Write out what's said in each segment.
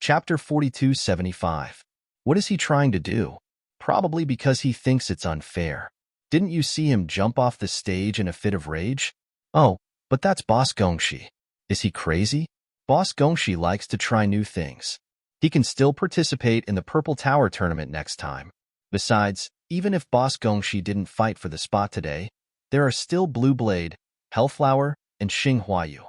Chapter 4275. What is he trying to do? Probably because he thinks it's unfair. Didn't you see him jump off the stage in a fit of rage? Oh, but that's Boss Gongshi. Is he crazy? Boss Gongshi likes to try new things. He can still participate in the Purple Tower tournament next time. Besides, even if Boss Gongshi didn't fight for the spot today, there are still Blue Blade, Hellflower, and Xing Huayu.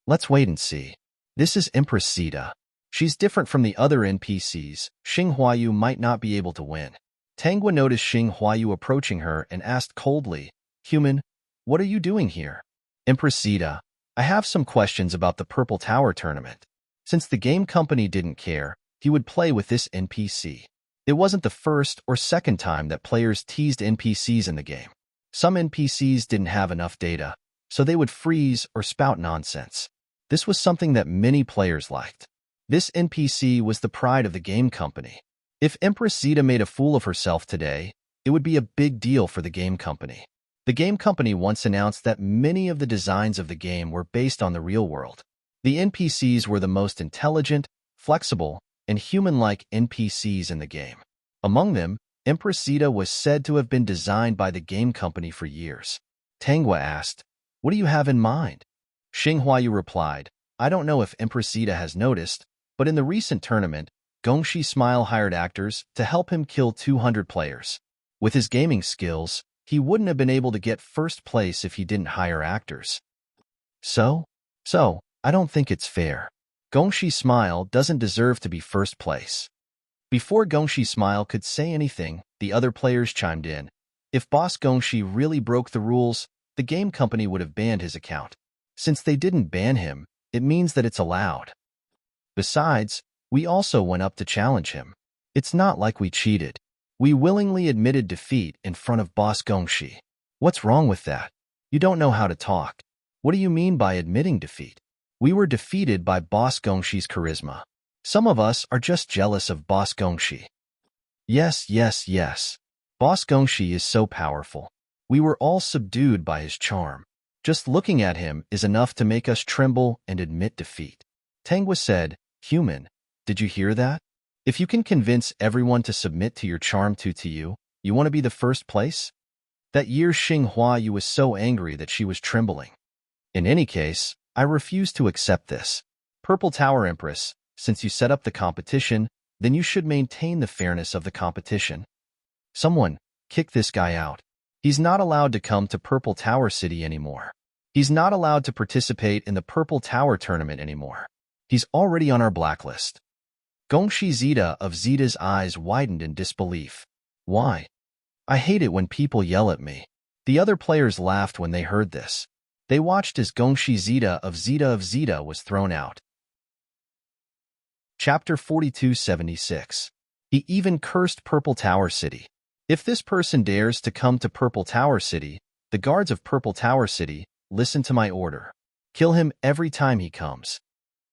Let's wait and see. This is Empress Zeta. She's different from the other NPCs. Xing Huayu might not be able to win. Tangwa noticed Xing Huayu approaching her and asked coldly, "Human, what are you doing here?" Empress Zeta, I have some questions about the Purple Tower tournament. Since the game company didn't care, he would play with this NPC. It wasn't the first or second time that players teased NPCs in the game. Some NPCs didn't have enough data, so they would freeze or spout nonsense. This was something that many players liked. This NPC was the pride of the game company. If Empress Zeta made a fool of herself today, it would be a big deal for the game company. The game company once announced that many of the designs of the game were based on the real world. The NPCs were the most intelligent, flexible, and human-like NPCs in the game. Among them, Empress Zeta was said to have been designed by the game company for years. Tangwa asked, "What do you have in mind?" Xing Huayu replied, "I don't know if Empress Zeta has noticed, but in the recent tournament, Gongshi Smile hired actors to help him kill 200 players. With his gaming skills, he wouldn't have been able to get first place if he didn't hire actors. So, I don't think it's fair. Gongshi Smile doesn't deserve to be first place." Before Gongshi Smile could say anything, the other players chimed in. If Boss Gongshi really broke the rules, the game company would have banned his account. Since they didn't ban him, it means that it's allowed. Besides, we also went up to challenge him. It's not like we cheated. We willingly admitted defeat in front of Boss Gongshi. What's wrong with that? You don't know how to talk. What do you mean by admitting defeat? We were defeated by Boss Gongshi's charisma. Some of us are just jealous of Boss Gongshi. Yes. Boss Gongshi is so powerful. We were all subdued by his charm. Just looking at him is enough to make us tremble and admit defeat. Tangwa said, "Human, did you hear that? If you can convince everyone to submit to your charm to you, you want to be the first place?" That year Xing Huayu was so angry that she was trembling. In any case, I refuse to accept this. Purple Tower Empress, since you set up the competition, then you should maintain the fairness of the competition. Someone, kick this guy out. He's not allowed to come to Purple Tower City anymore. He's not allowed to participate in the Purple Tower tournament anymore. He's already on our blacklist. Gongshi Zeta of Zeta's eyes widened in disbelief. Why? I hate it when people yell at me. The other players laughed when they heard this. They watched as Gongshi Zeta of Zeta was thrown out. Chapter 4276. He even cursed Purple Tower City. If this person dares to come to Purple Tower City, the guards of Purple Tower City, listen to my order. Kill him every time he comes.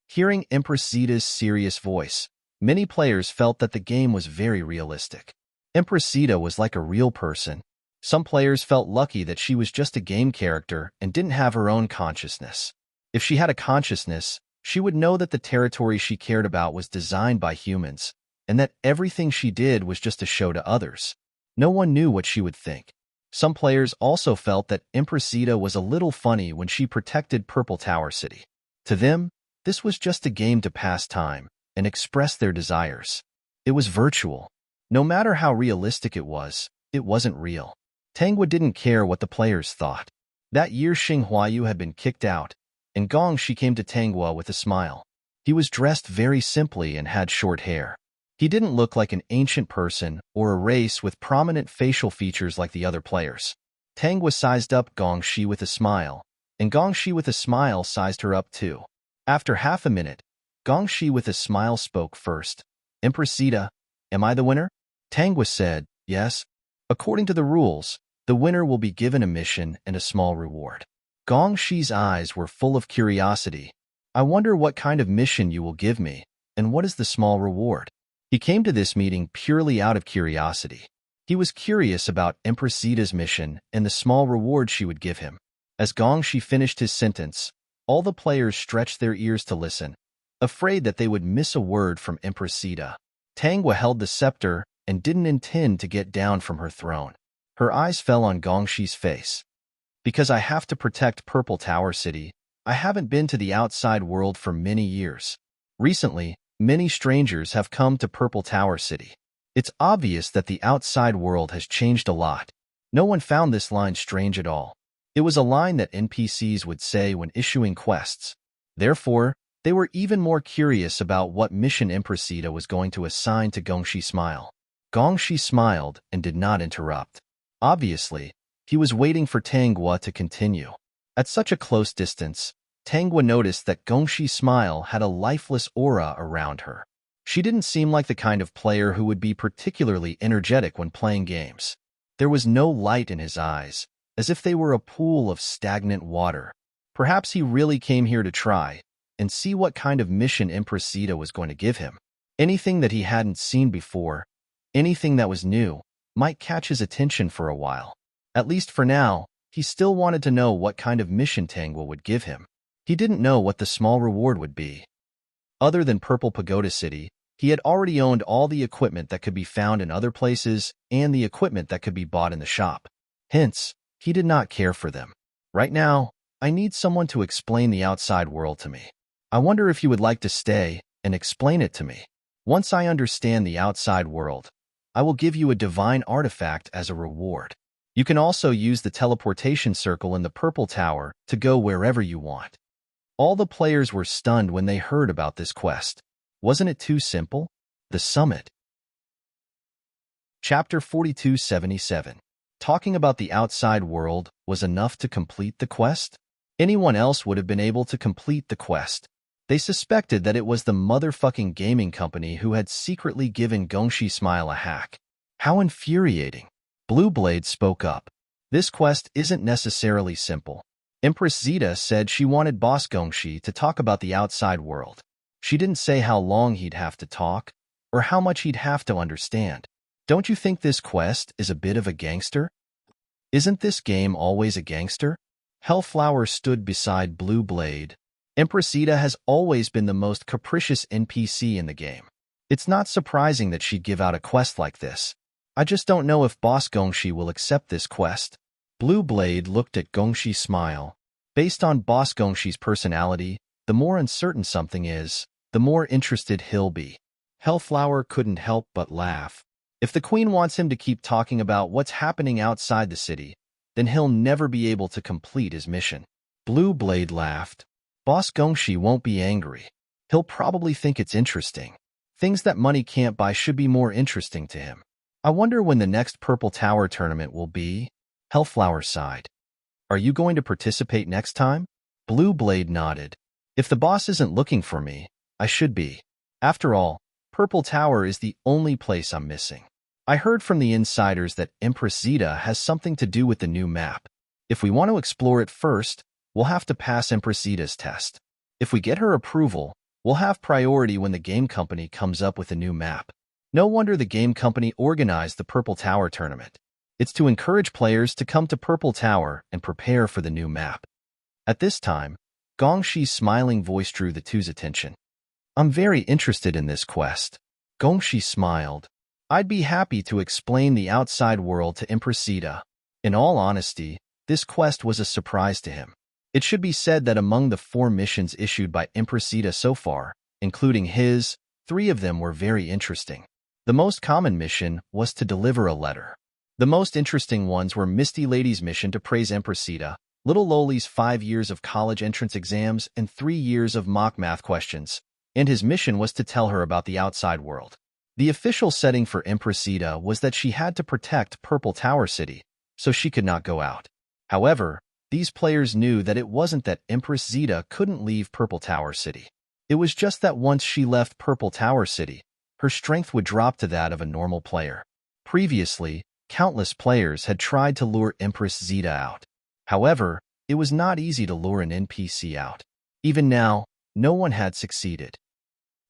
Hearing Empress Zeta's serious voice, many players felt that the game was very realistic. Empress Zeta was like a real person. Some players felt lucky that she was just a game character and didn't have her own consciousness. If she had a consciousness, she would know that the territory she cared about was designed by humans, and that everything she did was just a show to others. No one knew what she would think. Some players also felt that Empress Zeta was a little funny when she protected Purple Tower City. To them, this was just a game to pass time and express their desires. It was virtual. No matter how realistic it wasn't real. Tangwa didn't care what the players thought. That year Xing Huayu had been kicked out, and Gongshi came to Tangwa with a smile. He was dressed very simply and had short hair. He didn't look like an ancient person or a race with prominent facial features like the other players. Tangwa sized up Gongshi with a smile, and Gongshi with a smile sized her up too. After half a minute, Gongshi with a smile spoke first. "Empress Zeta, am I the winner?" Tangwa said, "Yes. According to the rules, the winner will be given a mission and a small reward." Gongshi's eyes were full of curiosity. "I wonder what kind of mission you will give me, and what is the small reward?" He came to this meeting purely out of curiosity. He was curious about Empress Zeta's mission and the small reward she would give him. As Gongshi finished his sentence, all the players stretched their ears to listen. afraid that they would miss a word from Empress Zeta. Tangwa held the scepter and didn't intend to get down from her throne. Her eyes fell on Gongshi's face. Because I have to protect Purple Tower City, I haven't been to the outside world for many years. Recently, many strangers have come to Purple Tower City. It's obvious that the outside world has changed a lot. No one found this line strange at all. It was a line that NPCs would say when issuing quests. Therefore, they were even more curious about what mission Empress Zeta was going to assign to Gongshi Smile. Gongshi smiled and did not interrupt. Obviously, he was waiting for Tangwa to continue. At such a close distance, Tangwa noticed that Gongshi Smile had a lifeless aura around her. She didn't seem like the kind of player who would be particularly energetic when playing games. There was no light in his eyes, as if they were a pool of stagnant water. Perhaps he really came here to try and see what kind of mission Empress Zeta was going to give him. Anything that he hadn't seen before, anything that was new, might catch his attention for a while. At least for now, he still wanted to know what kind of mission Tangwa would give him. He didn't know what the small reward would be. Other than Purple Pagoda City, he had already owned all the equipment that could be found in other places and the equipment that could be bought in the shop. Hence, he did not care for them. Right now, I need someone to explain the outside world to me. I wonder if you would like to stay and explain it to me. Once I understand the outside world, I will give you a divine artifact as a reward. You can also use the teleportation circle in the Purple Tower to go wherever you want. All the players were stunned when they heard about this quest. Wasn't it too simple? The Summit. Chapter 4277. Talking about the outside world was enough to complete the quest? Anyone else would have been able to complete the quest. They suspected that it was the motherfucking gaming company who had secretly given Gongshi Smile a hack. How infuriating. Blue Blade spoke up. This quest isn't necessarily simple. Empress Zeta said she wanted Boss Gongshi to talk about the outside world. She didn't say how long he'd have to talk, or how much he'd have to understand. Don't you think this quest is a bit of a gangster? Isn't this game always a gangster? Hellflower stood beside Blue Blade. Empress Zeta has always been the most capricious NPC in the game. It's not surprising that she'd give out a quest like this. I just don't know if Boss Gongshi will accept this quest. Blue Blade looked at Gongshi Smile. Based on Boss Gongshi's personality, the more uncertain something is, the more interested he'll be. Hellflower couldn't help but laugh. If the Queen wants him to keep talking about what's happening outside the city, then he'll never be able to complete his mission. Blue Blade laughed. Boss Gongshi won't be angry. He'll probably think it's interesting. Things that money can't buy should be more interesting to him. I wonder when the next Purple Tower tournament will be. Hellflower sighed. Are you going to participate next time? Blue Blade nodded. If the boss isn't looking for me, I should be. After all, Purple Tower is the only place I'm missing. I heard from the insiders that Empress Zeta has something to do with the new map. If we want to explore it first, we'll have to pass Empress Zeta's test. If we get her approval, we'll have priority when the game company comes up with a new map. No wonder the game company organized the Purple Tower tournament. It's to encourage players to come to Purple Tower and prepare for the new map. At this time, Gongshi's smiling voice drew the two's attention. I'm very interested in this quest. Gongshi smiled. I'd be happy to explain the outside world to Empress Zeta. In all honesty, this quest was a surprise to him. It should be said that among the 4 missions issued by Empress Zeta so far, including his, 3 of them were very interesting. The most common mission was to deliver a letter. The most interesting ones were Misty Lady's mission to praise Empress Zeta, Little Loli's 5 years of college entrance exams and 3 years of mock math questions, and his mission was to tell her about the outside world. The official setting for Empress Zeta was that she had to protect Purple Tower City, so she could not go out. However, these players knew that it wasn't that Empress Zeta couldn't leave Purple Tower City. It was just that once she left Purple Tower City, her strength would drop to that of a normal player. Previously, countless players had tried to lure Empress Zeta out. However, it was not easy to lure an NPC out. Even now, no one had succeeded.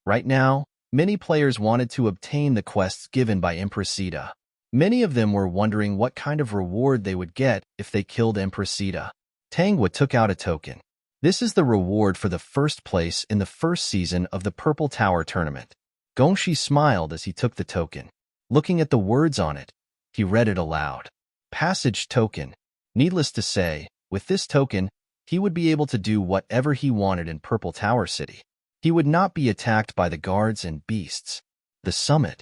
Right now, many players wanted to obtain the quests given by Empress Zeta. Many of them were wondering what kind of reward they would get if they killed Empress Zeta. Tangwa took out a token. This is the reward for the first place in the first season of the Purple Tower tournament. Gongshi smiled as he took the token. Looking at the words on it, he read it aloud. Passage token. Needless to say, with this token, he would be able to do whatever he wanted in Purple Tower City. He would not be attacked by the guards and beasts. The Summit.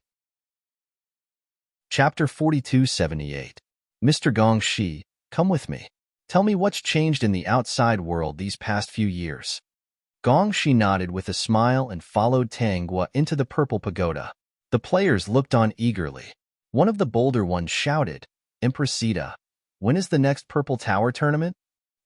Chapter 4278. Mr. Gongshi, come with me. Tell me what's changed in the outside world these past few years. Gongshi nodded with a smile and followed Tanghua into the Purple Pagoda. The players looked on eagerly. One of the bolder ones shouted, Impressita, when is the next Purple Tower tournament?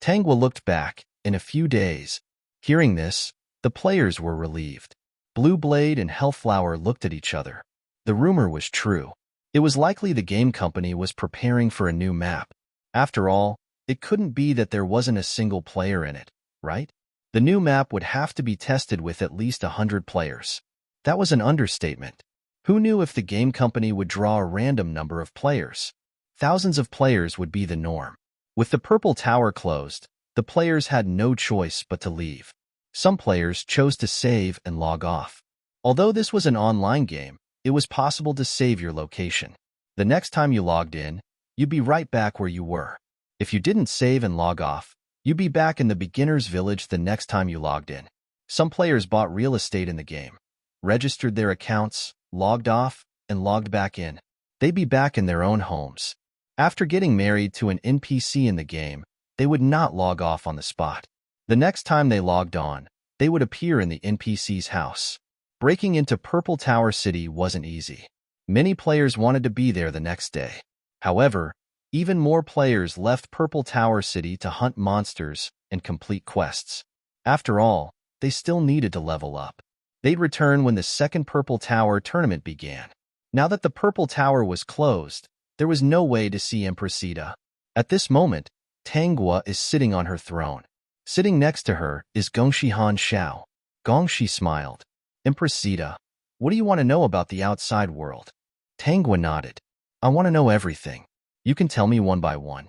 Tanghua looked back, in a few days. Hearing this, the players were relieved. Blue Blade and Hellflower looked at each other. The rumor was true. It was likely the game company was preparing for a new map. After all, it couldn't be that there wasn't a single player in it, right? The new map would have to be tested with at least 100 players. That was an understatement. Who knew if the game company would draw a random number of players? Thousands of players would be the norm. With the Purple Tower closed, the players had no choice but to leave. Some players chose to save and log off. Although this was an online game, it was possible to save your location. The next time you logged in, you'd be right back where you were. If you didn't save and log off, you'd be back in the beginner's village the next time you logged in. Some players bought real estate in the game, registered their accounts, logged off, and logged back in. They'd be back in their own homes. After getting married to an NPC in the game, they would not log off on the spot. The next time they logged on, they would appear in the NPC's house. Breaking into Purple Tower City wasn't easy. Many players wanted to be there the next day. However, even more players left Purple Tower City to hunt monsters and complete quests. After all, they still needed to level up. They'd return when the second Purple Tower tournament began. Now that the Purple Tower was closed, there was no way to see Impressita. At this moment, Tanghua is sitting on her throne. Sitting next to her is Gongshi Han Xiao. Gongshi smiled. Impressita, what do you want to know about the outside world? Tanghua nodded. I want to know everything. You can tell me one by one.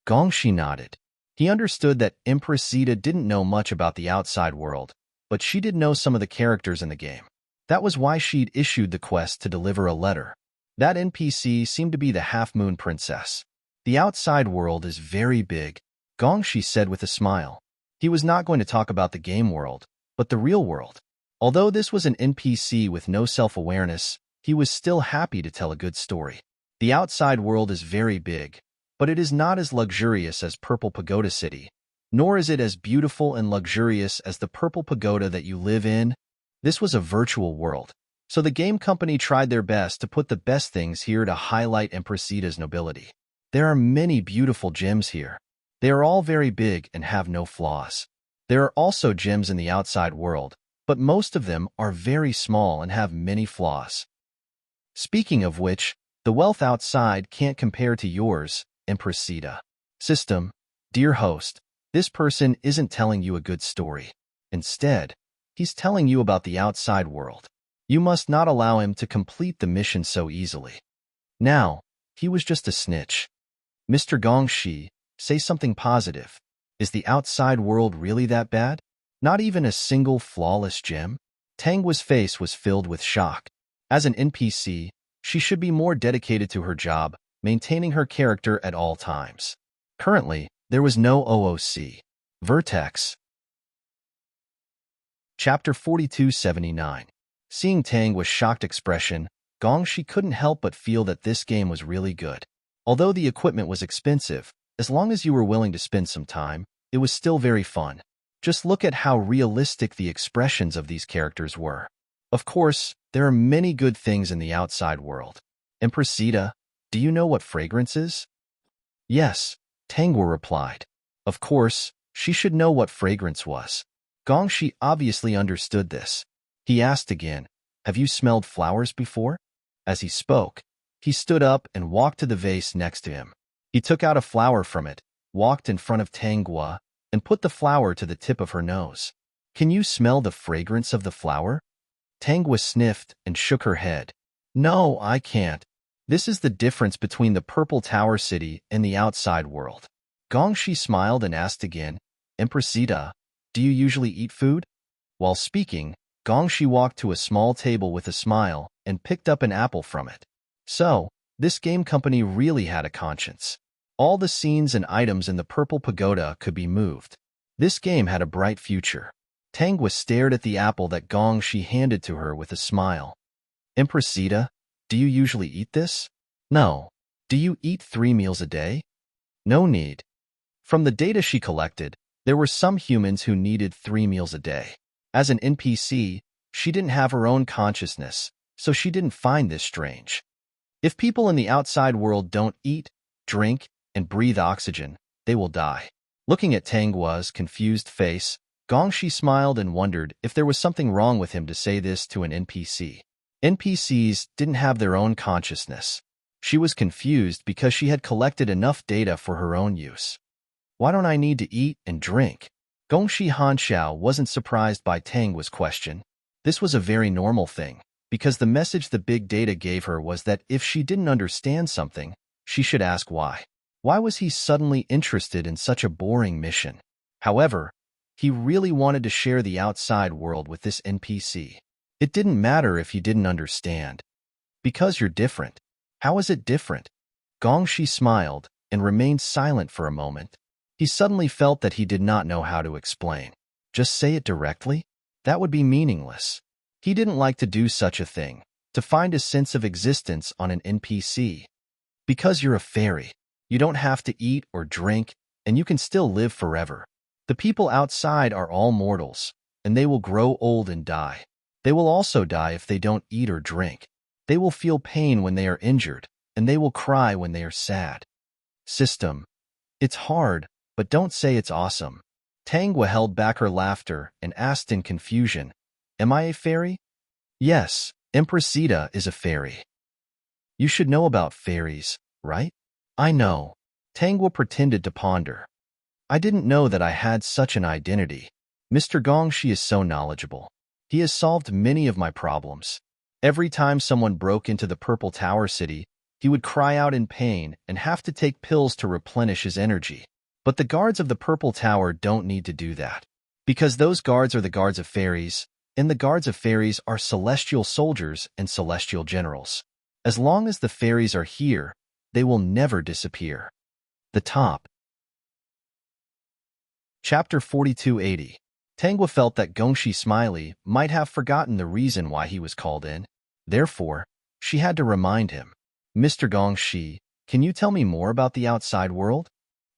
Gongshi nodded. He understood that Impressita didn't know much about the outside world, but she did know some of the characters in the game. That was why she'd issued the quest to deliver a letter. That NPC seemed to be the Half-Moon Princess. The outside world is very big, Gongshi said with a smile. He was not going to talk about the game world, but the real world. Although this was an NPC with no self-awareness, he was still happy to tell a good story. The outside world is very big, but it is not as luxurious as Purple Pagoda City, nor is it as beautiful and luxurious as the Purple Pagoda that you live in. This was a virtual world, so the game company tried their best to put the best things here to highlight Impressita's nobility. There are many beautiful gems here. They are all very big and have no flaws. There are also gems in the outside world, but most of them are very small and have many flaws. Speaking of which, the wealth outside can't compare to yours, Impressita. System, dear host, this person isn't telling you a good story. Instead, he's telling you about the outside world. You must not allow him to complete the mission so easily. Now, he was just a snitch. Mr. Gongshi, say something positive. Is the outside world really that bad? Not even a single flawless gem? Tanghua's face was filled with shock. As an NPC, she should be more dedicated to her job, maintaining her character at all times. Currently, there was no OOC. Vertex. Chapter 4279. Seeing Tanghua's shocked expression, Gongshi couldn't help but feel that this game was really good. Although the equipment was expensive, as long as you were willing to spend some time, it was still very fun. Just look at how realistic the expressions of these characters were. Of course, there are many good things in the outside world. Impressita, do you know what fragrance is? Yes, Tanghua replied. Of course, she should know what fragrance was. Gongshi obviously understood this. He asked again, have you smelled flowers before? As he spoke, he stood up and walked to the vase next to him. He took out a flower from it, walked in front of Tanghua, and put the flower to the tip of her nose. Can you smell the fragrance of the flower? Tanghua sniffed and shook her head. No, I can't. This is the difference between the Purple Tower City and the outside world. Gongshi smiled and asked again, Impressita, do you usually eat food? While speaking, Gongxi walked to a small table with a smile and picked up an apple from it. So, this game company really had a conscience. All the scenes and items in the purple pagoda could be moved. This game had a bright future. Tangwa stared at the apple that Gongxi handed to her with a smile. Impressita, do you usually eat this? No. Do you eat 3 meals a day? No need. From the data she collected, there were some humans who needed 3 meals a day. As an NPC, she didn't have her own consciousness, so she didn't find this strange. If people in the outside world don't eat, drink, and breathe oxygen, they will die. Looking at Tangwa's confused face, Gongxi smiled and wondered if there was something wrong with him to say this to an NPC. NPCs didn't have their own consciousness. She was confused because she had collected enough data for her own use. Why don't I need to eat and drink? Gongxi Hanxiao wasn't surprised by Tangwa's question. This was a very normal thing, because the message the big data gave her was that if she didn't understand something, she should ask why. Why was he suddenly interested in such a boring mission? However, he really wanted to share the outside world with this NPC. It didn't matter if he didn't understand. Because you're different. How is it different? Gongxi smiled and remained silent for a moment. He suddenly felt that he did not know how to explain. Just say it directly? That would be meaningless. He didn't like to do such a thing, to find a sense of existence on an NPC. Because you're a fairy, you don't have to eat or drink, and you can still live forever. The people outside are all mortals, and they will grow old and die. They will also die if they don't eat or drink. They will feel pain when they are injured, and they will cry when they are sad. System. It's hard, but don't say it's awesome. Tangwa held back her laughter and asked in confusion, Am I a fairy? Yes, Impressita is a fairy. You should know about fairies, right? I know. Tangwa pretended to ponder. I didn't know that I had such an identity. Mr. Gongxi is so knowledgeable. He has solved many of my problems. Every time someone broke into the Purple Tower City, he would cry out in pain and have to take pills to replenish his energy. But the guards of the Purple Tower don't need to do that. Because those guards are the guards of fairies, and the guards of fairies are celestial soldiers and celestial generals. As long as the fairies are here, they will never disappear. The top. Chapter 4280. Tangwa felt that Gongxi Smiley might have forgotten the reason why he was called in. Therefore, she had to remind him. Mr. Gongxi, can you tell me more about the outside world?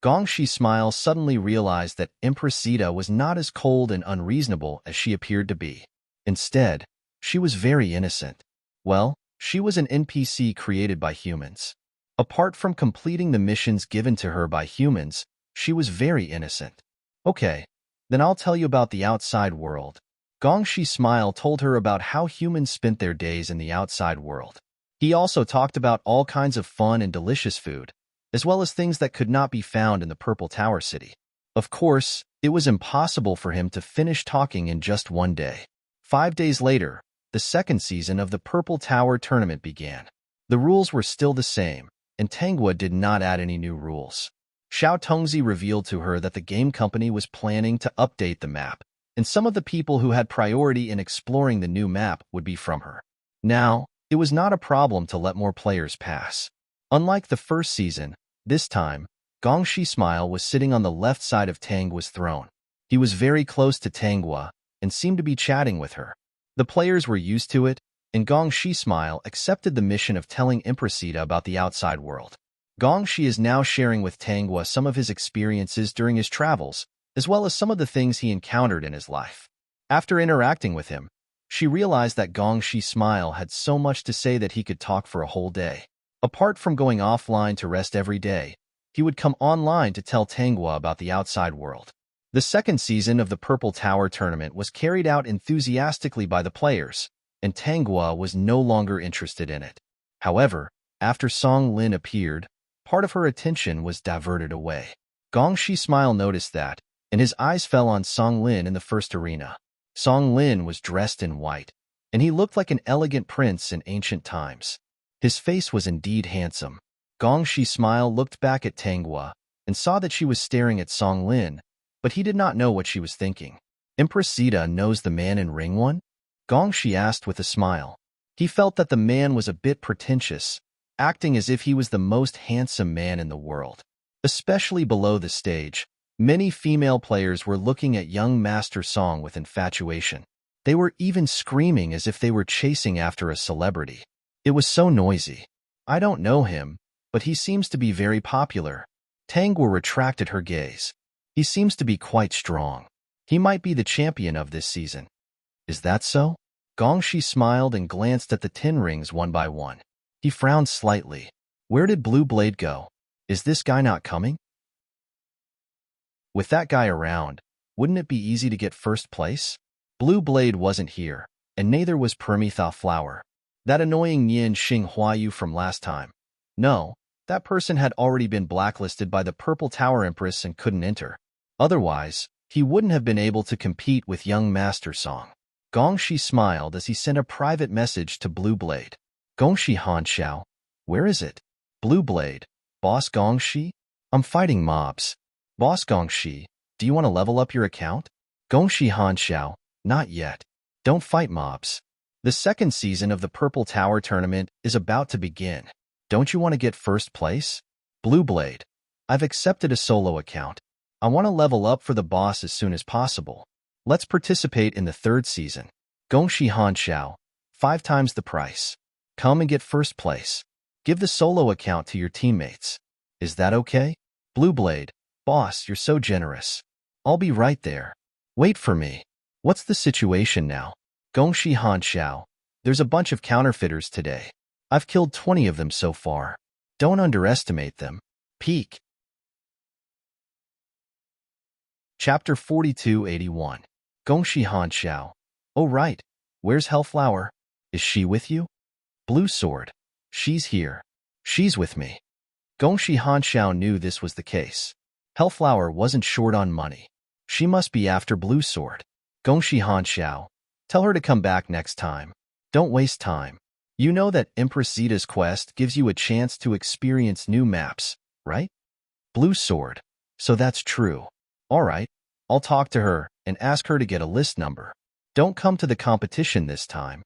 Gongxi Smile suddenly realized that Impressita was not as cold and unreasonable as she appeared to be. Instead, she was very innocent. Well, she was an NPC created by humans. Apart from completing the missions given to her by humans, she was very innocent. Okay, then I'll tell you about the outside world. Gongxi Smile told her about how humans spent their days in the outside world. He also talked about all kinds of fun and delicious food, as well as things that could not be found in the Purple Tower City. Of course, it was impossible for him to finish talking in just one day. 5 days later, the second season of the Purple Tower tournament began. The rules were still the same, and Tangwa did not add any new rules. Xiao Tongzi revealed to her that the game company was planning to update the map, and some of the people who had priority in exploring the new map would be from her. Now, it was not a problem to let more players pass. Unlike the first season, this time, Gongxi Smile was sitting on the left side of Tangwa's throne. He was very close to Tangwa and seemed to be chatting with her. The players were used to it, and Gongxi Smile accepted the mission of telling Impressita about the outside world. Gongxi is now sharing with Tangwa some of his experiences during his travels, as well as some of the things he encountered in his life. After interacting with him, she realized that Gongxi Smile had so much to say that he could talk for a whole day. Apart from going offline to rest every day, he would come online to tell Tangwa about the outside world. The second season of the Purple Tower tournament was carried out enthusiastically by the players, and Tangwa was no longer interested in it. However, after Song Lin appeared, part of her attention was diverted away. Gongxi Smile noticed that, and his eyes fell on Song Lin in the first arena. Song Lin was dressed in white, and he looked like an elegant prince in ancient times. His face was indeed handsome. Gongxi Smile looked back at Tangwa and saw that she was staring at Song Lin, but he did not know what she was thinking. Empress Zeta knows the man in Ring 1? Gongshi asked with a smile. He felt that the man was a bit pretentious, acting as if he was the most handsome man in the world. Especially below the stage, many female players were looking at young Master Song with infatuation. They were even screaming as if they were chasing after a celebrity. It was so noisy. I don't know him, but he seems to be very popular. Tangwa retracted her gaze. He seems to be quite strong. He might be the champion of this season. Is that so? Gongshi smiled and glanced at the 10 rings one by one. He frowned slightly. Where did Blue Blade go? Is this guy not coming? With that guy around, wouldn't it be easy to get first place? Blue Blade wasn't here, and neither was Permitha Flower. That annoying Nian Xing Huayu from last time. No, that person had already been blacklisted by the Purple Tower Empress and couldn't enter. Otherwise, he wouldn't have been able to compete with young Master Song. Gongshi smiled as he sent a private message to Blue Blade. Gongshi Hanxiao, where is it? Blue Blade, Boss Gongshi? I'm fighting mobs. Boss Gongshi, do you want to level up your account? Gongshi Hanxiao, not yet. Don't fight mobs. The second season of the Purple Tower tournament is about to begin. Don't you want to get first place? Blue Blade, I've accepted a solo account. I want to level up for the boss as soon as possible. Let's participate in the third season. Gongshi Hanxiao, 5 times the price. Come and get first place. Give the solo account to your teammates. Is that okay? Blue Blade, boss, you're so generous. I'll be right there. Wait for me. What's the situation now? Gongshi Hanxiao, there's a bunch of counterfeiters today. I've killed 20 of them so far. Don't underestimate them. Peek. Chapter 4281. Gongshi Hanxiao. Oh right. Where's Hellflower? Is she with you? Blue Sword. She's here. She's with me. Gongshi Hanxiao knew this was the case. Hellflower wasn't short on money. She must be after Blue Sword. Gongshi Hanxiao, tell her to come back next time. Don't waste time. You know that Empress Zeta's quest gives you a chance to experience new maps, right? Blue Sword. So that's true. Alright, I'll talk to her and ask her to get a list number. Don't come to the competition this time.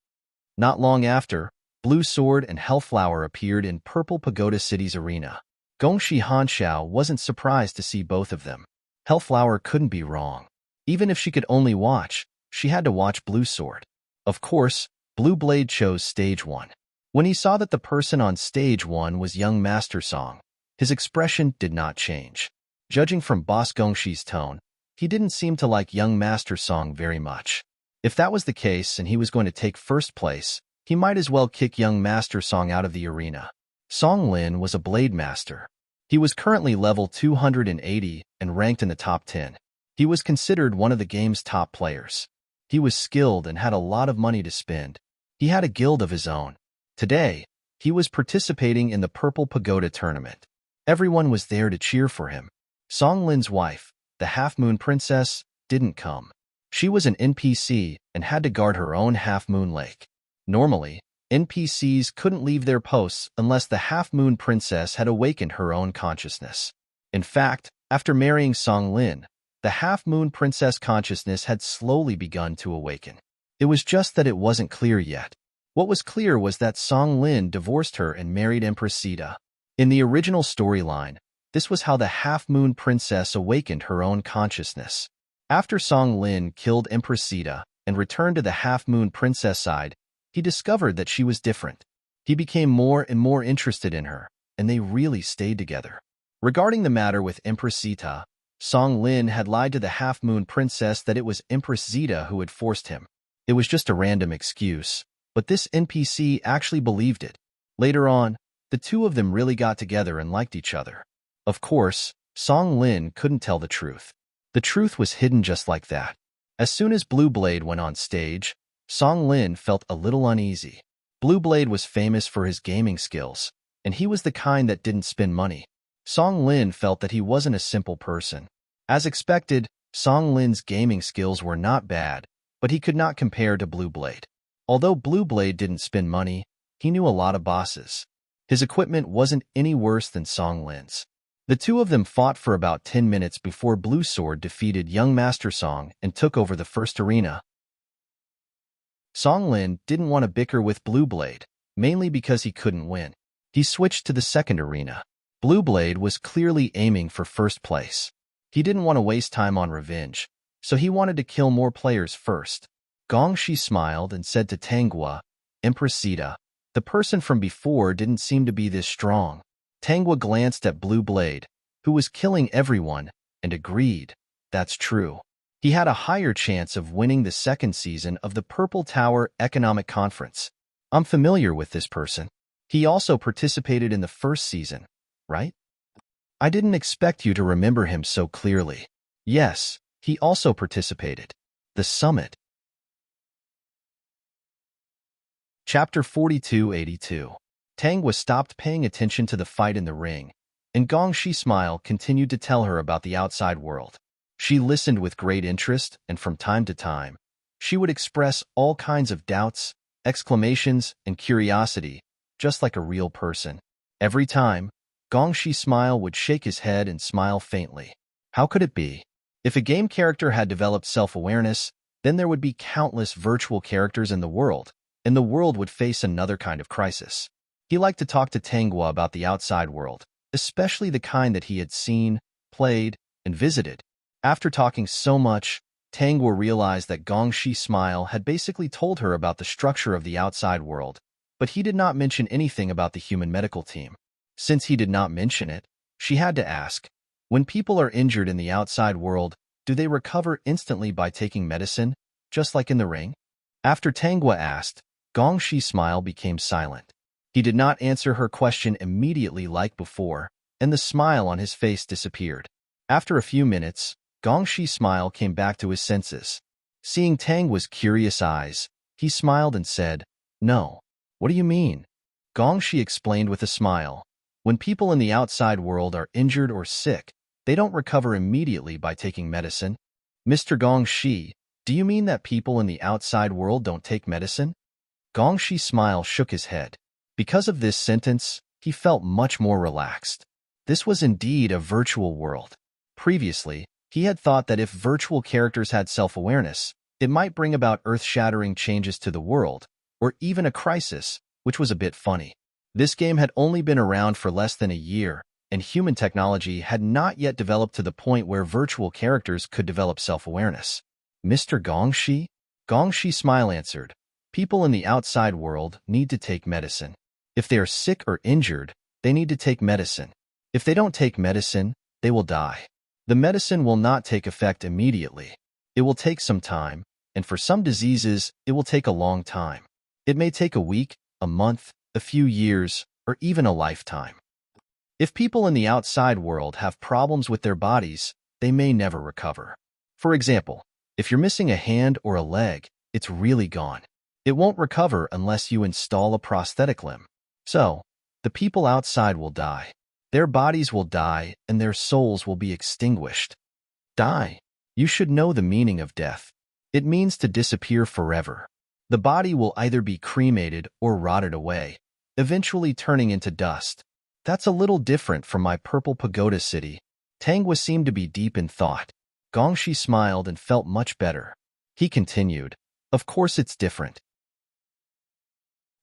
Not long after, Blue Sword and Hellflower appeared in Purple Pagoda City's arena. Gongshi Hanxiao wasn't surprised to see both of them. Hellflower couldn't be wrong. Even if she could only watch, she had to watch Blue Sword. Of course, Blue Blade chose Stage 1. When he saw that the person on Stage 1 was young Master Song, his expression did not change. Judging from Boss Gongshi's tone, he didn't seem to like young Master Song very much. If that was the case and he was going to take first place, he might as well kick young Master Song out of the arena. Song Lin was a Blade Master. He was currently level 280 and ranked in the top 10. He was considered one of the game's top players. He was skilled and had a lot of money to spend. He had a guild of his own. Today, he was participating in the Purple Pagoda tournament. Everyone was there to cheer for him. Song Lin's wife, the Half-Moon Princess, didn't come. She was an NPC and had to guard her own Half-Moon Lake. Normally, NPCs couldn't leave their posts unless the Half-Moon Princess had awakened her own consciousness. In fact, after marrying Song Lin, the Half-Moon Princess consciousness had slowly begun to awaken. It was just that it wasn't clear yet. What was clear was that Song Lin divorced her and married Empress Zeta. In the original storyline, this was how the Half-Moon Princess awakened her own consciousness. After Song Lin killed Empress Zeta and returned to the Half-Moon Princess side, he discovered that she was different. He became more and more interested in her, and they really stayed together. Regarding the matter with Empress Zeta, Song Lin had lied to the Half-Moon Princess that it was Empress Zeta who had forced him. It was just a random excuse, but this NPC actually believed it. Later on, the two of them really got together and liked each other. Of course, Song Lin couldn't tell the truth. The truth was hidden just like that. As soon as Blue Blade went on stage, Song Lin felt a little uneasy. Blue Blade was famous for his gaming skills, and he was the kind that didn't spend money. Song Lin felt that he wasn't a simple person. As expected, Song Lin's gaming skills were not bad, but he could not compare to Blue Blade. Although Blue Blade didn't spend money, he knew a lot of bosses. His equipment wasn't any worse than Song Lin's. The two of them fought for about 10 minutes before Blue Sword defeated young Master Song and took over the first arena. Song Lin didn't want to bicker with Blue Blade, mainly because he couldn't win. He switched to the second arena. Blue Blade was clearly aiming for first place. He didn't want to waste time on revenge, so he wanted to kill more players first. Gong Shi smiled and said to Tanghua, "Impressita, the person from before didn't seem to be this strong." Tanghua glanced at Blue Blade, who was killing everyone, and agreed, "That's true." He had a higher chance of winning the second season of the Purple Tower Economic Conference. "I'm familiar with this person. He also participated in the first season, right?" "I didn't expect you to remember him so clearly." "Yes, he also participated." The Summit. Chapter 4282. Tanghua stopped paying attention to the fight in the ring, and Gong Shi's smile continued to tell her about the outside world. She listened with great interest, and from time to time, she would express all kinds of doubts, exclamations, and curiosity, just like a real person. Every time, Gong Shi's smile would shake his head and smile faintly. How could it be? If a game character had developed self-awareness, then there would be countless virtual characters in the world, and the world would face another kind of crisis. He liked to talk to Tanghua about the outside world, especially the kind that he had seen, played, and visited. After talking so much, Tanghua realized that Gong Shi's smile had basically told her about the structure of the outside world, but he did not mention anything about the human medical team. Since he did not mention it, she had to ask, when people are injured in the outside world, do they recover instantly by taking medicine, just like in the ring? After Tanghua asked, Gong Shi's smile became silent. He did not answer her question immediately like before, and the smile on his face disappeared. After a few minutes, Gong Shi's smile came back to his senses. Seeing Tanghua's curious eyes, he smiled and said, "No." "What do you mean?" Gong Shi explained with a smile. "When people in the outside world are injured or sick, they don't recover immediately by taking medicine." "Mr. Gong Shi, do you mean that people in the outside world don't take medicine?" Gong Shi's smile shook his head. Because of this sentence, he felt much more relaxed. This was indeed a virtual world. Previously, he had thought that if virtual characters had self-awareness, it might bring about earth-shattering changes to the world, or even a crisis, which was a bit funny. This game had only been around for less than a year, and human technology had not yet developed to the point where virtual characters could develop self-awareness. "Mr. Gong Shi?" Gong Shi's smile answered, "People in the outside world need to take medicine. If they are sick or injured, they need to take medicine. If they don't take medicine, they will die. The medicine will not take effect immediately. It will take some time, and for some diseases, it will take a long time. It may take a week, a month, a few years, or even a lifetime. If people in the outside world have problems with their bodies, they may never recover. For example, if you're missing a hand or a leg, it's really gone. It won't recover unless you install a prosthetic limb. So, the people outside will die. Their bodies will die, and their souls will be extinguished." Die. You should know the meaning of death. It means to disappear forever. The body will either be cremated or rotted away, eventually turning into dust. That's a little different from my Purple Pagoda City. Tanghua seemed to be deep in thought. Gong Shi smiled and felt much better. He continued, "Of course it's different.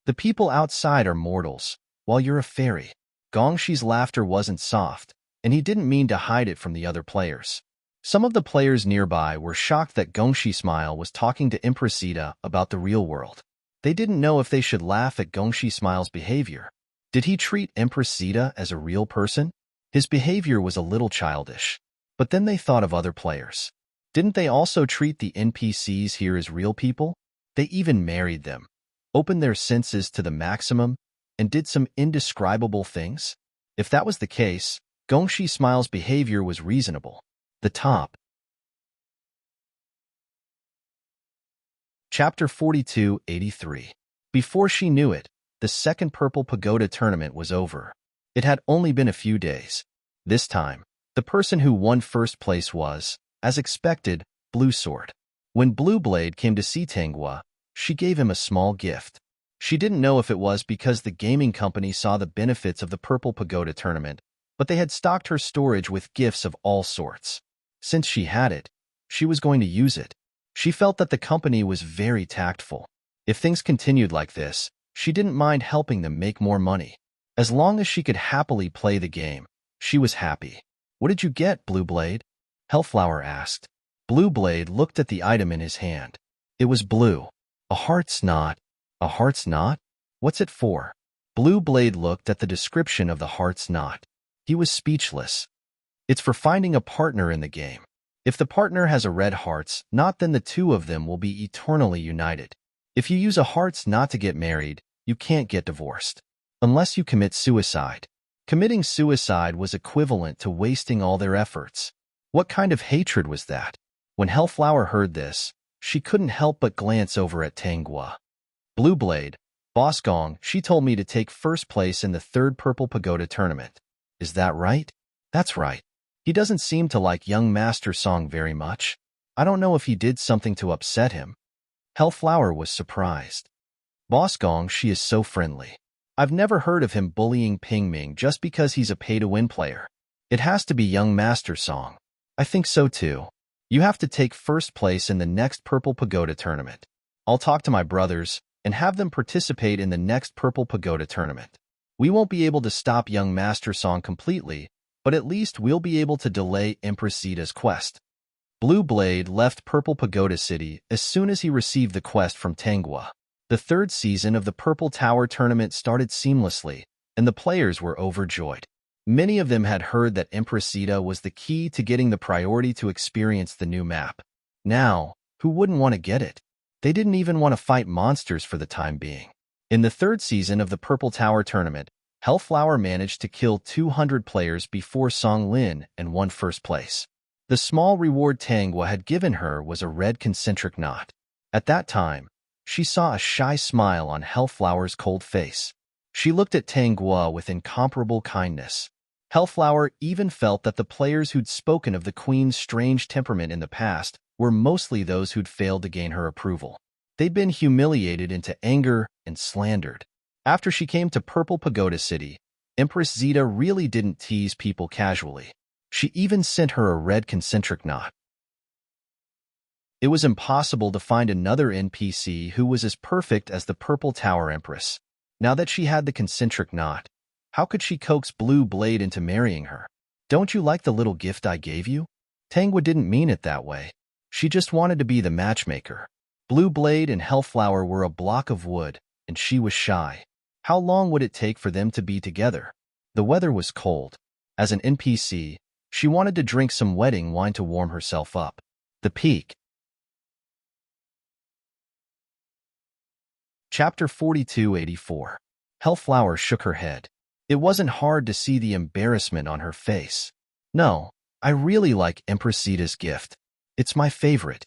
The people outside are mortals, while you're a fairy." Gong Shi's laughter wasn't soft, and he didn't mean to hide it from the other players. Some of the players nearby were shocked that Gong Shi's smile was talking to Impressita about the real world. They didn't know if they should laugh at Gong Shi's smile's behavior. Did he treat Impressita as a real person? His behavior was a little childish. But then they thought of other players. Didn't they also treat the NPCs here as real people? They even married them, opened their senses to the maximum, and did some indescribable things? If that was the case, Gong Shi's smile's behavior was reasonable. The top. Chapter 4283. Before she knew it, the second Purple Pagoda tournament was over. It had only been a few days. This time, the person who won first place was, as expected, Blue Sword. When Blue Blade came to see Tanghua, she gave him a small gift. She didn't know if it was because the gaming company saw the benefits of the Purple Pagoda tournament, but they had stocked her storage with gifts of all sorts. Since she had it, she was going to use it. She felt that the company was very tactful. If things continued like this, she didn't mind helping them make more money. As long as she could happily play the game, she was happy. "What did you get, Blue Blade?" Hellflower asked. Blue Blade looked at the item in his hand. It was blue. A heart's knot. A heart's knot? What's it for? Blue Blade looked at the description of the heart's knot. He was speechless. It's for finding a partner in the game. If the partner has a red heart's knot, then the two of them will be eternally united. If you use a heart's knot to get married, you can't get divorced. Unless you commit suicide. Committing suicide was equivalent to wasting all their efforts. What kind of hatred was that? When Hellflower heard this, she couldn't help but glance over at Tangua. "Blue Blade, Boss Gong, she told me to take first place in the 3rd Purple Pagoda tournament. Is that right?" "That's right. He doesn't seem to like young Master Song very much. I don't know if he did something to upset him." Hellflower was surprised. "Boss Gong, she is so friendly. I've never heard of him bullying Pingming just because he's a pay-to-win player. It has to be young Master Song." "I think so too. You have to take first place in the next Purple Pagoda tournament. I'll talk to my brothers and have them participate in the next Purple Pagoda tournament. We won't be able to stop young Master Song completely, but at least we'll be able to delay Empress Zeta's quest." Blue Blade left Purple Pagoda City as soon as he received the quest from Tangua. The 3rd season of the Purple Tower tournament started seamlessly, and the players were overjoyed. Many of them had heard that Empress Zeta was the key to getting the priority to experience the new map. Now, who wouldn't want to get it? They didn't even want to fight monsters for the time being. In the 3rd season of the Purple Tower tournament, Hellflower managed to kill 200 players before Song Lin and won first place. The small reward Tangua had given her was a red concentric knot. At that time, she saw a shy smile on Hellflower's cold face. She looked at Tangua with incomparable kindness. Hellflower even felt that the players who'd spoken of the Queen's strange temperament in the past were mostly those who'd failed to gain her approval. They'd been humiliated into anger and slandered. After she came to Purple Pagoda City, Empress Zeta really didn't tease people casually. She even sent her a red concentric knot. It was impossible to find another NPC who was as perfect as the Purple Tower Empress. Now that she had the concentric knot, how could she coax Blue Blade into marrying her? "Don't you like the little gift I gave you?" Tangua didn't mean it that way. She just wanted to be the matchmaker. Blue Blade and Hellflower were a block of wood, and she was shy. How long would it take for them to be together? The weather was cold. As an NPC, she wanted to drink some wedding wine to warm herself up. The Peak. Chapter 4284. Hellflower shook her head. It wasn't hard to see the embarrassment on her face. "No, I really like Empress Zeta's gift. It's my favorite."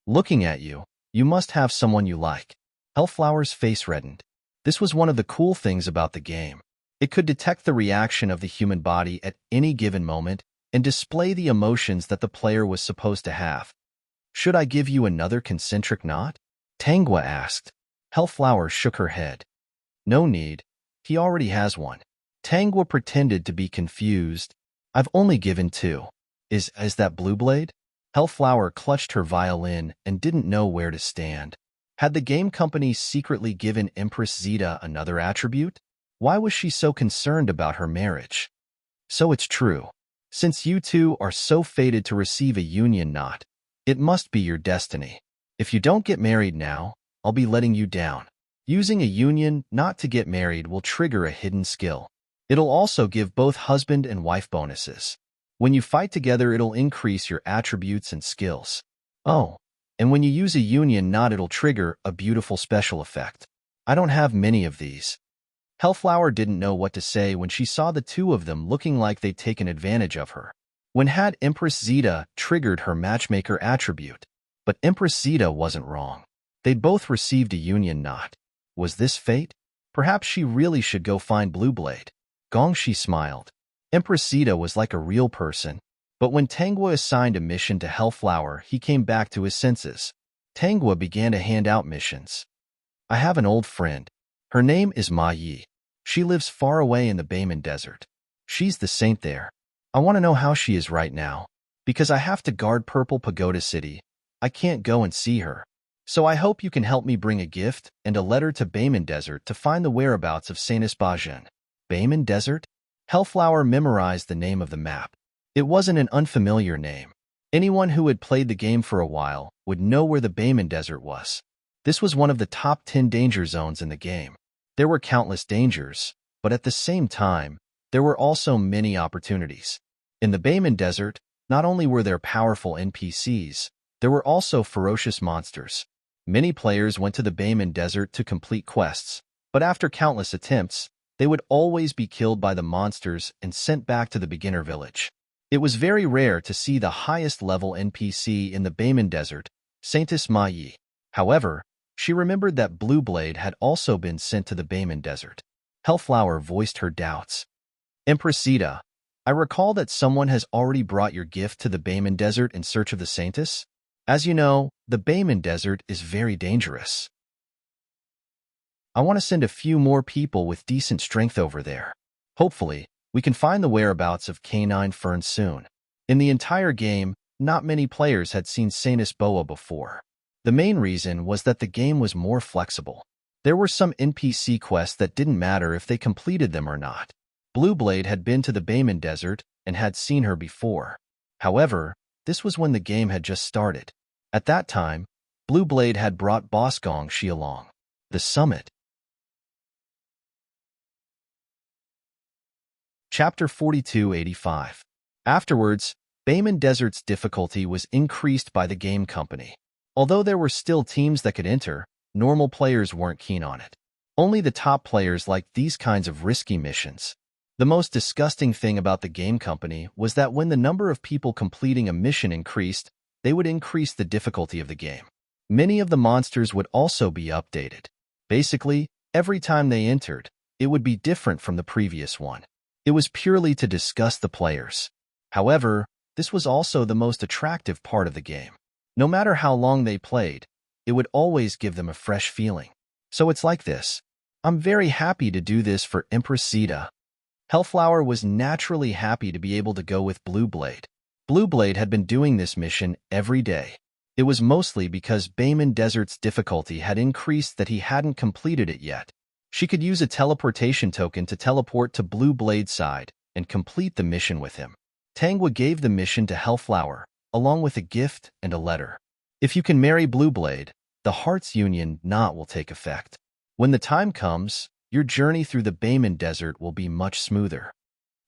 "Looking at you, you must have someone you like." Hellflower's face reddened. This was one of the cool things about the game. It could detect the reaction of the human body at any given moment and display the emotions that the player was supposed to have. "Should I give you another concentric knot?" Tangua asked. Hellflower shook her head. "No need. He already has one." Tangua pretended to be confused. "I've only given 2. Is that Blue Blade?" Hellflower clutched her violin and didn't know where to stand. Had the game company secretly given Empress Zeta another attribute? Why was she so concerned about her marriage? "So it's true. Since you two are so fated to receive a union knot, it must be your destiny. If you don't get married now, I'll be letting you down." Using a union knot to get married will trigger a hidden skill. It'll also give both husband and wife bonuses. When you fight together, it'll increase your attributes and skills. Oh, and when you use a union knot, it'll trigger a beautiful special effect. I don't have many of these. Hellflower didn't know what to say when she saw the two of them looking like they'd taken advantage of her. When had Empress Zeta triggered her matchmaker attribute? But Empress Zeta wasn't wrong. They'd both received a union knot. Was this fate? Perhaps she really should go find Blue Blade. Gongshi smiled. Empress Zeta was like a real person. But when Tangua assigned a mission to Hellflower, he came back to his senses. Tangua began to hand out missions. "I have an old friend. Her name is Ma Yi. She lives far away in the Bayman Desert. She's the saint there. I want to know how she is right now. Because I have to guard Purple Pagoda City, I can't go and see her. So I hope you can help me bring a gift and a letter to Bayman Desert to find the whereabouts of Saint Bajan. Bayman Desert? Hellflower memorized the name of the map. It wasn't an unfamiliar name. Anyone who had played the game for a while would know where the Bayman Desert was. This was one of the top 10 danger zones in the game. There were countless dangers, but at the same time, there were also many opportunities. In the Bayman Desert, not only were there powerful NPCs, there were also ferocious monsters. Many players went to the Bayman Desert to complete quests, but after countless attempts, they would always be killed by the monsters and sent back to the beginner village. It was very rare to see the highest level NPC in the Bayman Desert, Saintess Mai. However, she remembered that Blue Blade had also been sent to the Bayman Desert. Hellflower voiced her doubts. Empressita, I recall that someone has already brought your gift to the Bayman Desert in search of the Saintess. As you know, the Bayman Desert is very dangerous. I want to send a few more people with decent strength over there. Hopefully, we can find the whereabouts of Canine Fern soon. In the entire game, not many players had seen Saintess Boa before. The main reason was that the game was more flexible. There were some NPC quests that didn't matter if they completed them or not. Blue Blade had been to the Bayman Desert and had seen her before. However, this was when the game had just started. At that time, Blue Blade had brought Boss Gong Shi along. The summit. Chapter 4285. Afterwards, Bayman Desert's difficulty was increased by the game company. Although there were still teams that could enter, normal players weren't keen on it. Only the top players liked these kinds of risky missions. The most disgusting thing about the game company was that when the number of people completing a mission increased, they would increase the difficulty of the game. Many of the monsters would also be updated. Basically, every time they entered, it would be different from the previous one. It was purely to disgust the players. However, this was also the most attractive part of the game. No matter how long they played, it would always give them a fresh feeling. So it's like this. I'm very happy to do this for Empressita. Hellflower was naturally happy to be able to go with Blue Blade. Blue Blade had been doing this mission every day. It was mostly because Bayman Desert's difficulty had increased that he hadn't completed it yet. She could use a teleportation token to teleport to Blue Blade's side and complete the mission with him. Tangwa gave the mission to Hellflower, along with a gift and a letter. If you can marry Blue Blade, the Heart's Union knot will take effect. When the time comes, your journey through the Bayman Desert will be much smoother.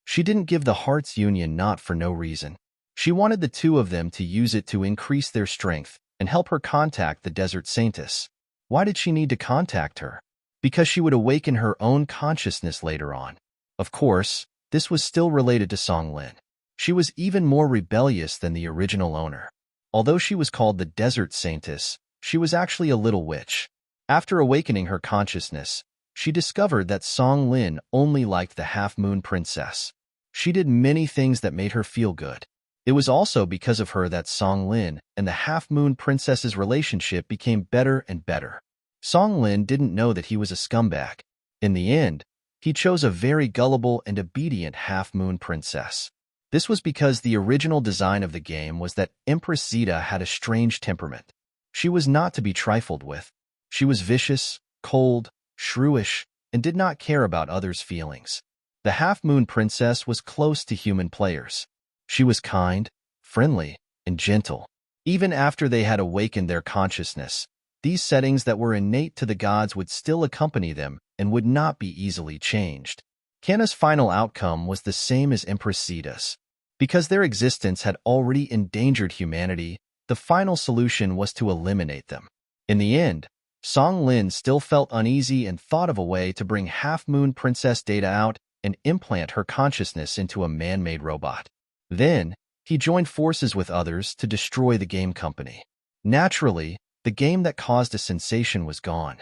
She didn't give the Heart's Union knot for no reason. She wanted the two of them to use it to increase their strength and help her contact the Desert Saintess. Why did she need to contact her? Because she would awaken her own consciousness later on. Of course, this was still related to Song Lin. She was even more rebellious than the original owner. Although she was called the Desert Saintess, she was actually a little witch. After awakening her consciousness, she discovered that Song Lin only liked the Half-Moon Princess. She did many things that made her feel good. It was also because of her that Song Lin and the Half-Moon Princess's relationship became better and better. Song Lin didn't know that he was a scumbag. In the end, he chose a very gullible and obedient Half-Moon Princess. This was because the original design of the game was that Empressita had a strange temperament. She was not to be trifled with. She was vicious, cold, shrewish, and did not care about others' feelings. The Half-Moon Princess was close to human players. She was kind, friendly, and gentle. Even after they had awakened their consciousness, these settings that were innate to the gods would still accompany them and would not be easily changed. Kanna's final outcome was the same as Empressita's. Because their existence had already endangered humanity, the final solution was to eliminate them. In the end, Song Lin still felt uneasy and thought of a way to bring Half-Moon Princess Data out and implant her consciousness into a man-made robot. Then, he joined forces with others to destroy the game company. Naturally, the game that caused a sensation was gone.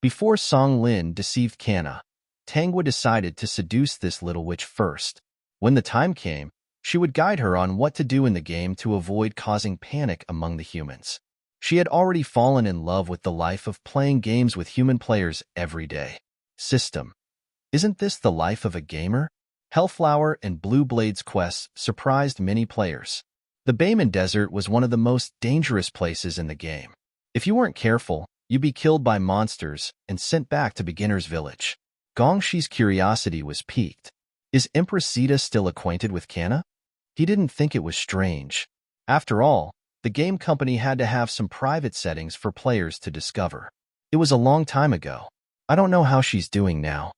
Before Song Lin deceived Kanna, Tangwa decided to seduce this little witch first. When the time came, she would guide her on what to do in the game to avoid causing panic among the humans. She had already fallen in love with the life of playing games with human players every day. System. Isn't this the life of a gamer? Hellflower and Blue Blade's quests surprised many players. The Bayman Desert was one of the most dangerous places in the game. If you weren't careful, you'd be killed by monsters and sent back to Beginner's Village. Gongshi's curiosity was piqued. Is Empress Zeta still acquainted with Kana? He didn't think it was strange. After all, the game company had to have some private settings for players to discover. It was a long time ago. I don't know how she's doing now.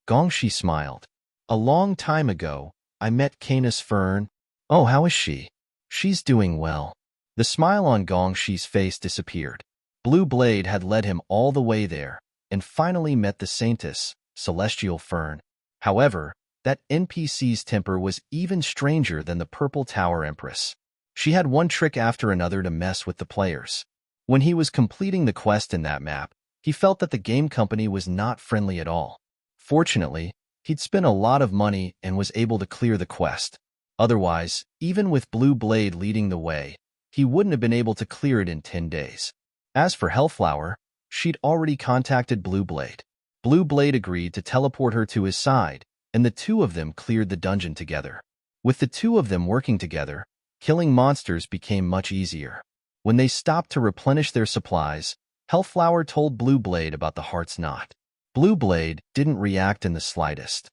Gongshi smiled. A long time ago, I met Canis Fern. Oh, how is she? She's doing well. The smile on Gongshi's face disappeared. Blue Blade had led him all the way there, and finally met the Saintess, Celestial Fern. However, that NPC's temper was even stranger than the Purple Tower Empress. She had one trick after another to mess with the players. When he was completing the quest in that map, he felt that the game company was not friendly at all. Fortunately, he'd spent a lot of money and was able to clear the quest. Otherwise, even with Blue Blade leading the way, he wouldn't have been able to clear it in 10 days. As for Hellflower, she'd already contacted Blue Blade. Blue Blade agreed to teleport her to his side, and the two of them cleared the dungeon together. With the two of them working together, killing monsters became much easier. When they stopped to replenish their supplies, Hellflower told Blue Blade about the Heart's Knot. Blue Blade didn't react in the slightest.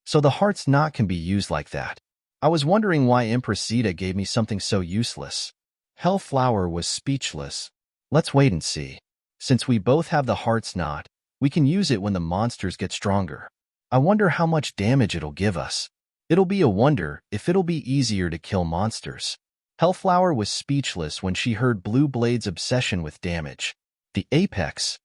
So the Heart's Knot can be used like that. I was wondering why Empress Zeta gave me something so useless. Hellflower was speechless. Let's wait and see. Since we both have the Heart's Knot, we can use it when the monsters get stronger. I wonder how much damage it'll give us. It'll be a wonder if it'll be easier to kill monsters. Hellflower was speechless when she heard Blue Blade's obsession with damage. The Apex.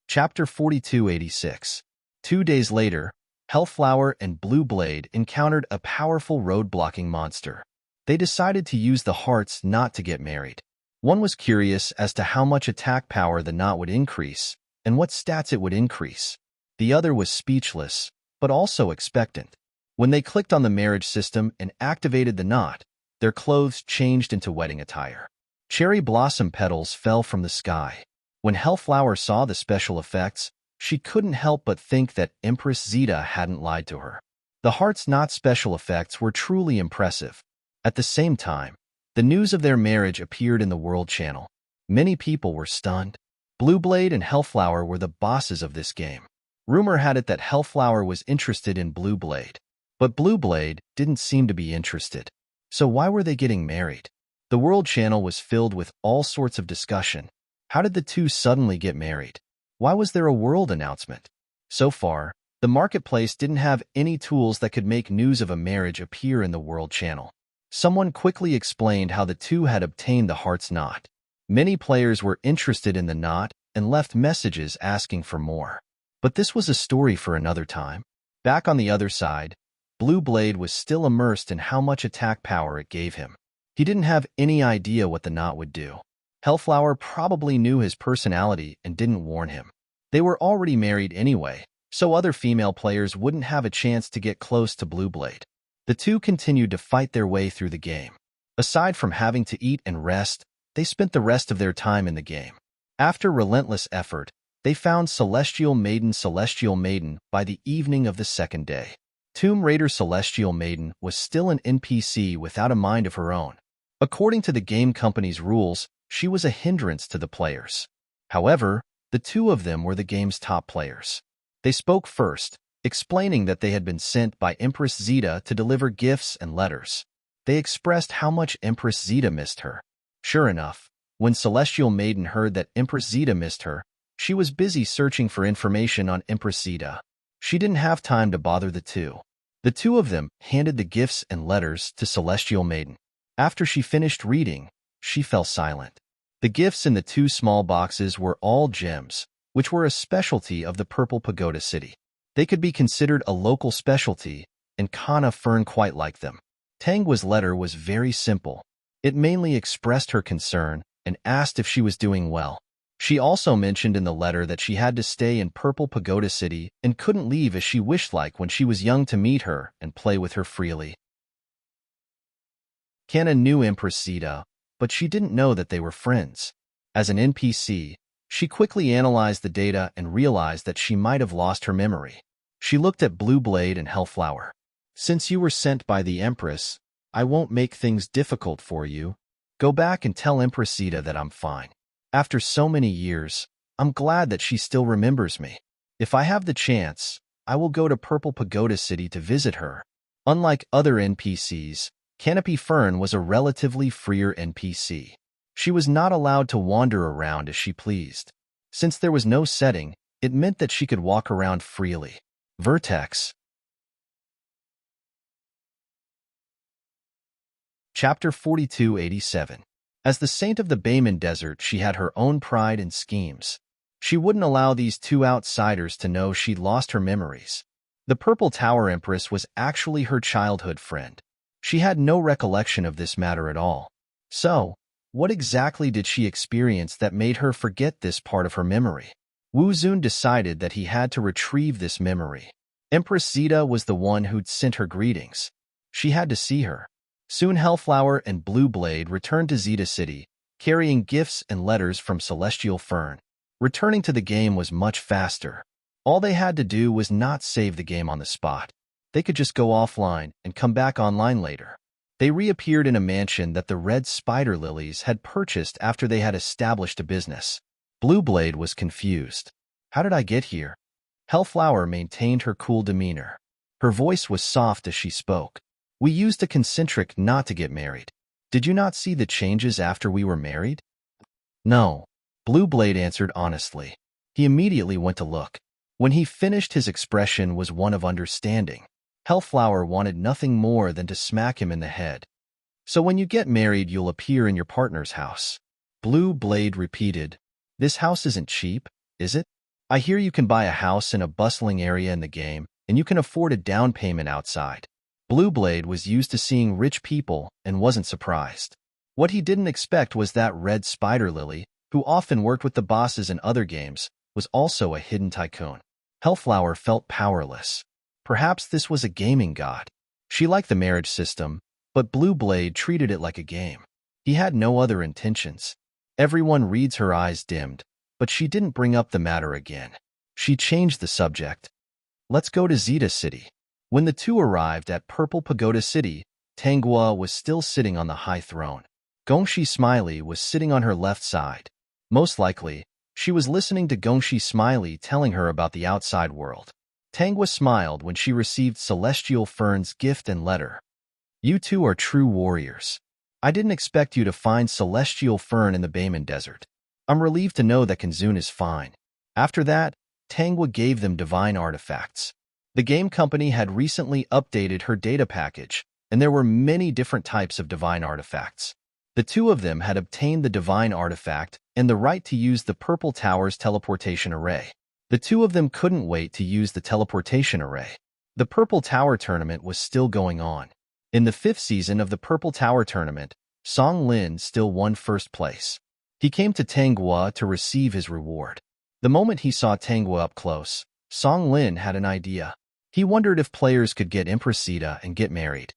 Chapter 4286. 2 days later, Hellflower and Blue Blade encountered a powerful road-blocking monster. They decided to use the Heart's Knot to get married. One was curious as to how much attack power the knot would increase and what stats it would increase. The other was speechless, but also expectant. When they clicked on the marriage system and activated the knot, their clothes changed into wedding attire. Cherry blossom petals fell from the sky. When Hellflower saw the special effects, she couldn't help but think that Empress Zeta hadn't lied to her. The Heart's Knot special effects were truly impressive. At the same time, the news of their marriage appeared in the World Channel. Many people were stunned. Blue Blade and Hellflower were the bosses of this game. Rumor had it that Hellflower was interested in Blue Blade, but Blue Blade didn't seem to be interested. So why were they getting married? The World Channel was filled with all sorts of discussion. How did the two suddenly get married? Why was there a world announcement? So far, the marketplace didn't have any tools that could make news of a marriage appear in the World Channel. Someone quickly explained how the two had obtained the Heart's Knot. Many players were interested in the knot and left messages asking for more. But this was a story for another time. Back on the other side, Blue Blade was still immersed in how much attack power it gave him. He didn't have any idea what the knot would do. Hellflower probably knew his personality and didn't warn him. They were already married anyway, so other female players wouldn't have a chance to get close to Blue Blade. The two continued to fight their way through the game. Aside from having to eat and rest, they spent the rest of their time in the game. After relentless effort, they found Celestial Maiden by the evening of the second day. Tomb Raider Celestial Maiden was still an NPC without a mind of her own. According to the game company's rules, she was a hindrance to the players. However, the two of them were the game's top players. They spoke first, explaining that they had been sent by Empress Zeta to deliver gifts and letters. They expressed how much Empress Zeta missed her. Sure enough, when Celestial Maiden heard that Empress Zeta missed her, she was busy searching for information on Empress Zeta. She didn't have time to bother the two. The two of them handed the gifts and letters to Celestial Maiden. After she finished reading, she fell silent. The gifts in the two small boxes were all gems, which were a specialty of the Purple Pagoda City. They could be considered a local specialty, and Kana Fern quite liked them. Tangwa's letter was very simple. It mainly expressed her concern and asked if she was doing well. She also mentioned in the letter that she had to stay in Purple Pagoda City and couldn't leave as she wished like when she was young to meet her and play with her freely. Kana knew Empress Zeta, but she didn't know that they were friends. As an NPC, She quickly analyzed the data and realized that she might have lost her memory. She looked at Blue Blade and Hellflower. Since you were sent by the Empress, I won't make things difficult for you. Go back and tell Empress Zeta that I'm fine. After so many years, I'm glad that she still remembers me. If I have the chance, I will go to Purple Pagoda City to visit her. Unlike other NPCs, Canopy Fern was a relatively freer NPC. She was not allowed to wander around as she pleased. Since there was no setting, it meant that she could walk around freely. Vertex. Chapter 4287. As the Saint of the Bayman Desert, she had her own pride and schemes. She wouldn't allow these two outsiders to know she'd lost her memories. The Purple Tower Empress was actually her childhood friend. She had no recollection of this matter at all. So, what exactly did she experience that made her forget this part of her memory? Wu Zun decided that he had to retrieve this memory. Empress Zeta was the one who'd sent her greetings. She had to see her. Soon Hellflower and Blue Blade returned to Zeta City, carrying gifts and letters from Celestial Fern. Returning to the game was much faster. All they had to do was not save the game on the spot. They could just go offline and come back online later. They reappeared in a mansion that the Red Spider Lilies had purchased after they had established a business. Blue Blade was confused. How did I get here? Hellflower maintained her cool demeanor. Her voice was soft as she spoke. We used a concentric not to get married. Did you not see the changes after we were married? No. Blue Blade answered honestly. He immediately went to look. When he finished, his expression was one of understanding. Hellflower wanted nothing more than to smack him in the head. So when you get married, you'll appear in your partner's house. Blue Blade repeated. This house isn't cheap, is it? I hear you can buy a house in a bustling area in the game, and you can afford a down payment outside. Blue Blade was used to seeing rich people and wasn't surprised. What he didn't expect was that Red Spider Lily, who often worked with the bosses in other games, was also a hidden tycoon. Hellflower felt powerless. Perhaps this was a gaming god. She liked the marriage system, but Blue Blade treated it like a game. He had no other intentions. Everyone reads her eyes dimmed, but she didn't bring up the matter again. She changed the subject. Let's go to Zeta City. When the two arrived at Purple Pagoda City, Tanghua was still sitting on the high throne. Gongshi Smiley was sitting on her left side. Most likely, she was listening to Gongshi Smiley telling her about the outside world. Tanghua smiled when she received Celestial Fern's gift and letter. You two are true warriors. I didn't expect you to find Celestial Fern in the Bayman Desert. I'm relieved to know that Kanzun is fine. After that, Tanghua gave them divine artifacts. The game company had recently updated her data package, and there were many different types of divine artifacts. The two of them had obtained the divine artifact and the right to use the Purple Tower's teleportation array. The two of them couldn't wait to use the teleportation array. The Purple Tower tournament was still going on. In the 5th season of the Purple Tower tournament, Song Lin still won first place. He came to Tanghua to receive his reward. The moment he saw Tanghua up close, Song Lin had an idea. He wondered if players could get Empress Zeta and get married.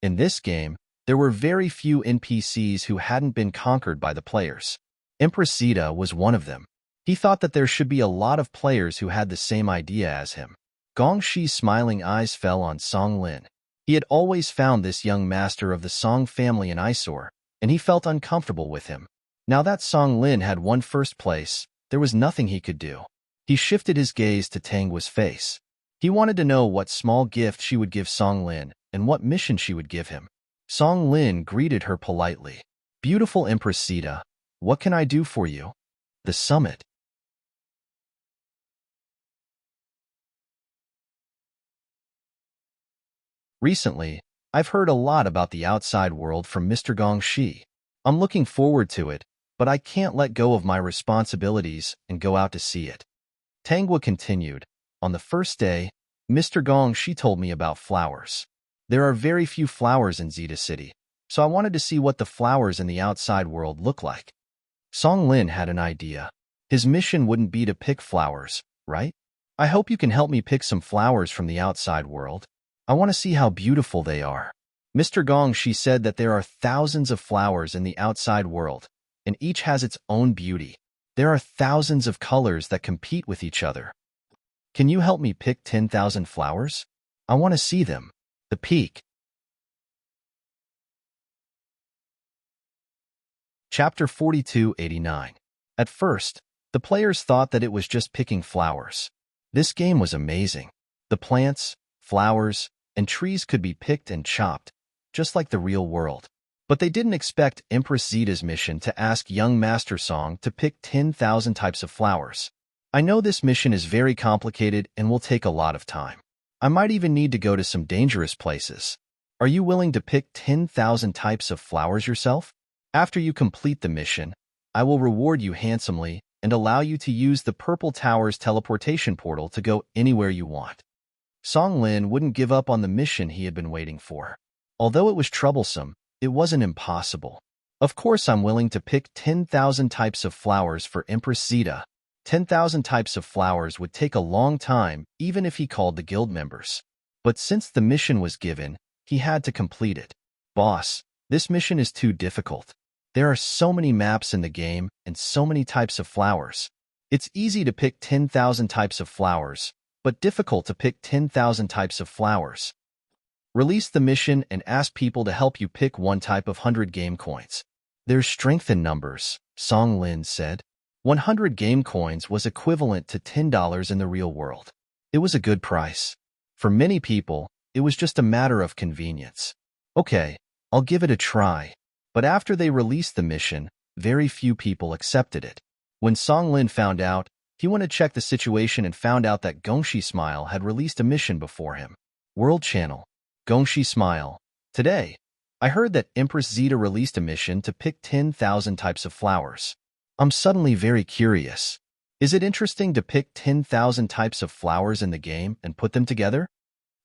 In this game, there were very few NPCs who hadn't been conquered by the players. Empress Zeta was one of them. He thought that there should be a lot of players who had the same idea as him. Gongshi's smiling eyes fell on Song Lin. He had always found this young master of the Song family an eyesore, and he felt uncomfortable with him. Now that Song Lin had won first place, there was nothing he could do. He shifted his gaze to Tanghua's face. He wanted to know what small gift she would give Song Lin and what mission she would give him. Song Lin greeted her politely. Beautiful Empress Zeta, what can I do for you? The summit. Recently, I've heard a lot about the outside world from Mr. Gongshi. I'm looking forward to it, but I can't let go of my responsibilities and go out to see it. Tanghua continued. On the first day, Mr. Gongshi told me about flowers. There are very few flowers in Zeta City, so I wanted to see what the flowers in the outside world look like. Song Lin had an idea. His mission wouldn't be to pick flowers, right? I hope you can help me pick some flowers from the outside world. I want to see how beautiful they are. Mr. Gongshi said that there are thousands of flowers in the outside world, and each has its own beauty. There are thousands of colors that compete with each other. Can you help me pick 10,000 flowers? I want to see them. The peak. Chapter 4289. At first, the players thought that it was just picking flowers. This game was amazing. The plants, flowers, and trees could be picked and chopped, just like the real world. But they didn't expect Empress Zeta's mission to ask young Master Song to pick 10,000 types of flowers. I know this mission is very complicated and will take a lot of time. I might even need to go to some dangerous places. Are you willing to pick 10,000 types of flowers yourself? After you complete the mission, I will reward you handsomely and allow you to use the Purple Tower's teleportation portal to go anywhere you want. Song Lin wouldn't give up on the mission he had been waiting for. Although it was troublesome, it wasn't impossible. Of course I'm willing to pick 10,000 types of flowers for Empress Zeta. 10,000 types of flowers would take a long time even if he called the guild members. But since the mission was given, he had to complete it. Boss, this mission is too difficult. There are so many maps in the game and so many types of flowers. It's easy to pick 10,000 types of flowers, but difficult to pick 10,000 types of flowers. Release the mission and ask people to help you pick one type of 100 game coins. There's strength in numbers, Song Lin said. 100 game coins was equivalent to $10 in the real world. It was a good price. For many people, it was just a matter of convenience. Okay, I'll give it a try. But after they released the mission, very few people accepted it. When Song Lin found out, he went to check the situation and found out that Gongshi Smile had released a mission before him. World Channel. Gongshi Smile. Today, I heard that Empress Zeta released a mission to pick 10,000 types of flowers. I'm suddenly very curious. Is it interesting to pick 10,000 types of flowers in the game and put them together?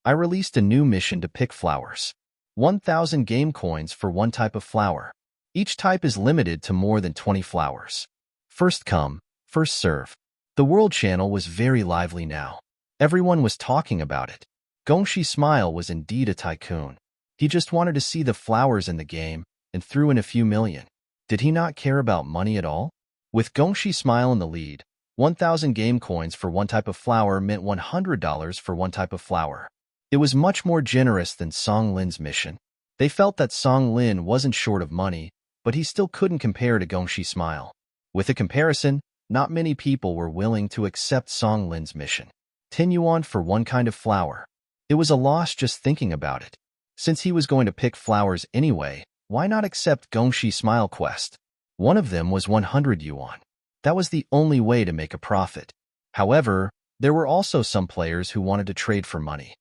I released a new mission to pick flowers. 1,000 game coins for one type of flower. Each type is limited to more than 20 flowers. First come, first serve. The World Channel was very lively now. Everyone was talking about it. Gongshi Smile was indeed a tycoon. He just wanted to see the flowers in the game and threw in a few million. Did he not care about money at all? With Gongshi Smile in the lead, 1,000 game coins for one type of flower meant $100 for one type of flower. It was much more generous than Song Lin's mission. They felt that Song Lin wasn't short of money, but he still couldn't compare to Gongshi Smile. With a comparison, not many people were willing to accept Song Lin's mission. 10 yuan for one kind of flower. It was a loss just thinking about it. Since he was going to pick flowers anyway, why not accept Gongshi Smile quest? One of them was 100 yuan. That was the only way to make a profit. However, there were also some players who wanted to trade for money.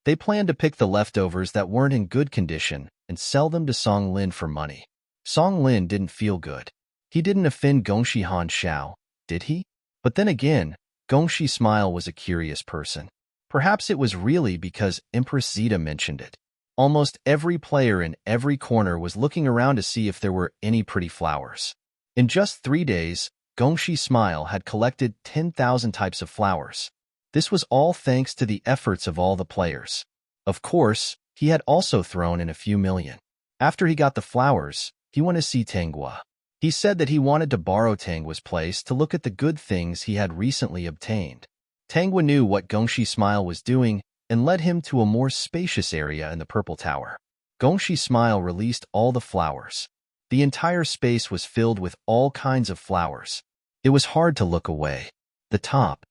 They planned to pick the leftovers that weren't in good condition and sell them to Song Lin for money. Song Lin didn't feel good. He didn't offend Gongshi Han Xiao, did he? But then again, Gongshi Smile was a curious person. Perhaps it was really because Empress Zeta mentioned it. Almost every player in every corner was looking around to see if there were any pretty flowers. In just 3 days, Gongshi Smile had collected 10,000 types of flowers. This was all thanks to the efforts of all the players. Of course, he had also thrown in a few million. After he got the flowers, he went to see Tanghua. He said that he wanted to borrow Tanghua's place to look at the good things he had recently obtained. Tanghua knew what Gongshi Smile was doing and led him to a more spacious area in the Purple Tower. Gongshi Smile released all the flowers. The entire space was filled with all kinds of flowers. It was hard to look away. The top.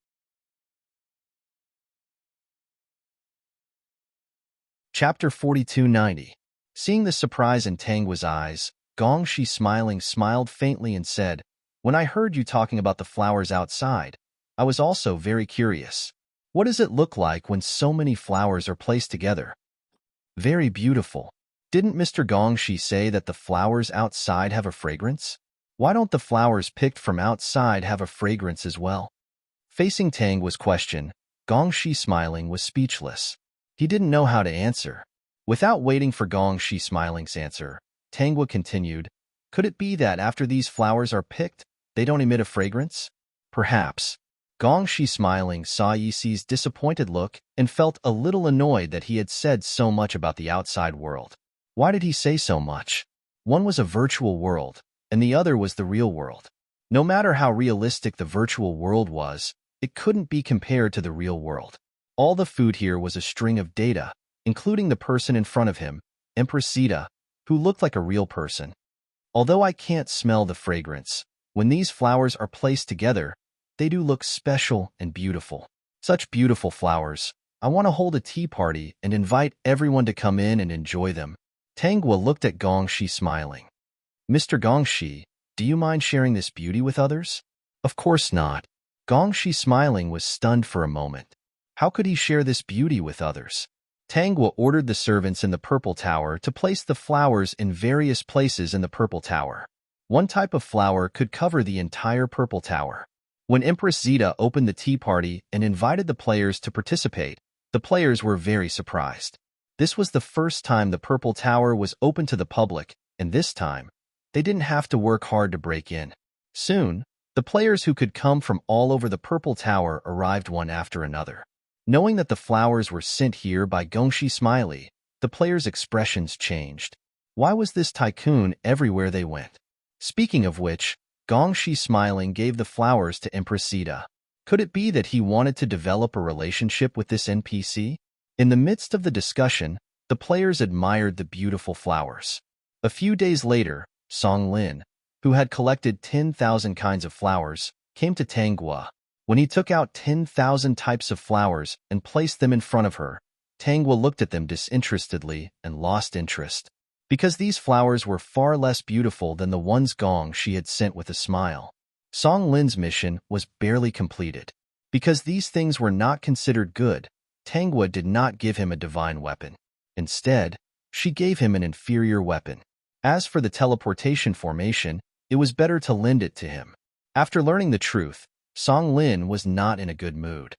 Chapter 4290. Seeing the surprise in Tanghua's eyes, Gongshi smiled faintly and said, "When I heard you talking about the flowers outside, I was also very curious. What does it look like when so many flowers are placed together?" "Very beautiful. Didn't Mr. Gongshi say that the flowers outside have a fragrance? Why don't the flowers picked from outside have a fragrance as well?" Facing Tanghua's question, Gongshi Smiling was speechless. He didn't know how to answer. Without waiting for Gongshi Smiling's answer, Tanghua continued, "Could it be that after these flowers are picked, they don't emit a fragrance?" "Perhaps." Gongshi Smiling saw Yisi's disappointed look and felt a little annoyed that he had said so much about the outside world. Why did he say so much? One was a virtual world, and the other was the real world. No matter how realistic the virtual world was, it couldn't be compared to the real world. All the food here was a string of data, including the person in front of him, Empress Zeta, who looked like a real person. Although I can't smell the fragrance, when these flowers are placed together, they do look special and beautiful. Such beautiful flowers. I want to hold a tea party and invite everyone to come in and enjoy them. Tanghua looked at Gongxi smiling. Mr. Gongxi, do you mind sharing this beauty with others? Of course not. Gongxi smiling was stunned for a moment. How could he share this beauty with others? Tanghua ordered the servants in the Purple Tower to place the flowers in various places in the Purple Tower. One type of flower could cover the entire Purple Tower. When Empress Zeta opened the tea party and invited the players to participate, the players were very surprised. This was the first time the Purple Tower was open to the public, and this time, they didn't have to work hard to break in. Soon, the players who could come from all over the Purple Tower arrived one after another. Knowing that the flowers were sent here by Gongxi Smiley, the players' expressions changed. Why was this tycoon everywhere they went? Speaking of which, Gongxi Smiling gave the flowers to Empress Zeta. Could it be that he wanted to develop a relationship with this NPC? In the midst of the discussion, the players admired the beautiful flowers. A few days later, Song Lin, who had collected 10,000 kinds of flowers, came to Tanghua. When he took out 10,000 types of flowers and placed them in front of her, Tanghua looked at them disinterestedly and lost interest. Because these flowers were far less beautiful than the ones Gongxi had sent with a smile. Song Lin's mission was barely completed. Because these things were not considered good, Tanghua did not give him a divine weapon. Instead, she gave him an inferior weapon. As for the teleportation formation, it was better to lend it to him. After learning the truth, Song Lin was not in a good mood.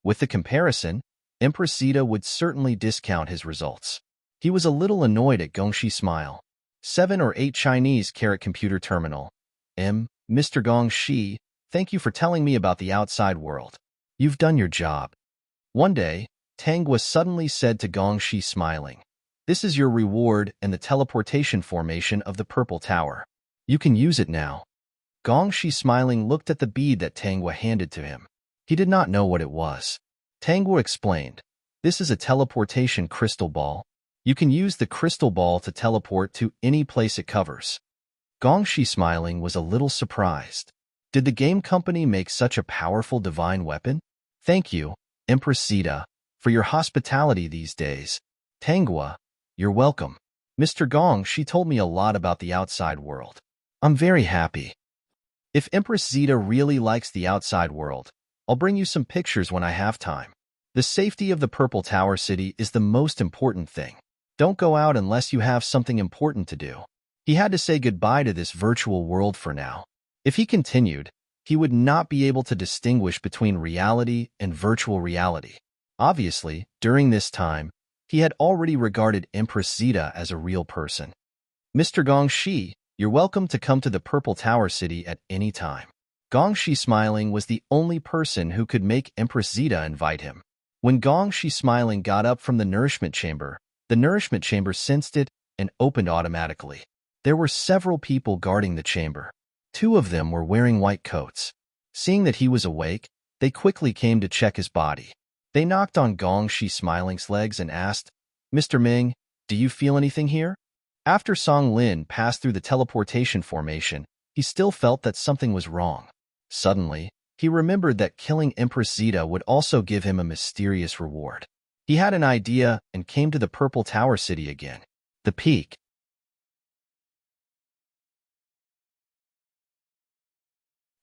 With the comparison, Empress Zeta would certainly discount his results. He was a little annoyed at Gongxi's smile. 7 or 8 Chinese carat computer terminal. Mr. Gongxi, thank you for telling me about the outside world. You've done your job. One day, Tanghua suddenly said to Gongxi smiling, this is your reward and the teleportation formation of the Purple Tower. You can use it now. Gongxi smiling looked at the bead that Tanghua handed to him. He did not know what it was. Tanghua explained, this is a teleportation crystal ball. You can use the crystal ball to teleport to any place it covers. Gongxi smiling was a little surprised. Did the game company make such a powerful divine weapon? Thank you, Empress Zeta, for your hospitality these days. Tanghua, you're welcome. Mr. Gongxi told me a lot about the outside world. I'm very happy. If Empress Zeta really likes the outside world, I'll bring you some pictures when I have time. The safety of the Purple Tower City is the most important thing. Don't go out unless you have something important to do. He had to say goodbye to this virtual world for now. If he continued, he would not be able to distinguish between reality and virtual reality. Obviously, during this time, he had already regarded Empress Zeta as a real person. Mr. Gongxi, you're welcome to come to the Purple Tower City at any time. Gongxi Smiling was the only person who could make Empress Zeta invite him. When Gongxi Smiling got up from the nourishment chamber sensed it and opened automatically. There were several people guarding the chamber. 2 of them were wearing white coats. Seeing that he was awake, they quickly came to check his body. They knocked on Gongxi Smiling's legs and asked, Mr. Ming, do you feel anything here? After Song Lin passed through the teleportation formation, he still felt that something was wrong. Suddenly, he remembered that killing Empress Zeta would also give him a mysterious reward. He had an idea and came to the Purple Tower City again. The peak.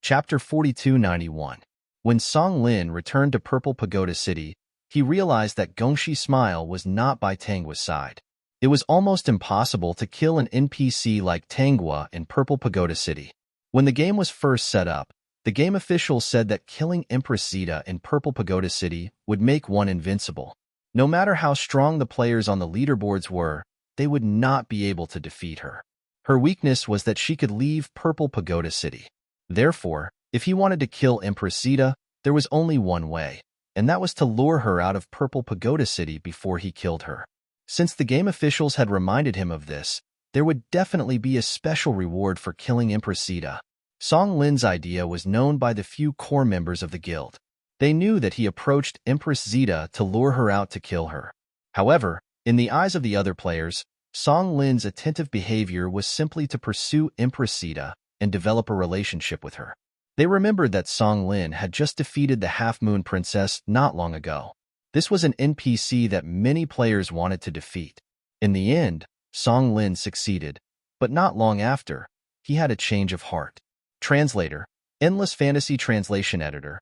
Chapter 4291. When Song Lin returned to Purple Pagoda City, he realized that Gongxi Smile was not by Tanghua's side. It was almost impossible to kill an NPC like Tanghua in Purple Pagoda City. When the game was first set up, the game officials said that killing Empress Zeta in Purple Pagoda City would make one invincible. No matter how strong the players on the leaderboards were, they would not be able to defeat her. Her weakness was that she could leave Purple Pagoda City. Therefore, if he wanted to kill Empress Zeta, there was only one way, and that was to lure her out of Purple Pagoda City before he killed her. Since the game officials had reminded him of this, there would definitely be a special reward for killing Empress Zeta. Song Lin's idea was known by the few core members of the guild. They knew that he approached Empress Zeta to lure her out to kill her. However, in the eyes of the other players, Song Lin's attentive behavior was simply to pursue Empress Zeta and develop a relationship with her. They remembered that Song Lin had just defeated the Half-Moon Princess not long ago. This was an NPC that many players wanted to defeat. In the end, Song Lin succeeded, but not long after, he had a change of heart. Translator, Endless Fantasy Translation Editor.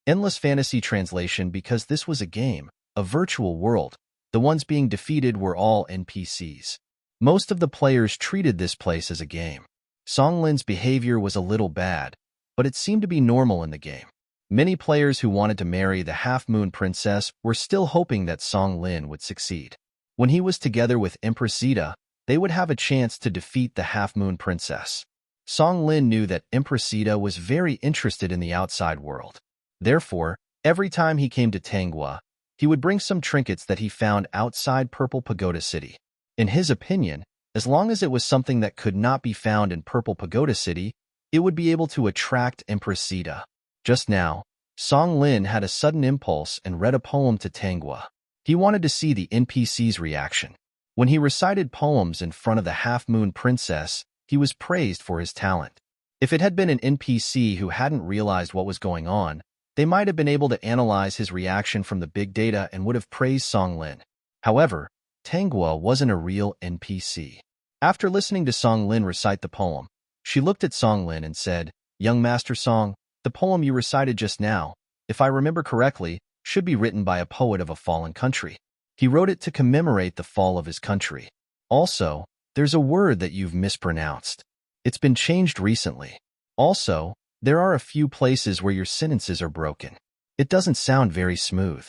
Endless Fantasy Translation because this was a game, a virtual world. The ones being defeated were all NPCs. Most of the players treated this place as a game. Song Lin's behavior was a little bad, but it seemed to be normal in the game. Many players who wanted to marry the Half-Moon Princess were still hoping that Song Lin would succeed. When he was together with Empress Zeta, they would have a chance to defeat the Half-Moon Princess. Song Lin knew that Empress Zeta was very interested in the outside world. Therefore, every time he came to Tanghua, he would bring some trinkets that he found outside Purple Pagoda City. In his opinion, as long as it was something that could not be found in Purple Pagoda City, it would be able to attract Empress Zeta. Just now, Song Lin had a sudden impulse and read a poem to Tanghua. He wanted to see the NPC's reaction. When he recited poems in front of the Half-Moon Princess, he was praised for his talent. If it had been an NPC who hadn't realized what was going on, they might have been able to analyze his reaction from the big data and would have praised Song Lin. However, Tanghua wasn't a real NPC. After listening to Song Lin recite the poem, she looked at Song Lin and said, "Young Master Song, the poem you recited just now, if I remember correctly, should be written by a poet of a fallen country. He wrote it to commemorate the fall of his country. Also, there's a word that you've mispronounced. It's been changed recently. Also, there are a few places where your sentences are broken. It doesn't sound very smooth."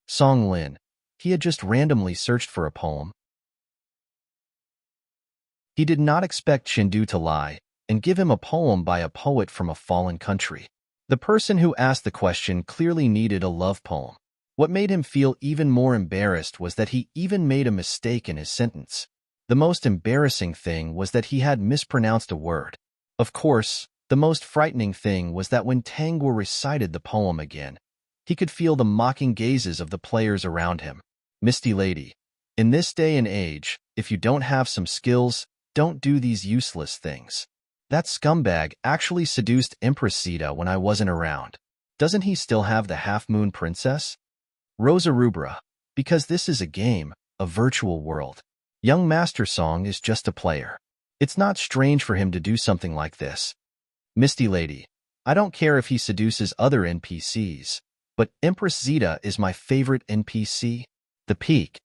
Song Lin, he had just randomly searched for a poem. He did not expect Chindu to lie and give him a poem by a poet from a fallen country. The person who asked the question clearly needed a love poem. What made him feel even more embarrassed was that he even made a mistake in his sentence. The most embarrassing thing was that he had mispronounced a word. Of course, the most frightening thing was that when Tanghua recited the poem again, he could feel the mocking gazes of the players around him. Misty Lady, in this day and age, if you don't have some skills, don't do these useless things. That scumbag actually seduced Empress Zeta when I wasn't around. Doesn't he still have the Half-Moon Princess? Rosa Rubra, because this is a game, a virtual world. Young Master Song is just a player. It's not strange for him to do something like this. Misty Lady, I don't care if he seduces other NPCs, but Empress Zeta is my favorite NPC. The Peak.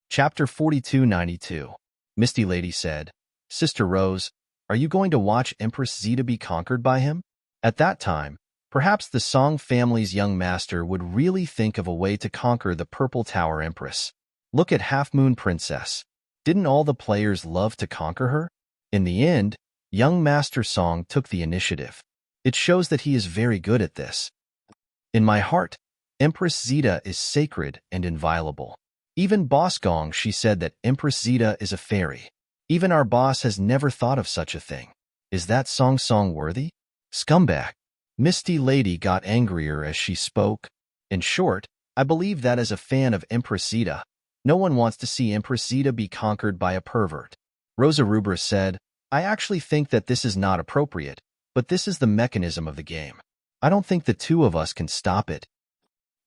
Chapter 4292. Misty Lady said, "Sister Rose, are you going to watch Empress Zeta be conquered by him?" At that time, perhaps the Song family's young master would really think of a way to conquer the Purple Tower Empress. Look at Half-Moon Princess. Didn't all the players love to conquer her? In the end, young Master Song took the initiative. It shows that he is very good at this. In my heart, Empress Zeta is sacred and inviolable. Even Boss Gong, she said that Empress Zeta is a fairy. Even our boss has never thought of such a thing. Is that Song worthy? Scumbag. Misty Lady got angrier as she spoke. In short, I believe that as a fan of Empress Zeta, no one wants to see Empress Zeta be conquered by a pervert. Rosa Rubra said, I actually think that this is not appropriate, but this is the mechanism of the game. I don't think the two of us can stop it.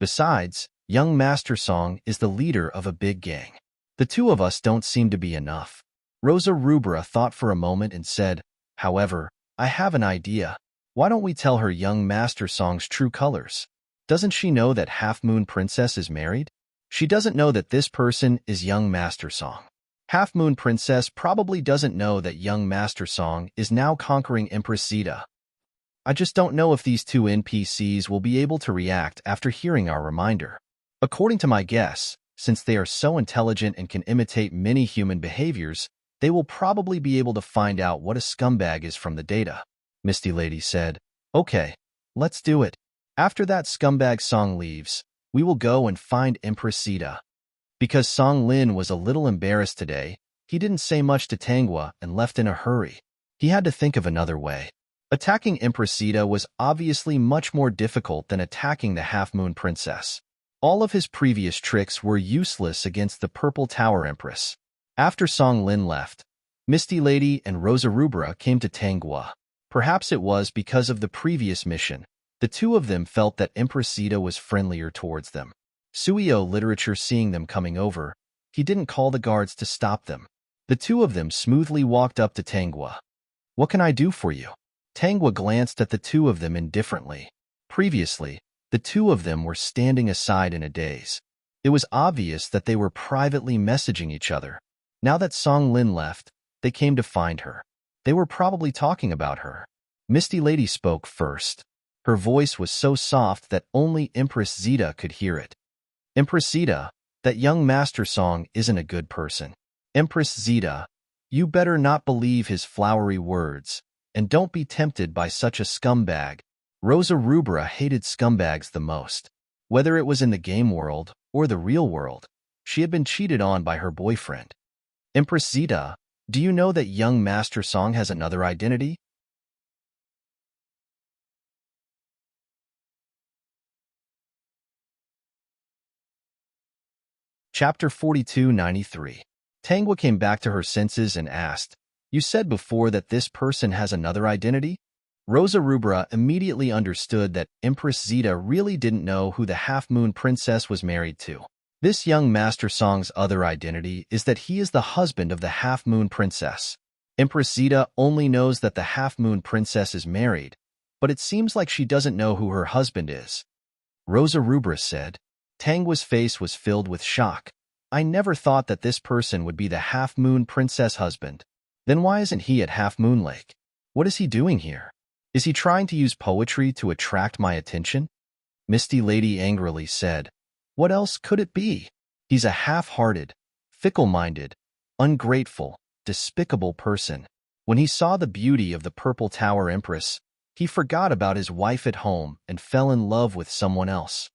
Besides, young Master Song is the leader of a big gang. The two of us don't seem to be enough. Rosa Rubra thought for a moment and said, however, I have an idea. Why don't we tell her young Master Song's true colors? Doesn't she know that Half-Moon Princess is married? She doesn't know that this person is young Master Song. Half-Moon Princess probably doesn't know that young Master Song is now conquering Empress Zeta. I just don't know if these two NPCs will be able to react after hearing our reminder. According to my guess, since they are so intelligent and can imitate many human behaviors, they will probably be able to find out what a scumbag is from the data. Misty Lady said, okay, let's do it. After that scumbag Song leaves, we will go and find Empress Sita. Because Song Lin was a little embarrassed today, he didn't say much to Tangwa and left in a hurry. He had to think of another way. Attacking Empress Sita was obviously much more difficult than attacking the Half-Moon Princess. All of his previous tricks were useless against the Purple Tower Empress. After Song Lin left, Misty Lady and Rosa Rubra came to Tangwa. Perhaps it was because of the previous mission. The two of them felt that Empress Sita was friendlier towards them. Suio Literature seeing them coming over, he didn't call the guards to stop them. The two of them smoothly walked up to Tangwa. "What can I do for you?" Tangwa glanced at the two of them indifferently. Previously, the two of them were standing aside in a daze. It was obvious that they were privately messaging each other. Now that Song Lin left, they came to find her. They were probably talking about her. Misty Lady spoke first. Her voice was so soft that only Empress Zeta could hear it. "Empress Zeta, that young Master Song isn't a good person. Empress Zeta, you better not believe his flowery words, and don't be tempted by such a scumbag." Rosa Rubra hated scumbags the most. Whether it was in the game world or the real world, she had been cheated on by her boyfriend. "Empress Zeta, do you know that young Master Song has another identity?" Chapter 4293. Tangwa came back to her senses and asked, "You said before that this person has another identity?" Rosa Rubra immediately understood that Empress Zeta really didn't know who the Half-Moon Princess was married to. This young Master Song's other identity is that he is the husband of the Half-Moon Princess. Empress Zeta only knows that the Half-Moon Princess is married, but it seems like she doesn't know who her husband is. Rosa Rubra said. Tangwa's face was filled with shock. "I never thought that this person would be the Half-Moon Princess husband. Then why isn't he at Half Moon Lake? What is he doing here? Is he trying to use poetry to attract my attention?" Misty Lady angrily said. "What else could it be? He's a half-hearted, fickle-minded, ungrateful, despicable person. When he saw the beauty of the Purple Tower Empress, he forgot about his wife at home and fell in love with someone else.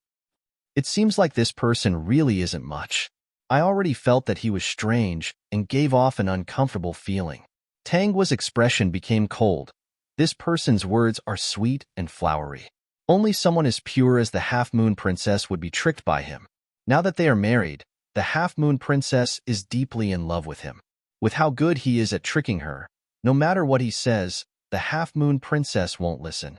It seems like this person really isn't much. I already felt that he was strange and gave off an uncomfortable feeling." Tangwa's expression became cold. This person's words are sweet and flowery. Only someone as pure as the Half-Moon Princess would be tricked by him. Now that they are married, the Half-Moon Princess is deeply in love with him. With how good he is at tricking her, no matter what he says, the Half-Moon Princess won't listen.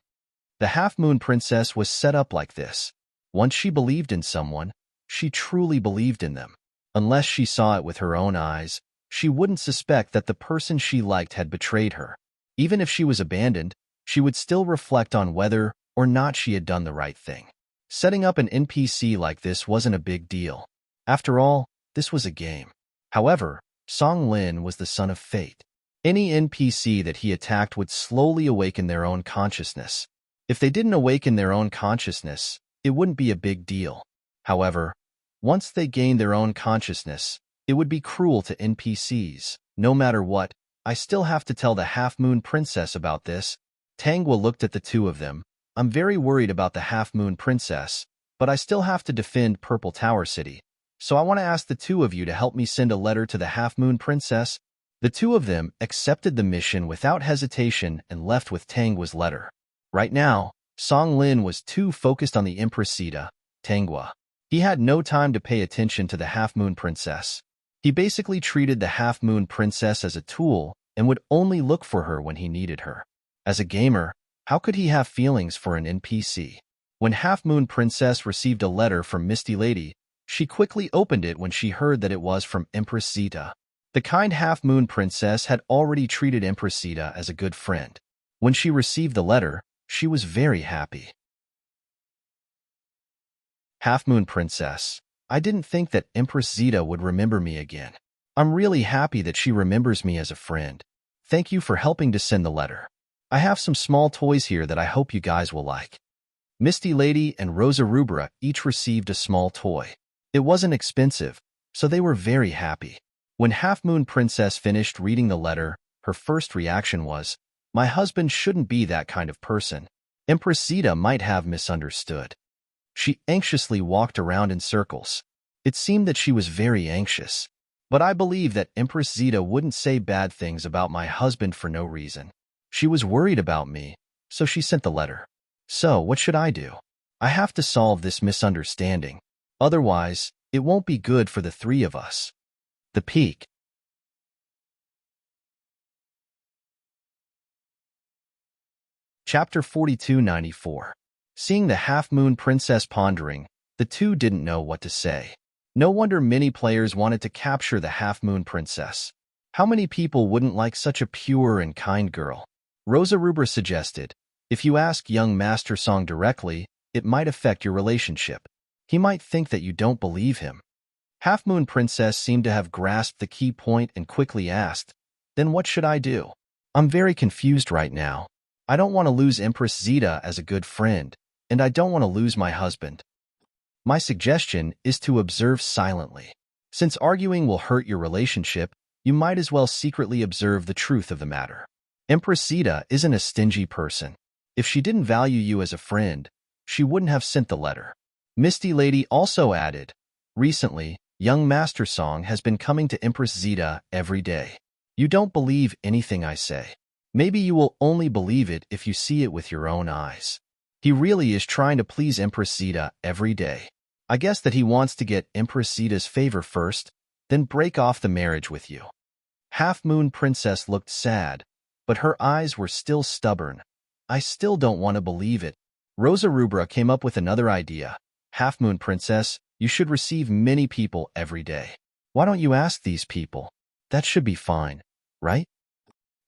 The Half-Moon Princess was set up like this. Once she believed in someone, she truly believed in them. Unless she saw it with her own eyes, she wouldn't suspect that the person she liked had betrayed her. Even if she was abandoned, she would still reflect on whether or not she had done the right thing. Setting up an NPC like this wasn't a big deal. After all, this was a game. However, Song Lin was the son of fate. Any NPC that he attacked would slowly awaken their own consciousness. If they didn't awaken their own consciousness, it wouldn't be a big deal. However, once they gained their own consciousness, it would be cruel to NPCs. No matter what, I still have to tell the Half-Moon Princess about this. Tangwa looked at the two of them. "I'm very worried about the Half-Moon Princess, but I still have to defend Purple Tower City. So I want to ask the two of you to help me send a letter to the Half-Moon Princess." The two of them accepted the mission without hesitation and left with Tangwa's letter. Right now, Song Lin was too focused on the Empress Sita, Tangwa. He had no time to pay attention to the Half-Moon Princess. He basically treated the Half-Moon Princess as a tool and would only look for her when he needed her. As a gamer, how could he have feelings for an NPC? When Half-Moon Princess received a letter from Misty Lady, she quickly opened it when she heard that it was from Empress Zeta. The kind Half-Moon Princess had already treated Empress Zeta as a good friend. When she received the letter, she was very happy. Half-Moon Princess, I didn't think that Empress Zeta would remember me again. I'm really happy that she remembers me as a friend. Thank you for helping to send the letter. I have some small toys here that I hope you guys will like. Misty Lady and Rosa Rubra each received a small toy. It wasn't expensive, so they were very happy. When Half-Moon Princess finished reading the letter, her first reaction was, "My husband shouldn't be that kind of person. Empress Zeta might have misunderstood. She anxiously walked around in circles. It seemed that she was very anxious. But I believe that Empress Zeta wouldn't say bad things about my husband for no reason. She was worried about me, so she sent the letter. So, what should I do? I have to solve this misunderstanding. Otherwise, it won't be good for the three of us. The Peak. Chapter 4294. Seeing the half-moon princess pondering, the two didn't know what to say. No wonder many players wanted to capture the half-moon princess. How many people wouldn't like such a pure and kind girl? Rosa Rubra suggested, if you ask young Master Song directly, it might affect your relationship. He might think that you don't believe him. Half-moon princess seemed to have grasped the key point and quickly asked, then what should I do? I'm very confused right now. I don't want to lose Empress Zeta as a good friend, and I don't want to lose my husband. My suggestion is to observe silently. Since arguing will hurt your relationship, you might as well secretly observe the truth of the matter. Empress Zeta isn't a stingy person. If she didn't value you as a friend, she wouldn't have sent the letter. Misty Lady also added, recently, young Master Song has been coming to Empress Zeta every day. You don't believe anything I say. Maybe you will only believe it if you see it with your own eyes. He really is trying to please Empress Zeta every day. I guess that he wants to get Empress Zeta's favor first, then break off the marriage with you. Half-Moon Princess looked sad, but her eyes were still stubborn. I still don't want to believe it. Rosa Rubra came up with another idea. Half-Moon Princess, you should receive many people every day. Why don't you ask these people? That should be fine, right?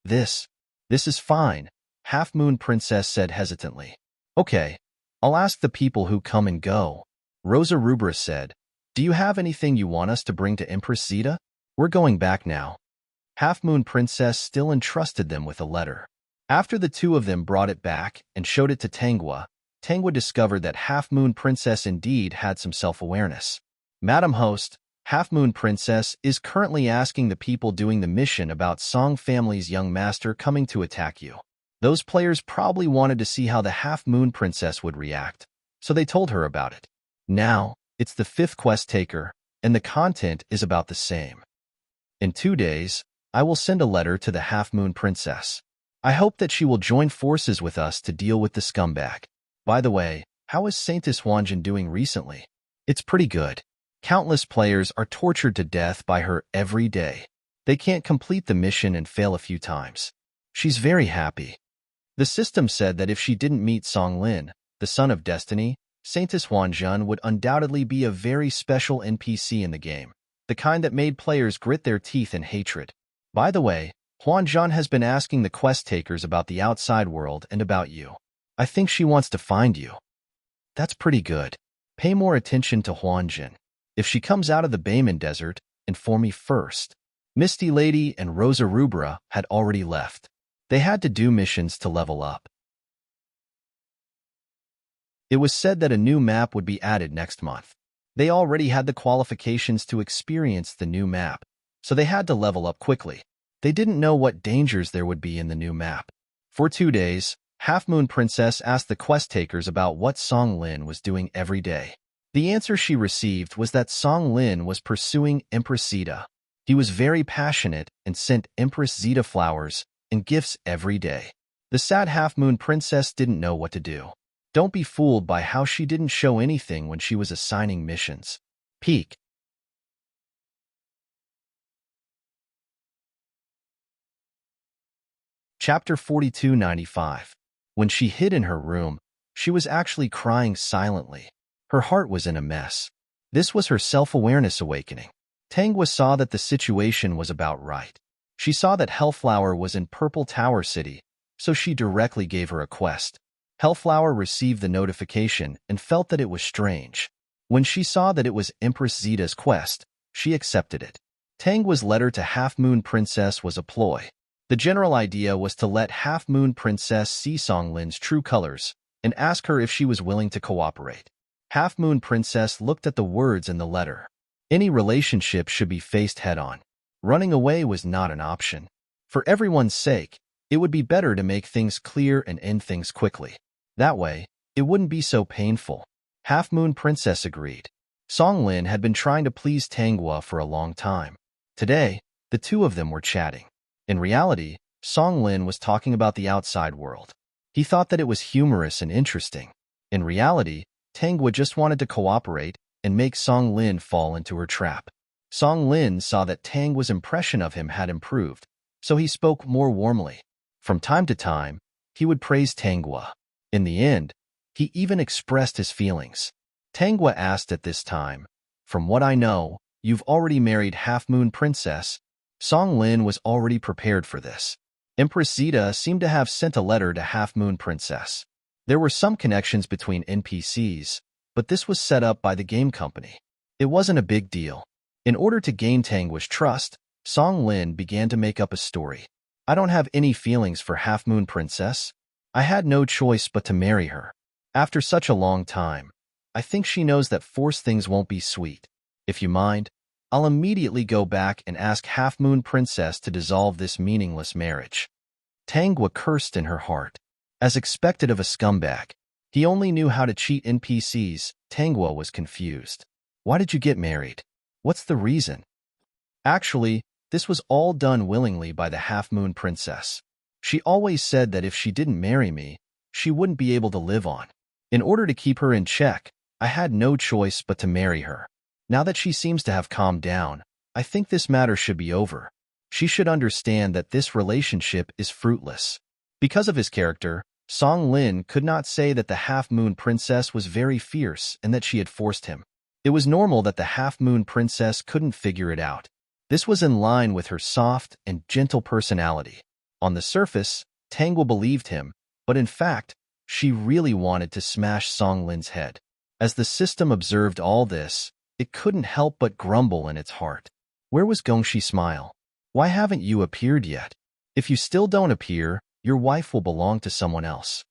This is fine, Half-Moon Princess said hesitantly. Okay, I'll ask the people who come and go. Rosa Rubra said, do you have anything you want us to bring to Empress Zeta? We're going back now. Half-Moon Princess still entrusted them with a letter. After the two of them brought it back and showed it to Tangwa, Tangwa discovered that Half-Moon Princess indeed had some self-awareness. Madam Host, Half-Moon Princess is currently asking the people doing the mission about Song family's young master coming to attack you. Those players probably wanted to see how the Half-Moon Princess would react, so they told her about it. Now, it's the 5th quest taker, and the content is about the same. In 2 days, I will send a letter to the Half-Moon Princess. I hope that she will join forces with us to deal with the scumbag. By the way, how is Saintess Wanjin doing recently? It's pretty good. Countless players are tortured to death by her every day. They can't complete the mission and fail a few times. She's very happy. The system said that if she didn't meet Song Lin, the son of destiny, Saintess Wanjun would undoubtedly be a very special NPC in the game, the kind that made players grit their teeth in hatred. By the way, Huanjun has been asking the quest takers about the outside world and about you. I think she wants to find you. That's pretty good. Pay more attention to Huanjun. If she comes out of the Bayman Desert, inform me first. Misty Lady and Rosa Rubra had already left. They had to do missions to level up. It was said that a new map would be added next month. They already had the qualifications to experience the new map, so they had to level up quickly. They didn't know what dangers there would be in the new map. For 2 days, Half-Moon Princess asked the quest takers about what Song Lin was doing every day. The answer she received was that Song Lin was pursuing Empress Zeta. He was very passionate and sent Empress Zeta flowers and gifts every day. The sad Half-Moon Princess didn't know what to do. Don't be fooled by how she didn't show anything when she was assigning missions. Peak. Chapter 4295. When she hid in her room, she was actually crying silently. Her heart was in a mess. This was her self-awareness awakening. Tangwa saw that the situation was about right. She saw that Hellflower was in Purple Tower City, so she directly gave her a quest. Hellflower received the notification and felt that it was strange. When she saw that it was Empress Zeta's quest, she accepted it. Tangwa's letter to Half-Moon Princess was a ploy. The general idea was to let Half-Moon Princess see Song Lin's true colors and ask her if she was willing to cooperate. Half-Moon Princess looked at the words in the letter. Any relationship should be faced head-on. Running away was not an option. For everyone's sake, it would be better to make things clear and end things quickly. That way, it wouldn't be so painful. Half Moon Princess agreed. Song Lin had been trying to please Tanghua for a long time. Today, the two of them were chatting. In reality, Song Lin was talking about the outside world. He thought that it was humorous and interesting. In reality, Tanghua just wanted to cooperate and make Song Lin fall into her trap. Song Lin saw that Tanghua's impression of him had improved, so he spoke more warmly. From time to time, he would praise Tanghua. In the end, he even expressed his feelings. Tanghua asked at this time, "From what I know, you've already married Half Moon Princess." Song Lin was already prepared for this. Empress Zeta seemed to have sent a letter to Half Moon Princess. There were some connections between NPCs, but this was set up by the game company. It wasn't a big deal. In order to gain Tanghua's trust, Song Lin began to make up a story. "I don't have any feelings for Half Moon Princess. I had no choice but to marry her. After such a long time, I think she knows that forced things won't be sweet. If you mind, I'll immediately go back and ask Half Moon Princess to dissolve this meaningless marriage." Tanghua cursed in her heart. As expected of a scumbag, he only knew how to cheat NPCs. Tanghua was confused. "Why did you get married? What's the reason?" Actually, this was all done willingly by the Half Moon Princess. She always said that if she didn't marry me, she wouldn't be able to live on. In order to keep her in check, I had no choice but to marry her. Now that she seems to have calmed down, I think this matter should be over. She should understand that this relationship is fruitless. Because of his character, Song Lin could not say that the Half Moon Princess was very fierce and that she had forced him. It was normal that the Half Moon Princess couldn't figure it out. This was in line with her soft and gentle personality. On the surface, Tanghua believed him, but in fact, she really wanted to smash Song Lin's head. As the system observed all this, it couldn't help but grumble in its heart. Where was Gongshi Smile? Why haven't you appeared yet? If you still don't appear, your wife will belong to someone else.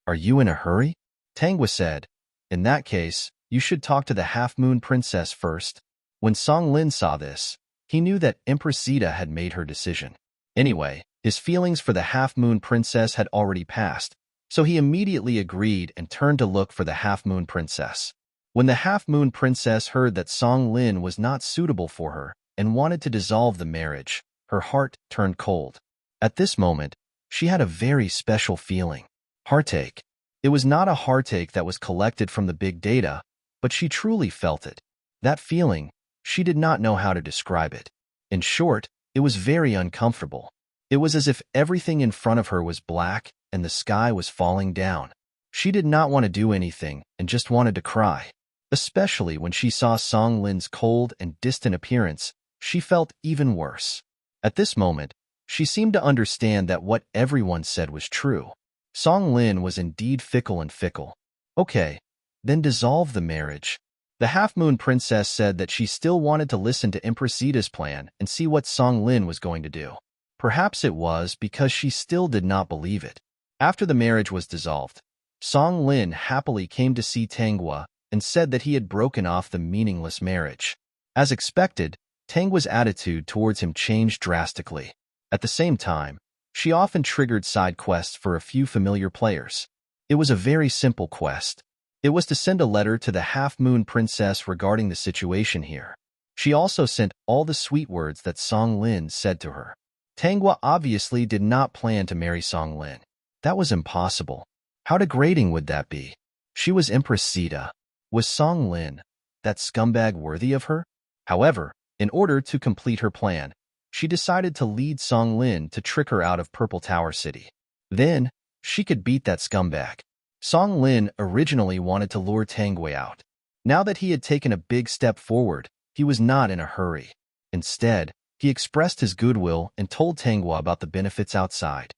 Are you in a hurry? Tanghua said. In that case, you should talk to the Half Moon Princess first. When Song Lin saw this, he knew that Empress Zeta had made her decision. Anyway, his feelings for the Half Moon Princess had already passed, so he immediately agreed and turned to look for the Half Moon Princess. When the Half Moon Princess heard that Song Lin was not suitable for her and wanted to dissolve the marriage, her heart turned cold. At this moment, she had a very special feeling. Heartache. It was not a heartache that was collected from the big data, but she truly felt it. That feeling, she did not know how to describe it. In short, it was very uncomfortable. It was as if everything in front of her was black and the sky was falling down. She did not want to do anything and just wanted to cry. Especially when she saw Song Lin's cold and distant appearance, she felt even worse. At this moment, she seemed to understand that what everyone said was true. Song Lin was indeed fickle and fickle. Okay, then dissolve the marriage. The Half Moon Princess said that she still wanted to listen to Empress Zeta's plan and see what Song Lin was going to do. Perhaps it was because she still did not believe it. After the marriage was dissolved, Song Lin happily came to see Tanghua and said that he had broken off the meaningless marriage. As expected, Tanghua's attitude towards him changed drastically. At the same time, she often triggered side quests for a few familiar players. It was a very simple quest. It was to send a letter to the Half Moon Princess regarding the situation here. She also sent all the sweet words that Song Lin said to her. Tanghua obviously did not plan to marry Song Lin. That was impossible. How degrading would that be? She was Empress Zeta. Was Song Lin, that scumbag, worthy of her? However, in order to complete her plan, she decided to lead Song Lin to trick her out of Purple Tower City. Then, she could beat that scumbag. Song Lin originally wanted to lure Tanghua out. Now that he had taken a big step forward, he was not in a hurry. Instead, he expressed his goodwill and told Tanghua about the benefits outside.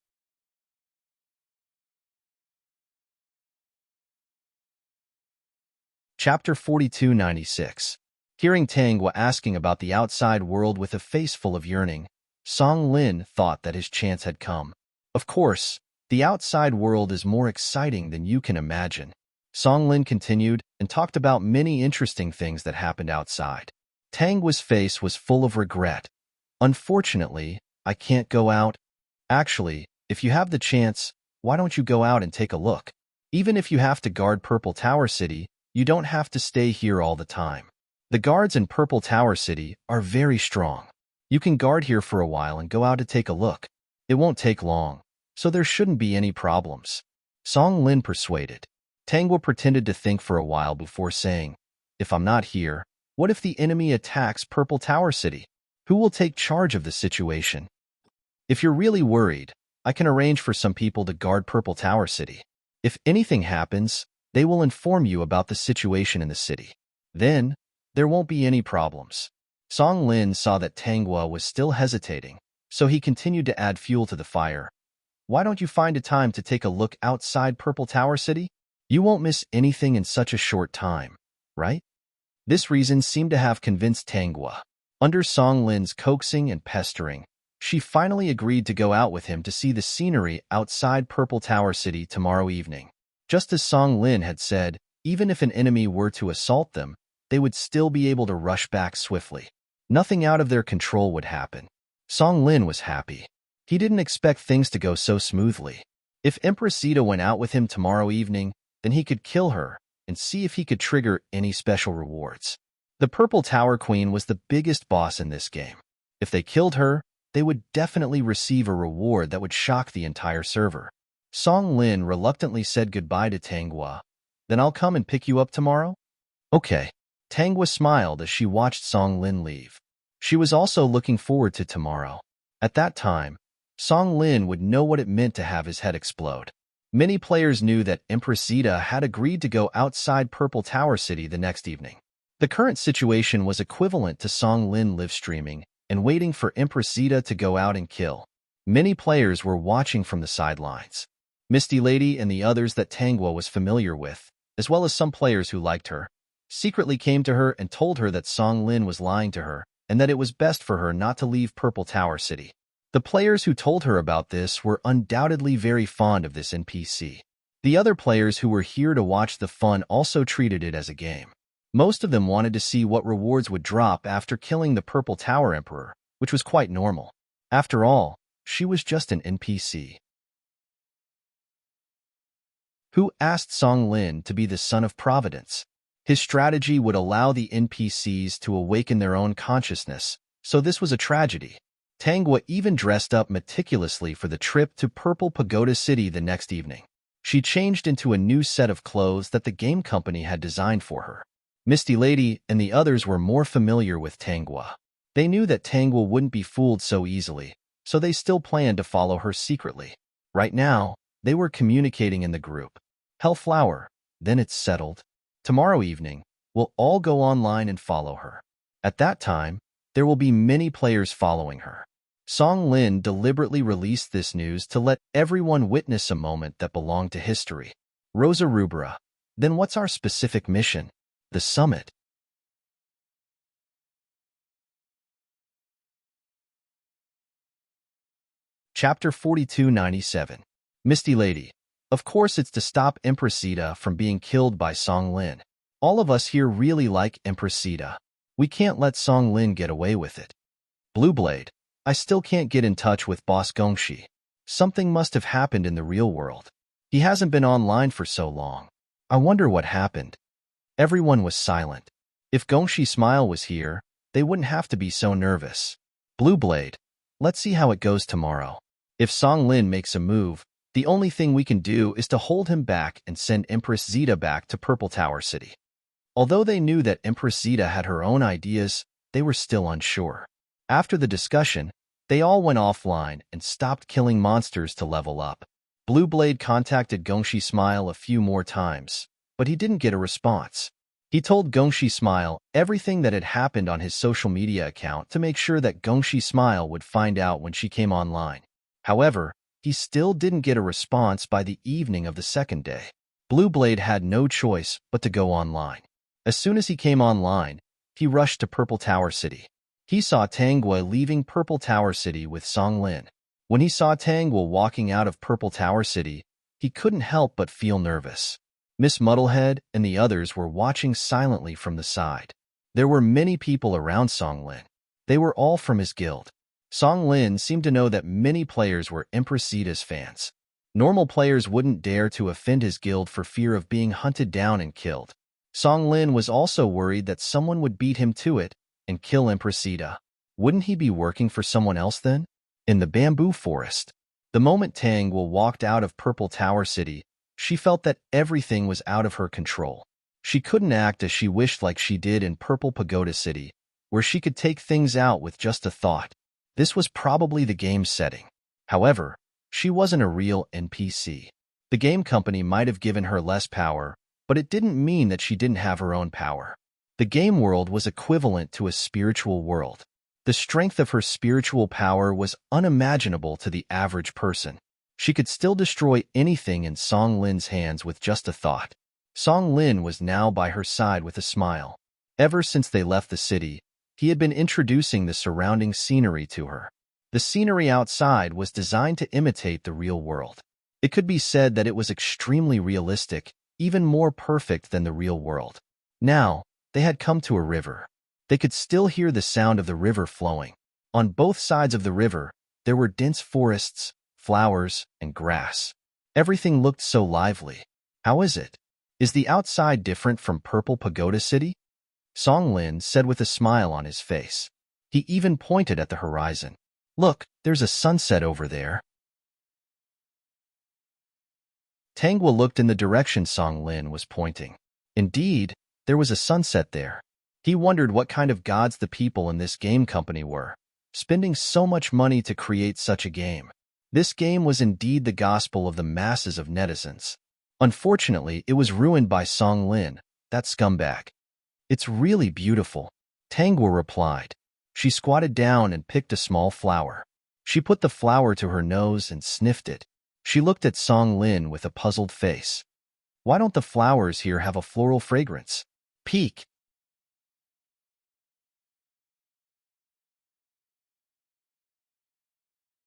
Chapter 4296. Hearing Tanghua asking about the outside world with a face full of yearning, Song Lin thought that his chance had come. Of course, the outside world is more exciting than you can imagine. Song Lin continued and talked about many interesting things that happened outside. Tanghua's face was full of regret. Unfortunately, I can't go out. Actually, if you have the chance, why don't you go out and take a look? Even if you have to guard Purple Tower City, you don't have to stay here all the time. The guards in Purple Tower City are very strong. You can guard here for a while and go out to take a look. It won't take long, so there shouldn't be any problems. Song Lin persuaded. Tangwa pretended to think for a while before saying, if I'm not here, what if the enemy attacks Purple Tower City? Who will take charge of the situation? If you're really worried, I can arrange for some people to guard Purple Tower City. If anything happens, they will inform you about the situation in the city. Then, there won't be any problems. Song Lin saw that Tangwa was still hesitating, so he continued to add fuel to the fire. Why don't you find a time to take a look outside Purple Tower City? You won't miss anything in such a short time, right? This reason seemed to have convinced Tangwa. Under Song Lin's coaxing and pestering, she finally agreed to go out with him to see the scenery outside Purple Tower City tomorrow evening. Just as Song Lin had said, even if an enemy were to assault them, they would still be able to rush back swiftly. Nothing out of their control would happen. Song Lin was happy. He didn't expect things to go so smoothly. If Empress Zeta went out with him tomorrow evening, then he could kill her and see if he could trigger any special rewards. The Purple Tower Queen was the biggest boss in this game. If they killed her, they would definitely receive a reward that would shock the entire server. Song Lin reluctantly said goodbye to Tangwa. Then I'll come and pick you up tomorrow? Okay. Tangwa smiled as she watched Song Lin leave. She was also looking forward to tomorrow. At that time, Song Lin would know what it meant to have his head explode. Many players knew that Empress Zeta had agreed to go outside Purple Tower City the next evening. The current situation was equivalent to Song Lin live streaming and waiting for Empress Zeta to go out and kill. Many players were watching from the sidelines. Misty Lady and the others that Tangwa was familiar with, as well as some players who liked her, secretly came to her and told her that Song Lin was lying to her and that it was best for her not to leave Purple Tower City. The players who told her about this were undoubtedly very fond of this NPC. The other players who were here to watch the fun also treated it as a game. Most of them wanted to see what rewards would drop after killing the Purple Tower Emperor, which was quite normal. After all, she was just an NPC. Who asked Song Lin to be the son of Providence? His strategy would allow the NPCs to awaken their own consciousness, so this was a tragedy. Tangwa even dressed up meticulously for the trip to Purple Pagoda City the next evening. She changed into a new set of clothes that the game company had designed for her. Misty Lady and the others were more familiar with Tangwa. They knew that Tangwa wouldn't be fooled so easily, so they still planned to follow her secretly. Right now, they were communicating in the group. Hellflower, then it's settled. Tomorrow evening, we'll all go online and follow her. At that time, there will be many players following her. Song Lin deliberately released this news to let everyone witness a moment that belonged to history. Rosa Rubra, then what's our specific mission? The summit. Chapter 4297. Misty Lady. Of course it's to stop Empress Zeta from being killed by Song Lin. All of us here really like Empress Zeta. We can't let Song Lin get away with it. Blue Blade. I still can't get in touch with Boss Gongxi. Something must have happened in the real world. He hasn't been online for so long. I wonder what happened. Everyone was silent. If Gongxi Smile was here, they wouldn't have to be so nervous. Blue Blade. Let's see how it goes tomorrow. If Song Lin makes a move, the only thing we can do is to hold him back and send Empress Zeta back to Purple Tower City. Although they knew that Empress Zeta had her own ideas, they were still unsure. After the discussion, they all went offline and stopped killing monsters to level up. Blue Blade contacted Gongxi Smile a few more times, but he didn't get a response. He told Gongxi Smile everything that had happened on his social media account to make sure that Gongxi Smile would find out when she came online. However, he still didn't get a response by the evening of the second day. Blue Blade had no choice but to go online. As soon as he came online, he rushed to Purple Tower City. He saw Tangwa leaving Purple Tower City with Song Lin. When he saw Tangwa walking out of Purple Tower City, he couldn't help but feel nervous. Miss Muddlehead and the others were watching silently from the side. There were many people around Song Lin. They were all from his guild. Song Lin seemed to know that many players were Empress Zeta's fans. Normal players wouldn't dare to offend his guild for fear of being hunted down and killed. Song Lin was also worried that someone would beat him to it and kill Empress Ida. Wouldn't he be working for someone else then? In the bamboo forest. The moment Tang Wu walked out of Purple Tower City, she felt that everything was out of her control. She couldn't act as she wished like she did in Purple Pagoda City, where she could take things out with just a thought. This was probably the game's setting. However, she wasn't a real NPC. The game company might have given her less power, but it didn't mean that she didn't have her own power. The game world was equivalent to a spiritual world. The strength of her spiritual power was unimaginable to the average person. She could still destroy anything in Song Lin's hands with just a thought. Song Lin was now by her side with a smile. Ever since they left the city, he had been introducing the surrounding scenery to her. The scenery outside was designed to imitate the real world. It could be said that it was extremely realistic, even more perfect than the real world. Now, they had come to a river. They could still hear the sound of the river flowing. On both sides of the river, there were dense forests, flowers, and grass. Everything looked so lively. How is it? Is the outside different from Purple Pagoda City? Song Lin said with a smile on his face. He even pointed at the horizon. Look, there's a sunset over there. Tang Wu looked in the direction Song Lin was pointing. Indeed, there was a sunset there. He wondered what kind of gods the people in this game company were, spending so much money to create such a game. This game was indeed the gospel of the masses of netizens. Unfortunately, it was ruined by Song Lin, that scumbag. It's really beautiful, Tang Wu replied. She squatted down and picked a small flower. She put the flower to her nose and sniffed it. She looked at Song Lin with a puzzled face. Why don't the flowers here have a floral fragrance? Peek.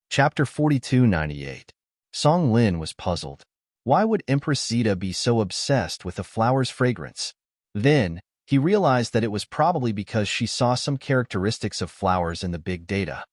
Chapter 4298. Song Lin was puzzled. Why would Empress Zeta be so obsessed with the flower's fragrance? Then, he realized that it was probably because she saw some characteristics of flowers in the big data.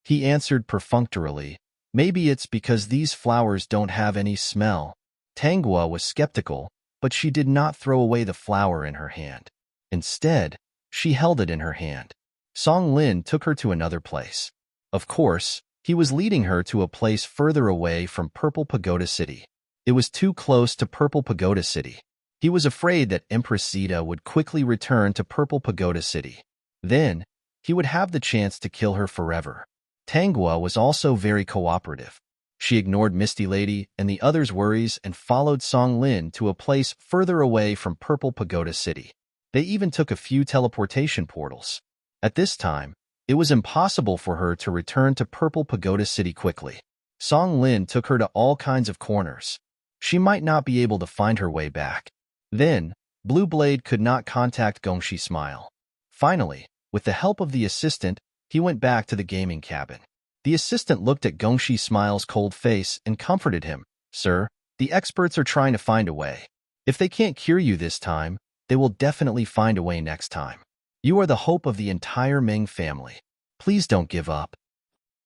He answered perfunctorily, maybe it's because these flowers don't have any smell. Tang Wu was skeptical, but she did not throw away the flower in her hand. Instead, she held it in her hand. Song Lin took her to another place. Of course, he was leading her to a place further away from Purple Pagoda City. It was too close to Purple Pagoda City. He was afraid that Empress Zeta would quickly return to Purple Pagoda City. Then, he would have the chance to kill her forever. Tang Wu was also very cooperative. She ignored Misty Lady and the others' worries and followed Song Lin to a place further away from Purple Pagoda City. They even took a few teleportation portals. At this time, it was impossible for her to return to Purple Pagoda City quickly. Song Lin took her to all kinds of corners. She might not be able to find her way back. Then, Blue Blade could not contact Gongshi Smile. Finally, with the help of the assistant, he went back to the gaming cabin. The assistant looked at Gongshi Smile's cold face and comforted him. Sir, the experts are trying to find a way. If they can't cure you this time, they will definitely find a way next time. You are the hope of the entire Meng family. Please don't give up.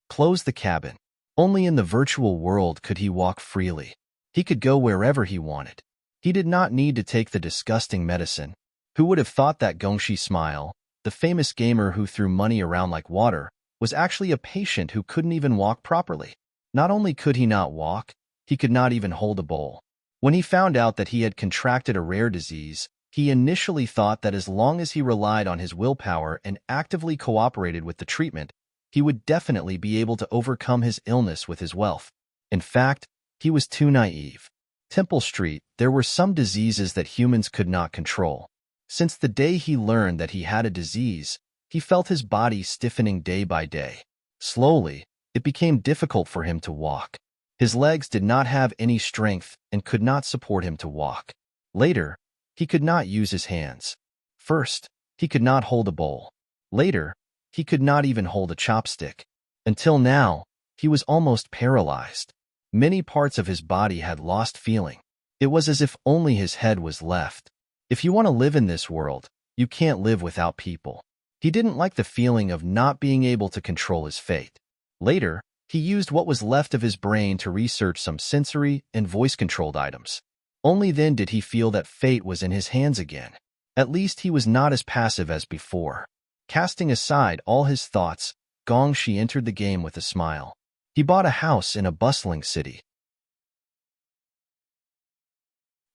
Close the cabin. Only in the virtual world could he walk freely. He could go wherever he wanted. He did not need to take the disgusting medicine. Who would have thought that Gongshi Smile, the famous gamer who threw money around like water, was actually a patient who couldn't even walk properly? Not only could he not walk, he could not even hold a bowl. When he found out that he had contracted a rare disease, he initially thought that as long as he relied on his willpower and actively cooperated with the treatment, he would definitely be able to overcome his illness with his wealth. In fact, he was too naive. Temple Street, there were some diseases that humans could not control. Since the day he learned that he had a disease, he felt his body stiffening day by day. Slowly, it became difficult for him to walk. His legs did not have any strength and could not support him to walk. Later, he could not use his hands. First, he could not hold a bowl. Later, he could not even hold a chopstick. Until now, he was almost paralyzed. Many parts of his body had lost feeling. It was as if only his head was left. If you want to live in this world, you can't live without people. He didn't like the feeling of not being able to control his fate. Later, He used what was left of his brain to research some sensory and voice-controlled items. Only then did he feel that fate was in his hands again. At least he was not as passive as before. Casting aside all his thoughts, Gongxi entered the game with a smile. He bought a house in a bustling city.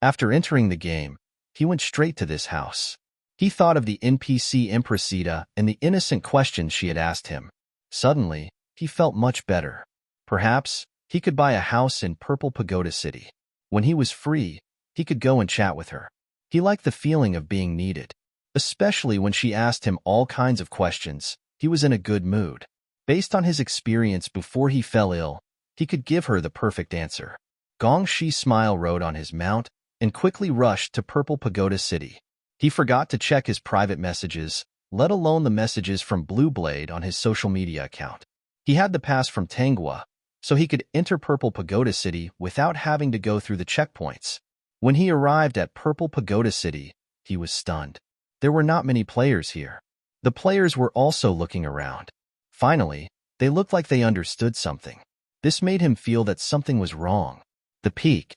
After entering the game, he went straight to this house. He thought of the NPC Impressita and the innocent questions she had asked him. Suddenly, he felt much better. Perhaps he could buy a house in Purple Pagoda City. When he was free, he could go and chat with her. He liked the feeling of being needed. Especially when she asked him all kinds of questions, he was in a good mood. Based on his experience before he fell ill, he could give her the perfect answer. Gongxi's smile rode on his mount and quickly rushed to Purple Pagoda City. He forgot to check his private messages, let alone the messages from Blue Blade on his social media account. He had the pass from Tanghua, so he could enter Purple Pagoda City without having to go through the checkpoints. When he arrived at Purple Pagoda City, he was stunned. There were not many players here. The players were also looking around. Finally, they looked like they understood something. This made him feel that something was wrong. The peak.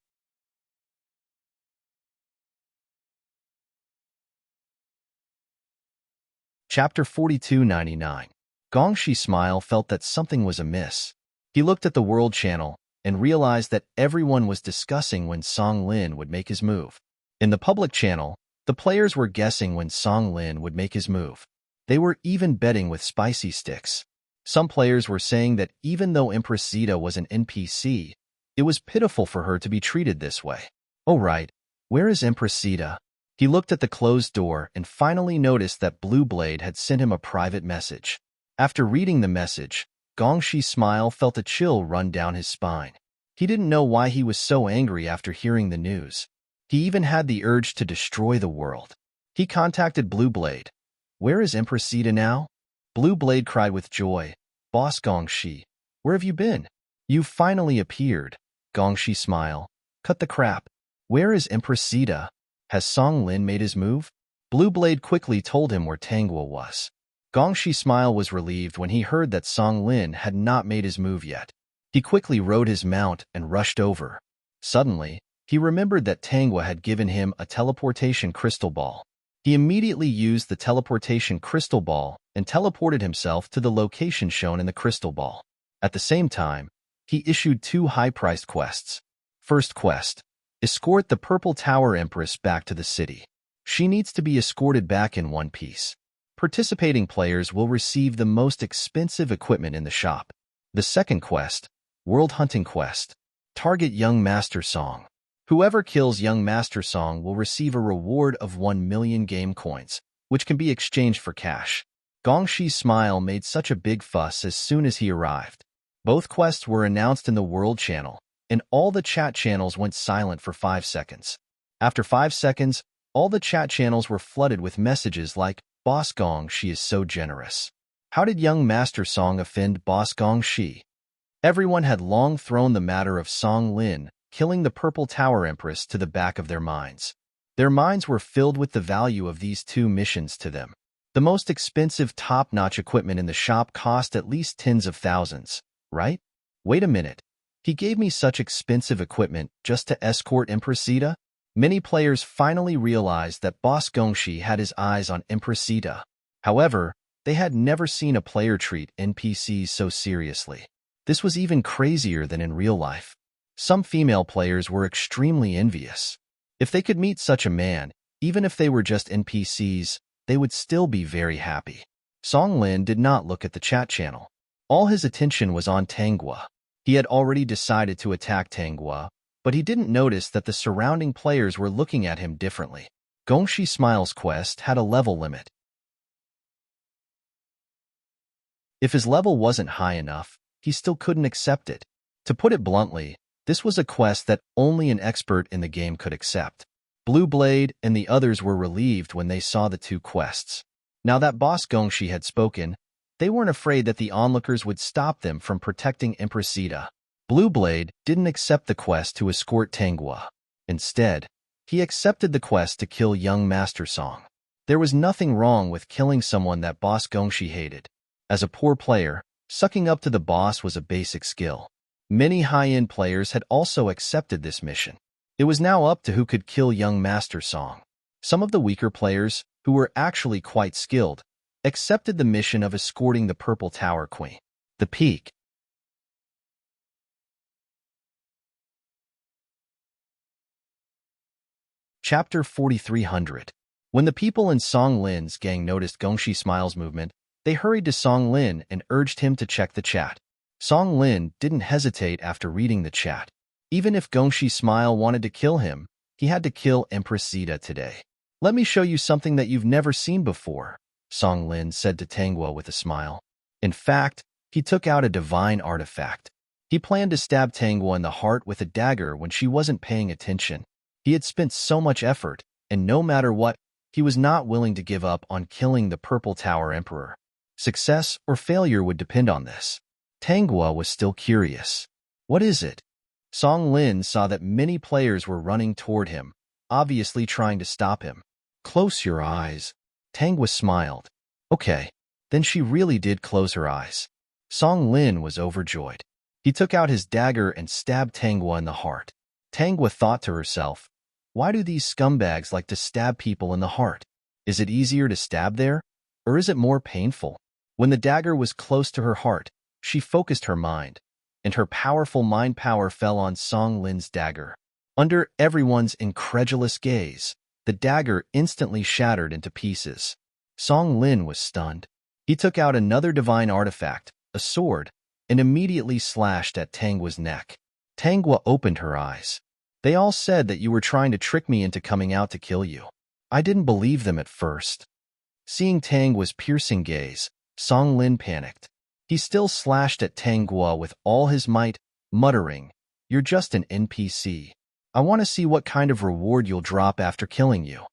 Chapter 4299. Gongxi's smile felt that something was amiss. He looked at the World Channel and realized that everyone was discussing when Song Lin would make his move. In the public channel, the players were guessing when Song Lin would make his move. They were even betting with spicy sticks. Some players were saying that even though Impressita was an NPC, it was pitiful for her to be treated this way. Oh right, where is Impressita? He looked at the closed door and finally noticed that Blue Blade had sent him a private message. After reading the message, Gongxi's smile felt a chill run down his spine. He didn't know why he was so angry after hearing the news. He even had the urge to destroy the world. He contacted Blue Blade. Where is Impressita now? Blue Blade cried with joy. Boss Gongxi, where have you been? You finally appeared. Gongxi's smile. Cut the crap. Where is Impressita? Has Song Lin made his move? Blue Blade quickly told him where Tanghua was. Gongxi's smile was relieved when he heard that Song Lin had not made his move yet. He quickly rode his mount and rushed over. Suddenly, he remembered that Tanghua had given him a teleportation crystal ball. He immediately used the teleportation crystal ball and teleported himself to the location shown in the crystal ball. At the same time, he issued 2 high-priced quests. First quest: escort the Purple Tower Empress back to the city. She needs to be escorted back in one piece. Participating players will receive the most expensive equipment in the shop. The second quest: World Hunting Quest. Target Young Master Song. Whoever kills Young Master Song will receive a reward of 1 million game coins, which can be exchanged for cash. Gongxi's smile made such a big fuss as soon as he arrived. Both quests were announced in the World Channel, and all the chat channels went silent for 5 seconds. After 5 seconds, all the chat channels were flooded with messages like, Boss Gongxi is so generous. How did Young Master Song offend Boss Gongxi? Everyone had long thrown the matter of Song Lin killing the Purple Tower Empress to the back of their minds. Their minds were filled with the value of these 2 missions to them. The most expensive top-notch equipment in the shop cost at least tens of thousands, right? Wait a minute. He gave me such expensive equipment just to escort Impressita? Many players finally realized that Boss Gongxi had his eyes on Impressita. However, they had never seen a player treat NPCs so seriously. This was even crazier than in real life. Some female players were extremely envious. If they could meet such a man, even if they were just NPCs, they would still be very happy. Song Lin did not look at the chat channel. All his attention was on Tanghua. He had already decided to attack Tanghua, but he didn't notice that the surrounding players were looking at him differently. Gongxi Smile's quest had a level limit. If his level wasn't high enough, he still couldn't accept it. To put it bluntly, this was a quest that only an expert in the game could accept. Blue Blade and the others were relieved when they saw the 2 quests. Now that Boss Gongxi had spoken, they weren't afraid that the onlookers would stop them from protecting Impressita. Blue Blade didn't accept the quest to escort Tanghua. Instead, he accepted the quest to kill Young Master Song. There was nothing wrong with killing someone that Boss Gongxi hated. As a poor player, Sucking up to the boss was a basic skill. Many high-end players had also accepted this mission. It was now up to who could kill young Master Song. Some of the weaker players, who were actually quite skilled, accepted the mission of escorting the Purple Tower Queen. The Peak. Chapter 4300. When the people in Song Lin's gang noticed Gongshi Smile's movement, they hurried to Song Lin and urged him to check the chat. Song Lin didn't hesitate after reading the chat. Even if Gongshi Smile wanted to kill him, he had to kill Empress Zeta today. Let me show you something that you've never seen before, Song Lin said to Tanguo with a smile. In fact, he took out a divine artifact. He planned to stab Tanguo in the heart with a dagger when she wasn't paying attention. He had spent so much effort, and no matter what, he was not willing to give up on killing the Purple Tower Emperor. Success or failure would depend on this. Tanguo was still curious. What is it? Song Lin saw that many players were running toward him, obviously trying to stop him. Close your eyes. Tanguo smiled. Okay, then she really did close her eyes. Song Lin was overjoyed. He took out his dagger and stabbed Tanguo in the heart. Tanguo thought to herself, why do these scumbags like to stab people in the heart? Is it easier to stab there, or is it more painful? When the dagger was close to her heart, she focused her mind, and her powerful mind power fell on Song Lin's dagger. Under everyone's incredulous gaze, the dagger instantly shattered into pieces. Song Lin was stunned. He took out another divine artifact, a sword, and immediately slashed at Tanguo's neck. Tanguo opened her eyes. They all said that you were trying to trick me into coming out to kill you. I didn't believe them at first. Seeing Tanguo's piercing gaze, Song Lin panicked. He still slashed at Tanguo with all his might, muttering, "You're just an NPC. I want to see what kind of reward you'll drop after killing you."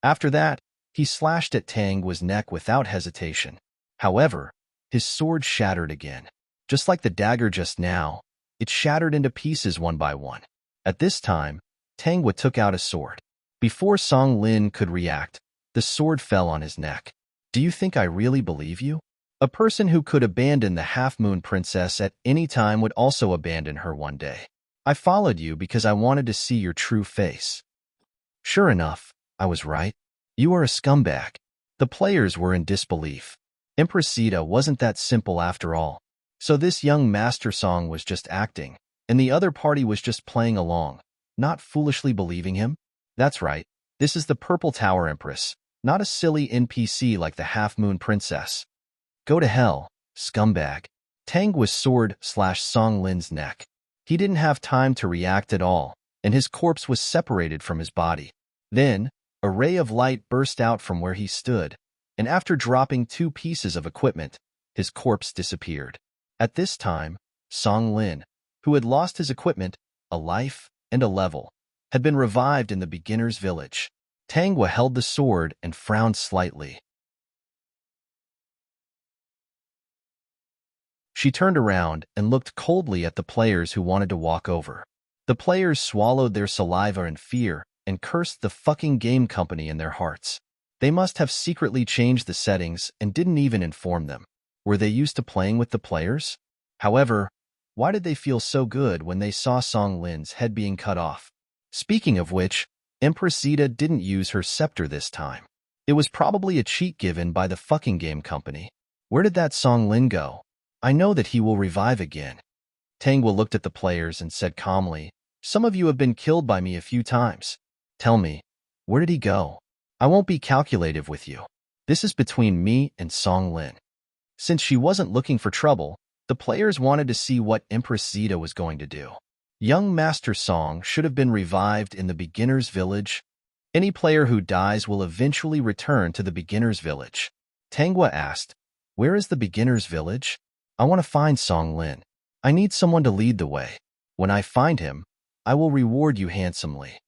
After that, he slashed at Tanguo's neck without hesitation. However, his sword shattered again. Just like the dagger just now, it shattered into pieces one by one. At this time, Tanguo took out a sword. Before Song Lin could react, the sword fell on his neck. Do you think I really believe you? A person who could abandon the Half-Moon Princess at any time would also abandon her one day. I followed you because I wanted to see your true face. Sure enough, I was right. You are a scumbag. The players were in disbelief. Empress Zeta wasn't that simple after all. So this young Master Song was just acting, and the other party was just playing along, not foolishly believing him? That's right, this is the Purple Tower Empress, not a silly NPC like the Half-Moon Princess. Go to hell, scumbag. Tanguo's sword slashed Song Lin's neck. He didn't have time to react at all, and his corpse was separated from his body. Then, a ray of light burst out from where he stood, and after dropping 2 pieces of equipment, his corpse disappeared. At this time, Song Lin, who had lost his equipment, a life, and a level, had been revived in the beginner's village. Tanguo held the sword and frowned slightly. She turned around and looked coldly at the players who wanted to walk over. The players swallowed their saliva in fear and cursed the fucking game company in their hearts. They must have secretly changed the settings and didn't even inform them. Were they used to playing with the players? However, why did they feel so good when they saw Song Lin's head being cut off? Speaking of which, Empress Zeta didn't use her scepter this time. It was probably a cheat given by the fucking game company. Where did that Song Lin go? I know that he will revive again. Tanguo looked at the players and said calmly, "Some of you have been killed by me a few times. Tell me, where did he go? I won't be calculative with you. This is between me and Song Lin." Since she wasn't looking for trouble, the players wanted to see what Empress Zeta was going to do. Young Master Song should have been revived in the beginner's village. Any player who dies will eventually return to the beginner's village. Tanguo asked, "Where is the beginner's village? I want to find Song Lin. I need someone to lead the way. When I find him, I will reward you handsomely."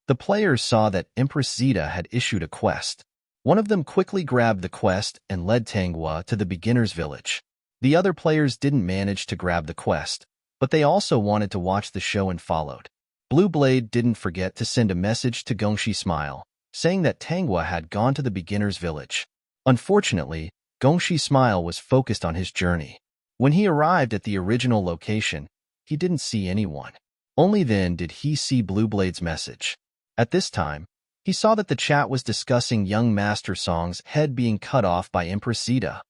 The players saw that Empress Zeta had issued a quest. One of them quickly grabbed the quest and led Tanguo to the beginner's village. The other players didn't manage to grab the quest, but they also wanted to watch the show and followed. Blue Blade didn't forget to send a message to Gongshi Smile, saying that Tanguo had gone to the beginner's village. Unfortunately, Gongshi Smile was focused on his journey. When he arrived at the original location, he didn't see anyone. Only then did he see Blueblade's message. At this time, he saw that the chat was discussing young Master Song's head being cut off by Empress Zeta.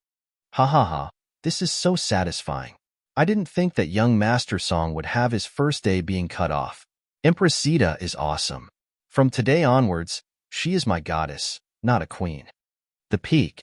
Ha ha ha, this is so satisfying. I didn't think that young Master Song would have his first day being cut off. Empress Zeta is awesome. From today onwards, she is my goddess, not a queen. The peak.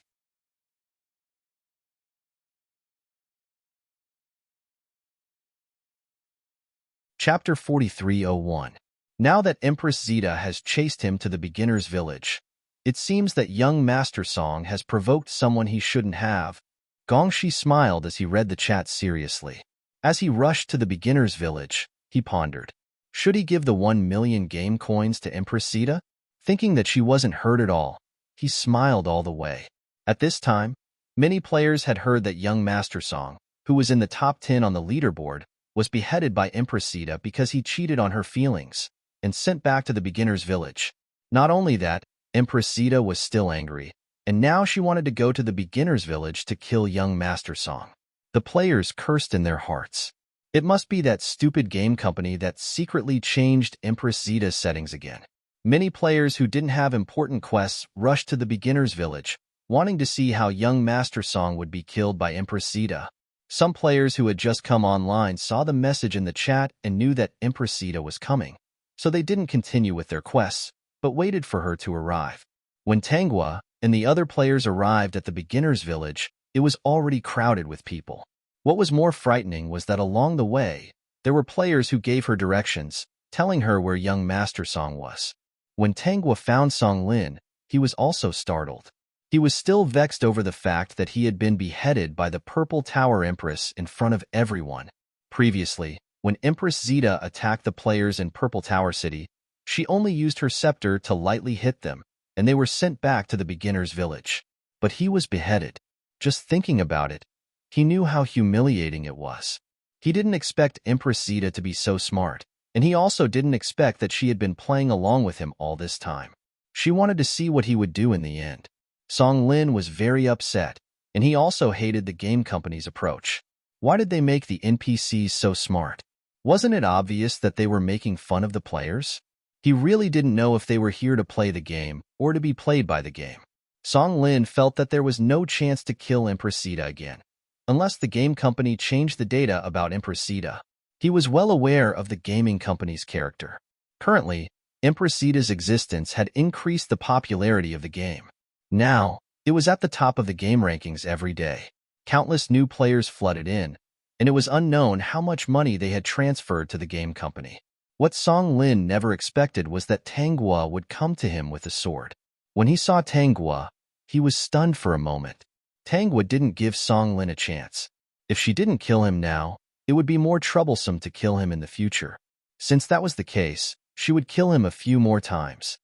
Chapter 4301. Now that Empress Zeta has chased him to the beginner's village, it seems that young Master Song has provoked someone he shouldn't have. Gongshi smiled as he read the chat seriously. As he rushed to the beginner's village, he pondered. Should he give the 1 million game coins to Empress Zeta? Thinking that she wasn't hurt at all, he smiled all the way. At this time, many players had heard that young Master Song, who was in the top 10 on the leaderboard, was beheaded by Empress Zeta because he cheated on her feelings and sent back to the beginner's village. Not only that, Empress Zeta was still angry, and now she wanted to go to the beginner's village to kill young Master Song. The players cursed in their hearts. It must be that stupid game company that secretly changed Empress Zeta's settings again. Many players who didn't have important quests rushed to the beginner's village, wanting to see how young Master Song would be killed by Empress Zeta. Some players who had just come online saw the message in the chat and knew that Empress Zeta was coming, so they didn't continue with their quests, but waited for her to arrive. When Tanghua and the other players arrived at the beginner's village, it was already crowded with people. What was more frightening was that along the way, there were players who gave her directions, telling her where young Master Song was. When Tanghua found Song Lin, he was also startled. He was still vexed over the fact that he had been beheaded by the Purple Tower Empress in front of everyone. Previously, when Empress Zeta attacked the players in Purple Tower City, she only used her scepter to lightly hit them, and they were sent back to the beginner's village. But he was beheaded. Just thinking about it, he knew how humiliating it was. He didn't expect Empress Zeta to be so smart, and he also didn't expect that she had been playing along with him all this time. She wanted to see what he would do in the end. Song Lin was very upset, and he also hated the game company's approach. Why did they make the NPCs so smart? Wasn't it obvious that they were making fun of the players? He really didn't know if they were here to play the game or to be played by the game. Song Lin felt that there was no chance to kill Empress Zeta again, unless the game company changed the data about Empress Zeta. He was well aware of the gaming company's character. Currently, Empress Zeta's existence had increased the popularity of the game. Now, it was at the top of the game rankings every day. Countless new players flooded in, and it was unknown how much money they had transferred to the game company. What Song Lin never expected was that Tanghua would come to him with a sword. When he saw Tanghua, he was stunned for a moment. Tanghua didn't give Song Lin a chance. If she didn't kill him now, it would be more troublesome to kill him in the future. Since that was the case, she would kill him a few more times.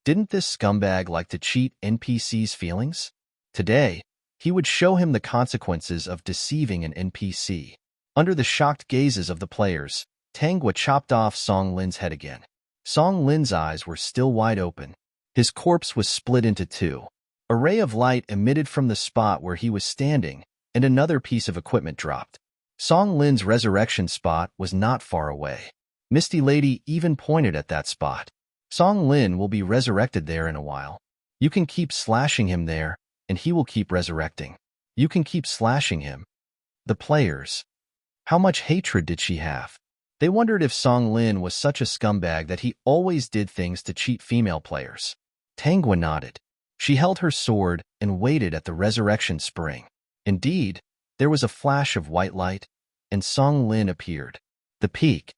Didn't this scumbag like to cheat NPC's feelings? Today, he would show him the consequences of deceiving an NPC. Under the shocked gazes of the players, Tanghua chopped off Song Lin's head again. Song Lin's eyes were still wide open. His corpse was split into two. A ray of light emitted from the spot where he was standing, and another piece of equipment dropped. Song Lin's resurrection spot was not far away. Misty Lady even pointed at that spot. Song Lin will be resurrected there in a while. You can keep slashing him there, and he will keep resurrecting. You can keep slashing him. The players. How much hatred did she have? They wondered if Song Lin was such a scumbag that he always did things to cheat female players. Tanghua nodded. She held her sword and waited at the resurrection spring. Indeed, there was a flash of white light, and Song Lin appeared. The peak.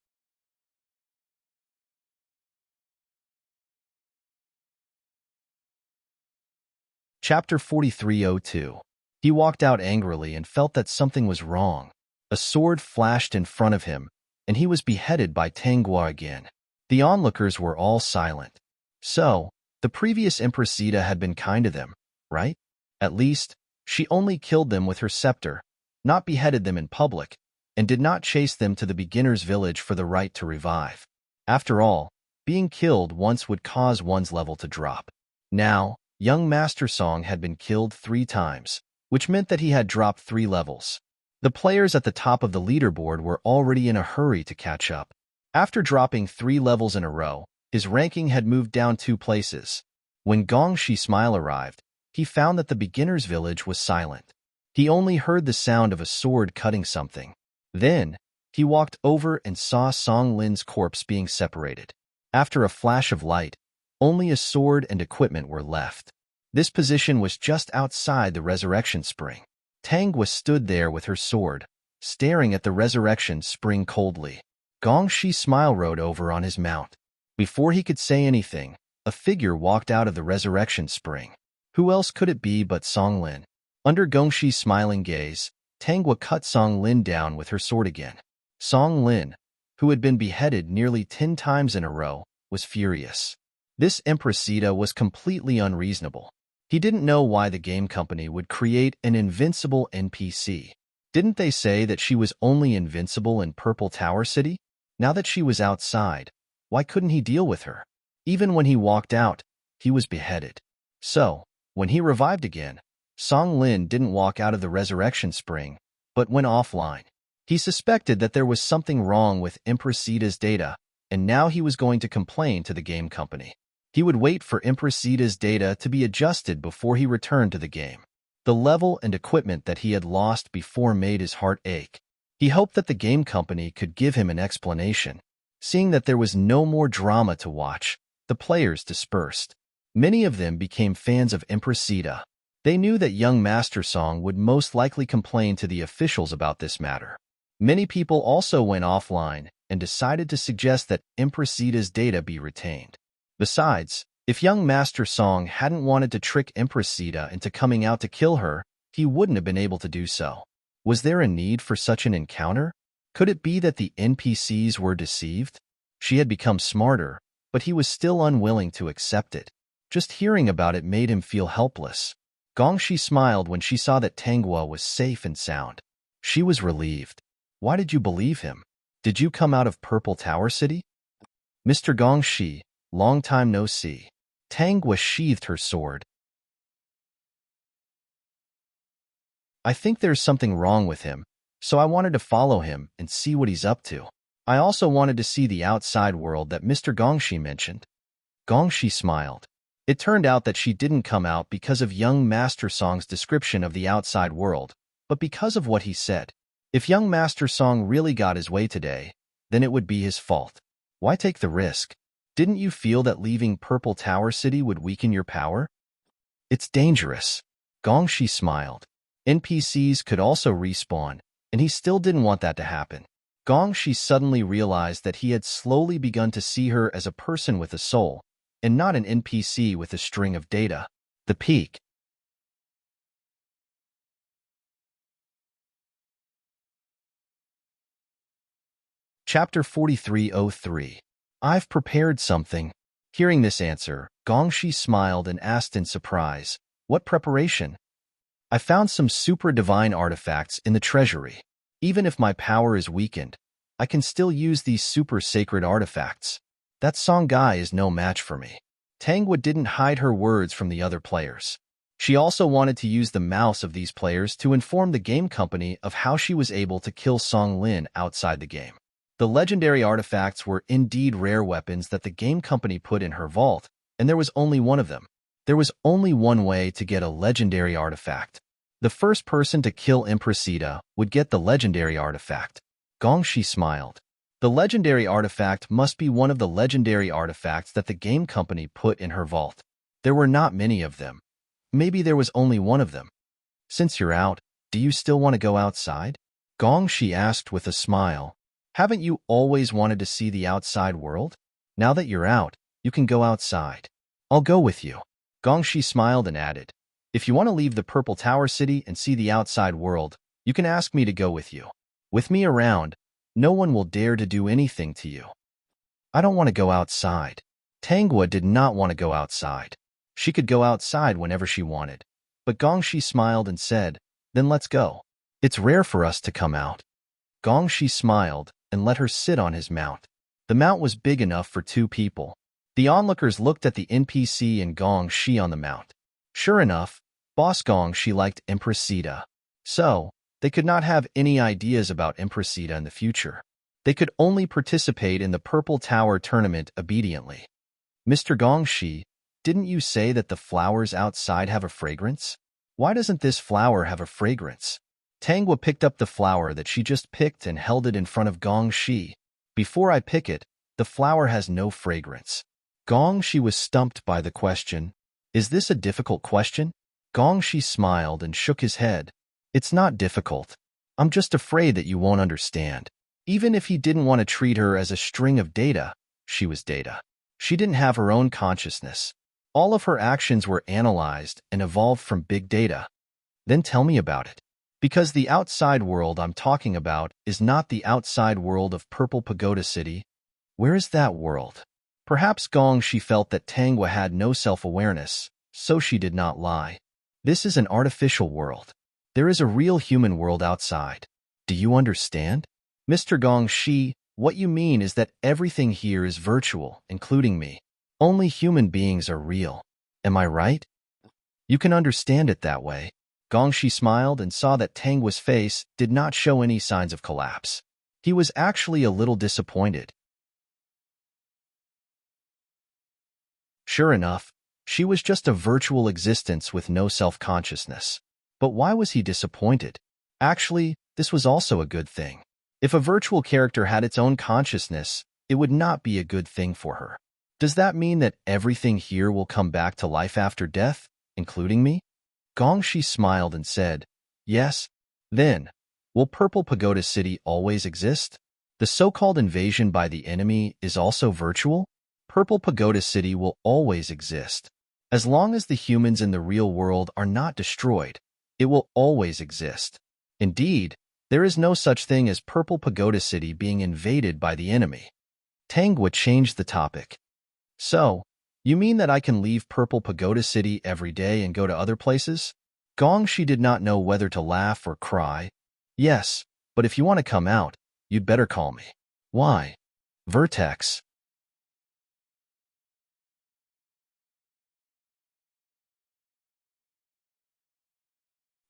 Chapter 4302. He walked out angrily and felt that something was wrong. A sword flashed in front of him, and he was beheaded by Tanghua again. The onlookers were all silent. So, the previous Empress Zeta had been kind to them, right? At least, she only killed them with her scepter, not beheaded them in public, and did not chase them to the beginner's village for the right to revive. After all, being killed once would cause one's level to drop. Now, young Master Song had been killed 3 times, which meant that he had dropped 3 levels. The players at the top of the leaderboard were already in a hurry to catch up. After dropping 3 levels in a row, his ranking had moved down 2 places. When Gong Shi Smile arrived, he found that the beginner's village was silent. He only heard the sound of a sword cutting something. Then, he walked over and saw Song Lin's corpse being separated. After a flash of light, only a sword and equipment were left. This position was just outside the resurrection spring. Tangwa stood there with her sword, staring at the resurrection spring coldly. Gong Shi Smile rode over on his mount. Before he could say anything, a figure walked out of the resurrection spring. Who else could it be but Song Lin? Under Gong Shi's smiling gaze, Tangwa cut Song Lin down with her sword again. Song Lin, who had been beheaded nearly 10 times in a row, was furious. This Empressita was completely unreasonable. He didn't know why the game company would create an invincible NPC. Didn't they say that she was only invincible in Purple Tower City? Now that she was outside, why couldn't he deal with her? Even when he walked out, he was beheaded. So, when he revived again, Song Lin didn't walk out of the resurrection spring, but went offline. He suspected that there was something wrong with Empressita's data, and now he was going to complain to the game company. He would wait for Empressita's data to be adjusted before he returned to the game. The level and equipment that he had lost before made his heart ache. He hoped that the game company could give him an explanation. Seeing that there was no more drama to watch, the players dispersed. Many of them became fans of Empressita. They knew that young Master Song would most likely complain to the officials about this matter. Many people also went offline and decided to suggest that Empressita's data be retained. Besides, if young Master Song hadn't wanted to trick Empressita into coming out to kill her, he wouldn't have been able to do so. Was there a need for such an encounter? Could it be that the NPCs were deceived? She had become smarter, but he was still unwilling to accept it. Just hearing about it made him feel helpless. Gong Shi smiled when she saw that Tangwa was safe and sound. She was relieved. Why did you believe him? Did you come out of Purple Tower City? Mr. Gong Shi, long time no see. Tangwa sheathed her sword. I think there's something wrong with him, so I wanted to follow him and see what he's up to. I also wanted to see the outside world that Mr. Gong Shi mentioned. Gong Shi smiled. It turned out that she didn't come out because of young Master Song's description of the outside world, but because of what he said. If young Master Song really got his way today, then it would be his fault. Why take the risk? Didn't you feel that leaving Purple Tower City would weaken your power? It's dangerous. Gong Shi smiled. NPCs could also respawn, and he still didn't want that to happen. Gong Shi suddenly realized that he had slowly begun to see her as a person with a soul, and not an NPC with a string of data. The peak. Chapter 4303. I've prepared something. Hearing this answer, Gong Shi smiled and asked in surprise, what preparation? I found some super divine artifacts in the treasury. Even if my power is weakened, I can still use these super sacred artifacts. That Song guy is no match for me. Tangwa didn't hide her words from the other players. She also wanted to use the mouse of these players to inform the game company of how she was able to kill Song Lin outside the game. The legendary artifacts were indeed rare weapons that the game company put in her vault, and there was only one of them. There was only one way to get a legendary artifact. The first person to kill Empressita would get the legendary artifact. Gong Shi smiled. The legendary artifact must be one of the legendary artifacts that the game company put in her vault. There were not many of them. Maybe there was only one of them. Since you're out, do you still want to go outside? Gong Shi asked with a smile. Haven't you always wanted to see the outside world? Now that you're out, you can go outside. I'll go with you. Gong Shi smiled and added, if you want to leave the Purple Tower City and see the outside world, you can ask me to go with you. With me around, no one will dare to do anything to you. I don't want to go outside. Tangwa did not want to go outside. She could go outside whenever she wanted. But Gong Shi smiled and said, then let's go. It's rare for us to come out. Gong Shi smiled and let her sit on his mount. The mount was big enough for 2 people. The onlookers looked at the NPC and Gong Shi on the mount. Sure enough, Boss Gongxi liked Impressita. So, they could not have any ideas about Impressita in the future. They could only participate in the Purple Tower tournament obediently. Mr. Gongxi, didn't you say that the flowers outside have a fragrance? Why doesn't this flower have a fragrance? Tangwa picked up the flower that she just picked and held it in front of Gongxi. Before I pick it, the flower has no fragrance. Gongxi was stumped by the question. Is this a difficult question? Gongxi smiled and shook his head. It's not difficult. I'm just afraid that you won't understand. Even if he didn't want to treat her as a string of data, she was data. She didn't have her own consciousness. All of her actions were analyzed and evolved from big data. Then tell me about it. Because the outside world I'm talking about is not the outside world of Purple Pagoda City. Where is that world? Perhaps Gongxi felt that Tangwa had no self-awareness, so she did not lie. This is an artificial world. There is a real human world outside. Do you understand? Mr. Gongxi, what you mean is that everything here is virtual, including me. Only human beings are real. Am I right? You can understand it that way. Gongxi smiled and saw that Tangwa's face did not show any signs of collapse. He was actually a little disappointed. Sure enough, she was just a virtual existence with no self-consciousness. But why was he disappointed? Actually, this was also a good thing. If a virtual character had its own consciousness, it would not be a good thing for her. Does that mean that everything here will come back to life after death, including me? Gongxi smiled and said, yes. Then, will Purple Pagoda City always exist? The so-called invasion by the enemy is also virtual? Purple Pagoda City will always exist. As long as the humans in the real world are not destroyed, it will always exist. Indeed, there is no such thing as Purple Pagoda City being invaded by the enemy. Tangwa changed the topic. So, you mean that I can leave Purple Pagoda City every day and go to other places? Gongxi did not know whether to laugh or cry. Yes, but if you want to come out, you'd better call me. Why? Vertex.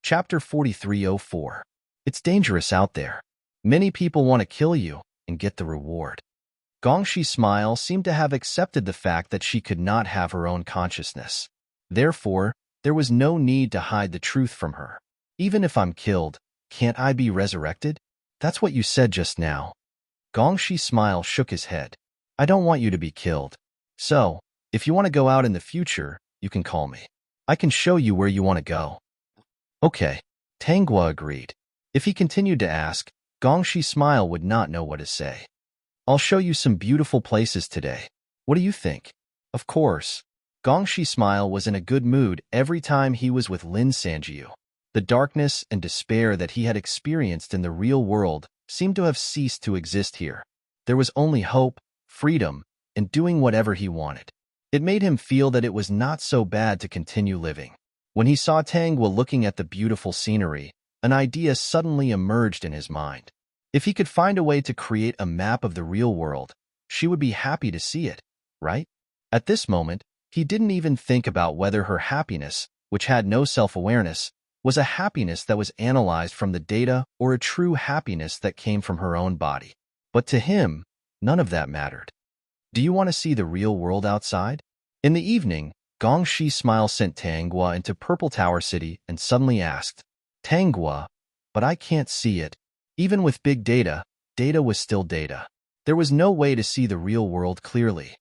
Chapter 4304. It's dangerous out there. Many people want to kill you and get the reward. Gongxi's smile seemed to have accepted the fact that she could not have her own consciousness. Therefore, there was no need to hide the truth from her. Even if I'm killed, can't I be resurrected? That's what you said just now. Gongxi's smile shook his head. I don't want you to be killed. So, if you want to go out in the future, you can call me. I can show you where you want to go. Okay, Tangwa agreed. If he continued to ask, Gongxi's smile would not know what to say. I'll show you some beautiful places today. What do you think? Of course. Gongxi's smile was in a good mood every time he was with Lin Sanjiu. The darkness and despair that he had experienced in the real world seemed to have ceased to exist here. There was only hope, freedom, and doing whatever he wanted. It made him feel that it was not so bad to continue living. When he saw Tangwa looking at the beautiful scenery, an idea suddenly emerged in his mind. If he could find a way to create a map of the real world, she would be happy to see it, right? At this moment, he didn't even think about whether her happiness, which had no self-awareness, was a happiness that was analyzed from the data or a true happiness that came from her own body. But to him, none of that mattered. Do you want to see the real world outside? In the evening, Gongxi's smile sent Tangwa into Purple Tower City and suddenly asked, Tangwa, but I can't see it. Even with big data, data was still data. There was no way to see the real world clearly.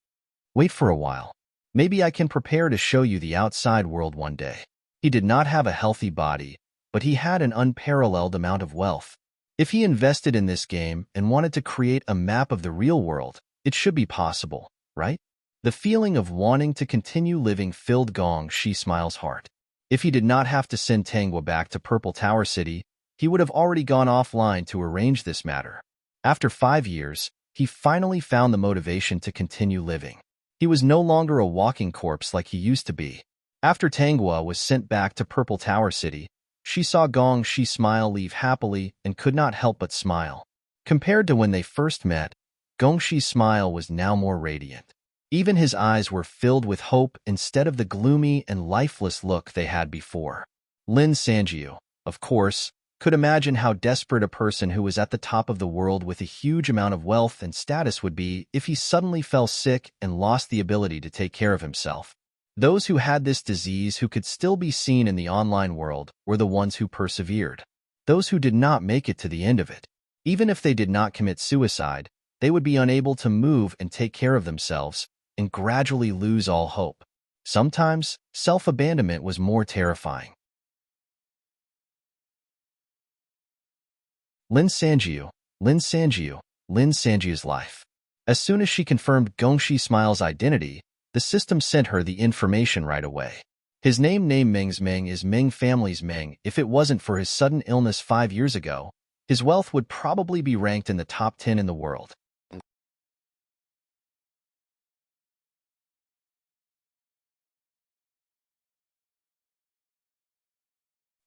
Wait for a while. Maybe I can prepare to show you the outside world one day. He did not have a healthy body, but he had an unparalleled amount of wealth. If he invested in this game and wanted to create a map of the real world, it should be possible, right? The feeling of wanting to continue living filled Gongxi's smile's heart. If he did not have to send Tangwa back to Purple Tower City, he would have already gone offline to arrange this matter. After 5 years, he finally found the motivation to continue living. He was no longer a walking corpse like he used to be. After Tangwa was sent back to Purple Tower City, she saw Gongxi's smile leave happily and could not help but smile. Compared to when they first met, Gongxi's smile was now more radiant. Even his eyes were filled with hope instead of the gloomy and lifeless look they had before. Lin Sanjiu, of course, could imagine how desperate a person who was at the top of the world with a huge amount of wealth and status would be if he suddenly fell sick and lost the ability to take care of himself. Those who had this disease who could still be seen in the online world were the ones who persevered. Those who did not make it to the end of it, even if they did not commit suicide, they would be unable to move and take care of themselves and gradually lose all hope. Sometimes, self-abandonment was more terrifying. Lin Sanjiu, Lin Sanjiu, Lin Sanjiu's life. As soon as she confirmed Gongxi Smile's identity, the system sent her the information right away. His name Meng's Meng is Meng family's Meng. If it wasn't for his sudden illness 5 years ago, his wealth would probably be ranked in the top 10 in the world.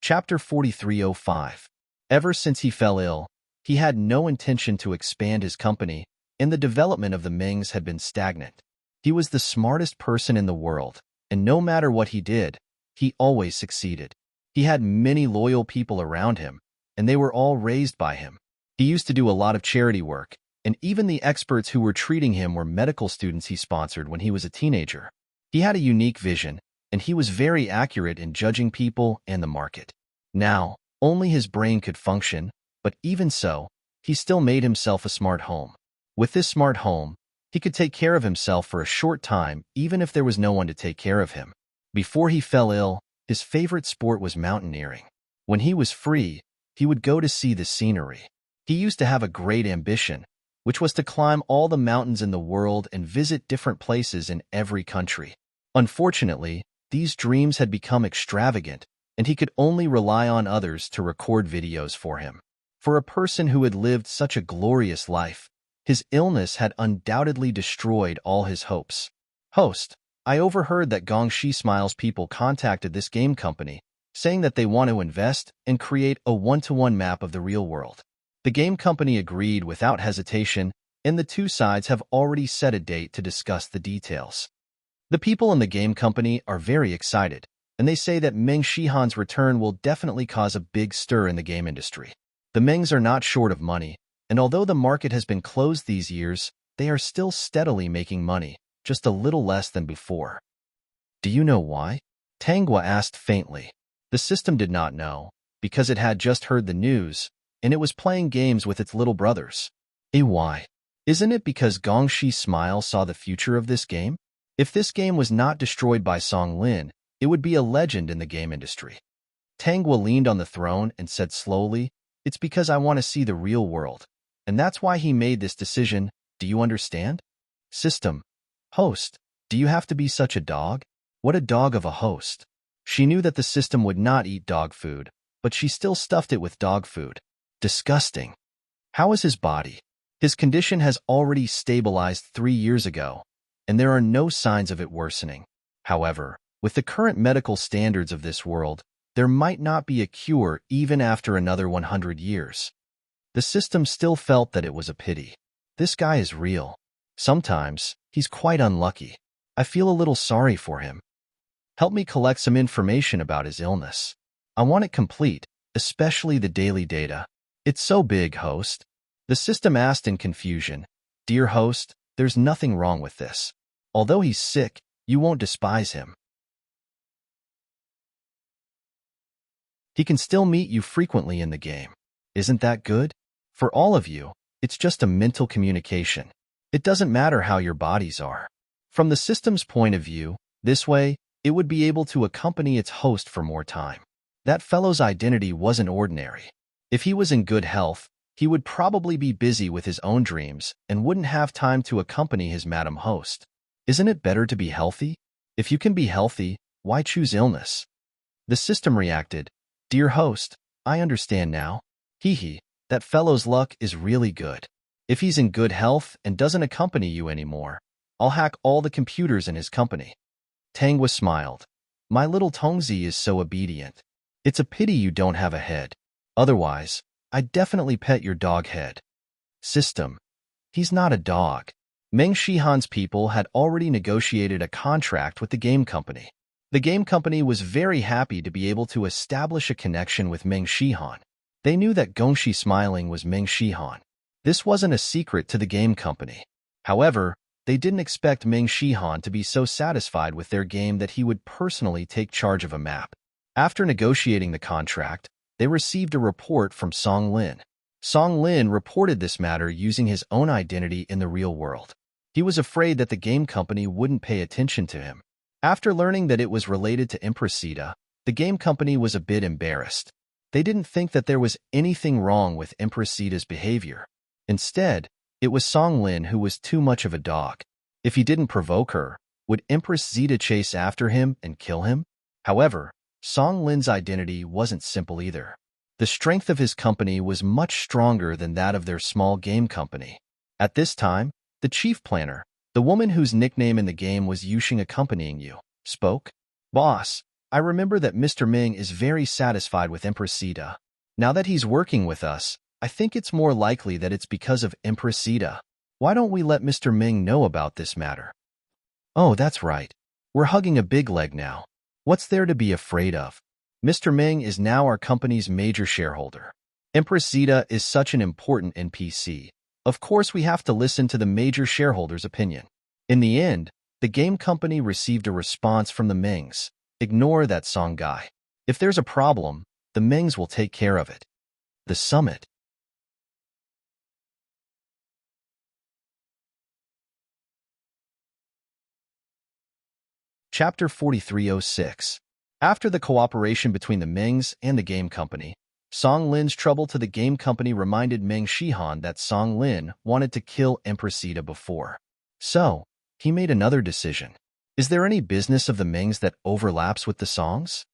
Chapter 4305. Ever since he fell ill, he had no intention to expand his company, and the development of the Mengs had been stagnant. He was the smartest person in the world, and no matter what he did, he always succeeded. He had many loyal people around him, and they were all raised by him. He used to do a lot of charity work, and even the experts who were treating him were medical students he sponsored when he was a teenager. He had a unique vision, and he was very accurate in judging people and the market. Now, only his brain could function, but even so, he still made himself a smart home. With this smart home, he could take care of himself for a short time even if there was no one to take care of him. Before he fell ill, his favorite sport was mountaineering. When he was free, he would go to see the scenery. He used to have a great ambition, which was to climb all the mountains in the world and visit different places in every country. Unfortunately, these dreams had become extravagant, and he could only rely on others to record videos for him. For a person who had lived such a glorious life, his illness had undoubtedly destroyed all his hopes. Host, I overheard that Gongxi Smile's people contacted this game company, saying that they want to invest and create a one-to-one map of the real world. The game company agreed without hesitation, and the two sides have already set a date to discuss the details. The people in the game company are very excited, and they say that Meng Shihan's return will definitely cause a big stir in the game industry. The Mengs are not short of money, and although the market has been closed these years, they are still steadily making money, just a little less than before. Do you know why? Tangwa asked faintly. The system did not know, because it had just heard the news, and it was playing games with its little brothers. Why? Isn't it because Gongxi Smile saw the future of this game? If this game was not destroyed by Song Lin, it would be a legend in the game industry. Tangwa leaned on the throne and said slowly, "It's because I want to see the real world, and that's why he made this decision. Do you understand?" System. Host, do you have to be such a dog? What a dog of a host. She knew that the system would not eat dog food, but she still stuffed it with dog food. Disgusting. How is his body? His condition has already stabilized 3 years ago, and there are no signs of it worsening. However, with the current medical standards of this world, there might not be a cure even after another 100 years. The system still felt that it was a pity. This guy is real. Sometimes, he's quite unlucky. I feel a little sorry for him. Help me collect some information about his illness. I want it complete, especially the daily data. It's so big, host. The system asked in confusion. Dear host, there's nothing wrong with this. Although he's sick, you won't despise him. He can still meet you frequently in the game. Isn't that good? For all of you, it's just a mental communication. It doesn't matter how your bodies are. From the system's point of view, this way, it would be able to accompany its host for more time. That fellow's identity wasn't ordinary. If he was in good health, he would probably be busy with his own dreams and wouldn't have time to accompany his madam host. Isn't it better to be healthy? If you can be healthy, why choose illness? The system reacted. Dear host, I understand now. Hee, that fellow's luck is really good. If he's in good health and doesn't accompany you anymore, I'll hack all the computers in his company. Tangwa smiled. My little Tongzi is so obedient. It's a pity you don't have a head. Otherwise, I'd definitely pet your dog head. System. He's not a dog. Meng Shihan's people had already negotiated a contract with the game company. The game company was very happy to be able to establish a connection with Meng Shihan. They knew that Gongxi Smiling was Meng Shihan. This wasn't a secret to the game company. However, they didn't expect Meng Shihan to be so satisfied with their game that he would personally take charge of a map. After negotiating the contract, they received a report from Song Lin. Song Lin reported this matter using his own identity in the real world. He was afraid that the game company wouldn't pay attention to him. After learning that it was related to Impressita, the game company was a bit embarrassed. They didn't think that there was anything wrong with Impressita's behavior. Instead, it was Song Lin who was too much of a dog. If he didn't provoke her, would Empress Zeta chase after him and kill him? However, Song Lin's identity wasn't simple either. The strength of his company was much stronger than that of their small game company. At this time, the chief planner, the woman whose nickname in the game was Yuxing accompanying you, spoke. Boss, I remember that Mr. Ming is very satisfied with Empress Zeta. Now that he's working with us, I think it's more likely that it's because of Empress Zeta. Why don't we let Mr. Ming know about this matter? Oh, that's right. We're hugging a big leg now. What's there to be afraid of? Mr. Ming is now our company's major shareholder. Empress Zeta is such an important NPC. Of course, we have to listen to the major shareholder's opinion. In the end, the game company received a response from the Mings. Ignore that Song guy. If there's a problem, the Mings will take care of it. The summit. Chapter 4306. After the cooperation between the Mings and the game company, Song Lin's trouble to the game company reminded Meng Shihan that Song Lin wanted to kill Empress Zeta before. So, he made another decision. Is there any business of the Mings that overlaps with the Songs?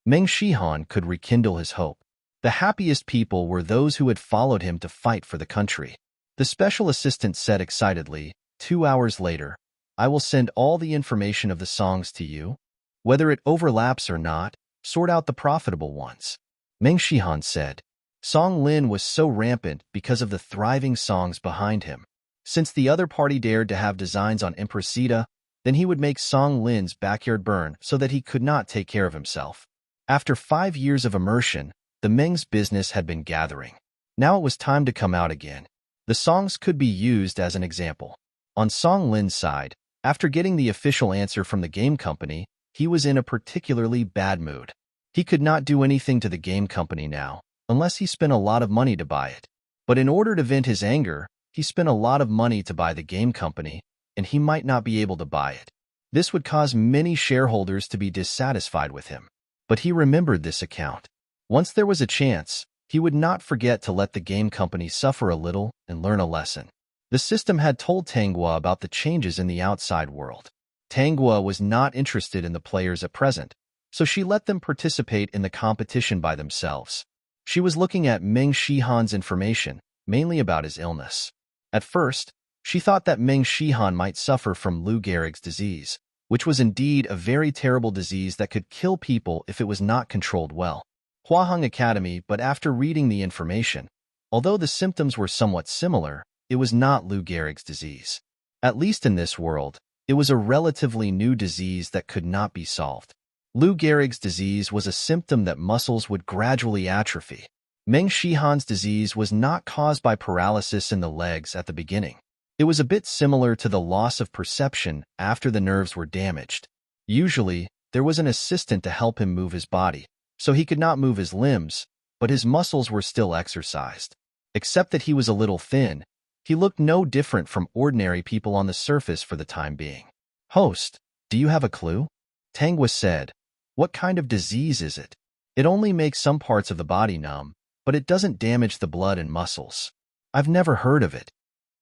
Meng Shihan could rekindle his hope. The happiest people were those who had followed him to fight for the country. The special assistant said excitedly, 2 hours later, I will send all the information of the Songs to you. Whether it overlaps or not, sort out the profitable ones. Meng Shihan said. Song Lin was so rampant because of the thriving Songs behind him. Since the other party dared to have designs on Empress Zeta, then he would make Song Lin's backyard burn so that he could not take care of himself. After 5 years of immersion, the Meng's business had been gathering. Now it was time to come out again. The Songs could be used as an example. On Song Lin's side, after getting the official answer from the game company, he was in a particularly bad mood. He could not do anything to the game company now, unless he spent a lot of money to buy it. But in order to vent his anger, he spent a lot of money to buy the game company, and he might not be able to buy it. This would cause many shareholders to be dissatisfied with him. But he remembered this account. Once there was a chance, he would not forget to let the game company suffer a little and learn a lesson. The system had told Tanghua about the changes in the outside world. Tanghua was not interested in the players at present, so she let them participate in the competition by themselves. She was looking at Meng Shihan's information, mainly about his illness. At first, she thought that Meng Shihan might suffer from Lou Gehrig's disease, which was indeed a very terrible disease that could kill people if it was not controlled well. Huaheng Academy, but after reading the information, although the symptoms were somewhat similar, it was not Lou Gehrig's disease. At least in this world, it was a relatively new disease that could not be solved. Lou Gehrig's disease was a symptom that muscles would gradually atrophy. Meng Shihan's disease was not caused by paralysis in the legs at the beginning. It was a bit similar to the loss of perception after the nerves were damaged. Usually, there was an assistant to help him move his body, so he could not move his limbs, but his muscles were still exercised. Except that he was a little thin, he looked no different from ordinary people on the surface for the time being. Host, do you have a clue? Tanghua said. What kind of disease is it? It only makes some parts of the body numb, but it doesn't damage the blood and muscles. I've never heard of it.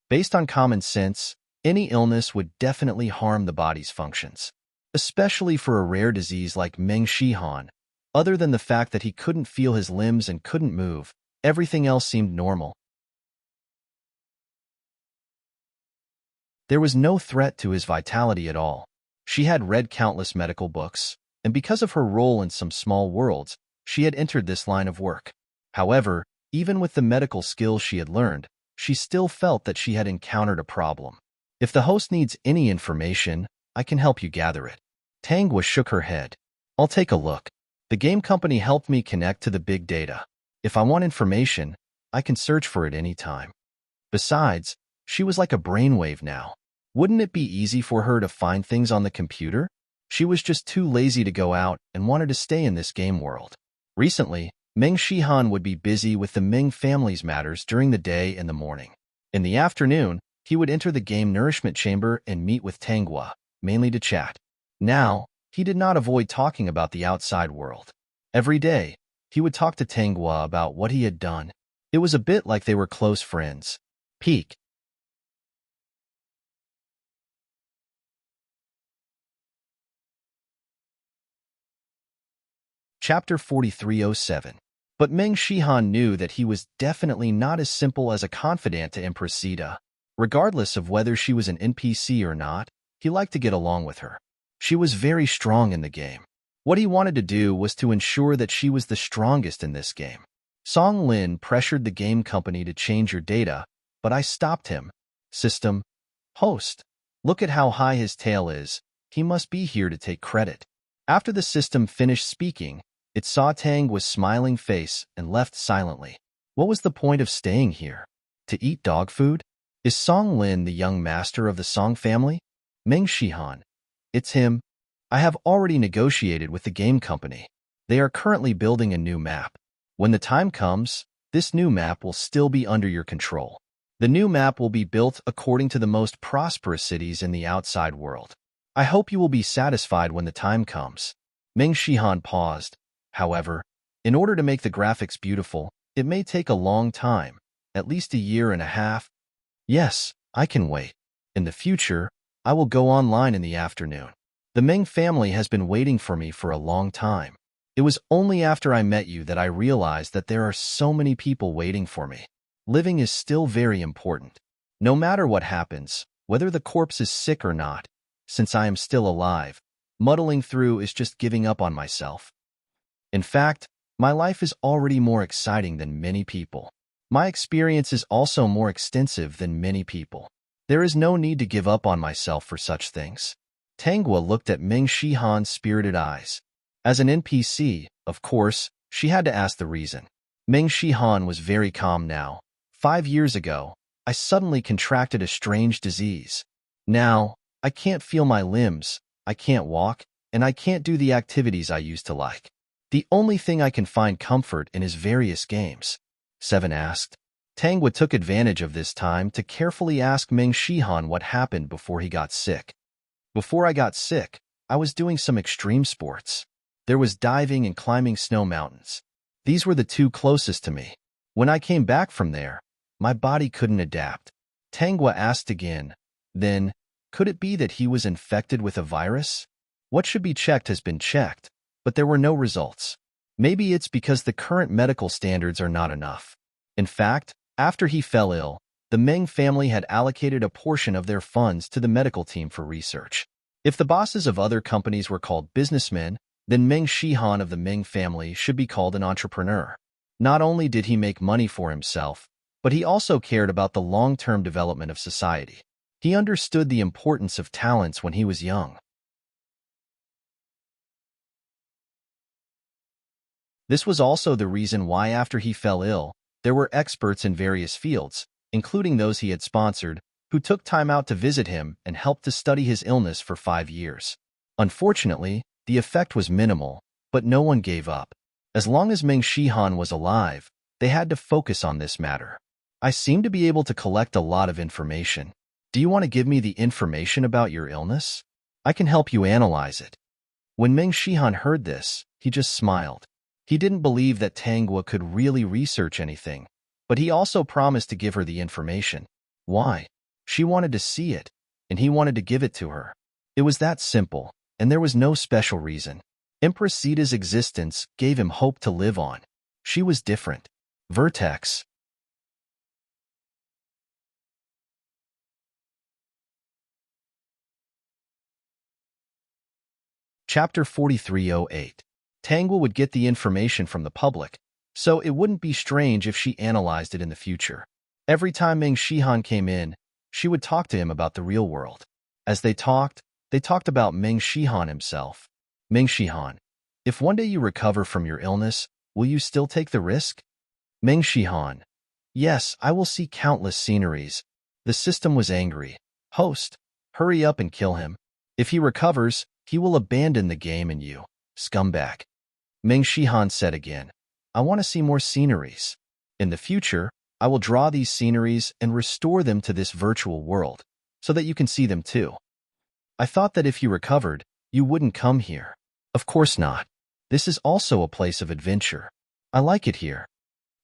Based on common sense, any illness would definitely harm the body's functions, especially for a rare disease like Meng Shihan. Other than the fact that he couldn't feel his limbs and couldn't move, everything else seemed normal. There was no threat to his vitality at all. She had read countless medical books, and because of her role in some small worlds, she had entered this line of work. However, even with the medical skills she had learned, she still felt that she had encountered a problem. If the host needs any information, I can help you gather it. Tanghua shook her head. I'll take a look. The game company helped me connect to the big data. If I want information, I can search for it anytime. Besides, she was like a brainwave now. Wouldn't it be easy for her to find things on the computer? She was just too lazy to go out and wanted to stay in this game world. Recently, Meng Shihan would be busy with the Ming family's matters during the day and the morning. In the afternoon, he would enter the game nourishment chamber and meet with Tanghua, mainly to chat. Now, he did not avoid talking about the outside world. Every day, he would talk to Tanghua about what he had done. It was a bit like they were close friends. Peak. Chapter 4307. But Meng Shihan knew that he was definitely not as simple as a confidant to Empress. Regardless of whether she was an NPC or not, he liked to get along with her. She was very strong in the game. What he wanted to do was to ensure that she was the strongest in this game. Song Lin pressured the game company to change your data, but I stopped him. System. Host. Look at how high his tail is. He must be here to take credit. After the system finished speaking, it saw Tanghua's smiling face and left silently. What was the point of staying here? To eat dog food? Is Song Lin the young master of the Song family? Meng Shihan. It's him. I have already negotiated with the game company. They are currently building a new map. When the time comes, this new map will still be under your control. The new map will be built according to the most prosperous cities in the outside world. I hope you will be satisfied when the time comes. Meng Shihan paused. However, in order to make the graphics beautiful, it may take a long time, at least a year and a half. Yes, I can wait. In the future, I will go online in the afternoon. The Ming family has been waiting for me for a long time. It was only after I met you that I realized that there are so many people waiting for me. Living is still very important. No matter what happens, whether the corpse is sick or not, since I am still alive, muddling through is just giving up on myself. In fact, my life is already more exciting than many people. My experience is also more extensive than many people. There is no need to give up on myself for such things. Tanghua looked at Meng Shihan's spirited eyes. As an NPC, of course, she had to ask the reason. Meng Shihan was very calm now. 5 years ago, I suddenly contracted a strange disease. Now, I can't feel my limbs, I can't walk, and I can't do the activities I used to like. The only thing I can find comfort in is various games. Seven asked. Tanghua took advantage of this time to carefully ask Meng Shihan what happened before he got sick. Before I got sick, I was doing some extreme sports. There was diving and climbing snow mountains. These were the two closest to me. When I came back from there, my body couldn't adapt. Tanghua asked again, then, could it be that he was infected with a virus? What should be checked has been checked, but there were no results. Maybe it's because the current medical standards are not enough. In fact, after he fell ill, the Meng family had allocated a portion of their funds to the medical team for research. If the bosses of other companies were called businessmen, then Meng Shihan of the Meng family should be called an entrepreneur. Not only did he make money for himself, but he also cared about the long-term development of society. He understood the importance of talents when he was young. This was also the reason why after he fell ill, there were experts in various fields, including those he had sponsored, who took time out to visit him and helped to study his illness for 5 years. Unfortunately, the effect was minimal, but no one gave up. As long as Meng Shihan was alive, they had to focus on this matter. I seem to be able to collect a lot of information. Do you want to give me the information about your illness? I can help you analyze it. When Meng Shihan heard this, he just smiled. He didn't believe that Tanghua could really research anything, but he also promised to give her the information. Why? She wanted to see it, and he wanted to give it to her. It was that simple, and there was no special reason. Empress Sita's existence gave him hope to live on. She was different. Vertex. Chapter 4308. Tanghua would get the information from the public, so it wouldn't be strange if she analyzed it in the future. Every time Meng Shihan came in, she would talk to him about the real world. As they talked about Meng Shihan himself. Meng Shihan. If one day you recover from your illness, will you still take the risk? Meng Shihan. Yes, I will see countless sceneries. The system was angry. Host, hurry up and kill him. If he recovers, he will abandon the game and you, scumbag. Meng Shihan said again, I want to see more sceneries. In the future, I will draw these sceneries and restore them to this virtual world, so that you can see them too. I thought that if you recovered, you wouldn't come here. Of course not. This is also a place of adventure. I like it here.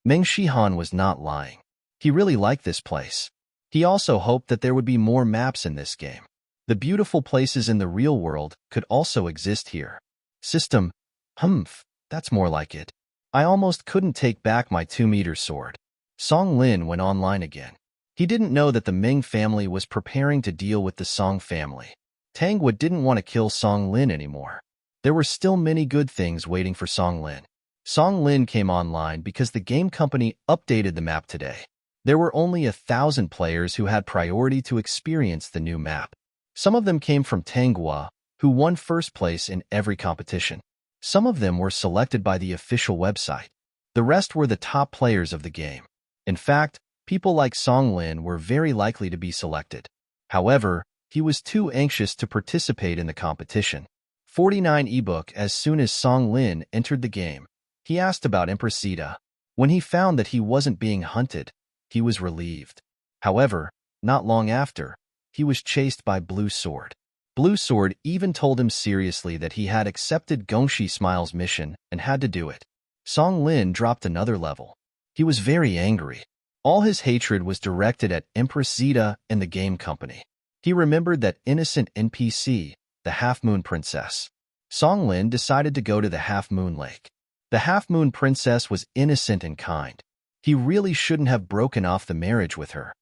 Meng Shihan was not lying. He really liked this place. He also hoped that there would be more maps in this game. The beautiful places in the real world could also exist here. System, humph, that's more like it. I almost couldn't take back my 2-meter sword. Song Lin went online again. He didn't know that the Ming family was preparing to deal with the Song family. Tangwa didn't want to kill Song Lin anymore. There were still many good things waiting for Song Lin. Song Lin came online because the game company updated the map today. There were only 1,000 players who had priority to experience the new map. Some of them came from Tangwa, who won first place in every competition. Some of them were selected by the official website. The rest were the top players of the game. In fact, people like Song Lin were very likely to be selected. However, he was too anxious to participate in the competition. 49 ebook. As soon as Song Lin entered the game, he asked about Impressita. When he found that he wasn't being hunted, he was relieved. However, not long after, he was chased by Blue Sword. Blue Sword even told him seriously that he had accepted Gongshi Smile's mission and had to do it. Song Lin dropped another level. He was very angry. All his hatred was directed at Impressita and the game company. He remembered that innocent NPC, the Half Moon Princess. Song Lin decided to go to the Half Moon Lake. The Half Moon Princess was innocent and kind. He really shouldn't have broken off the marriage with her.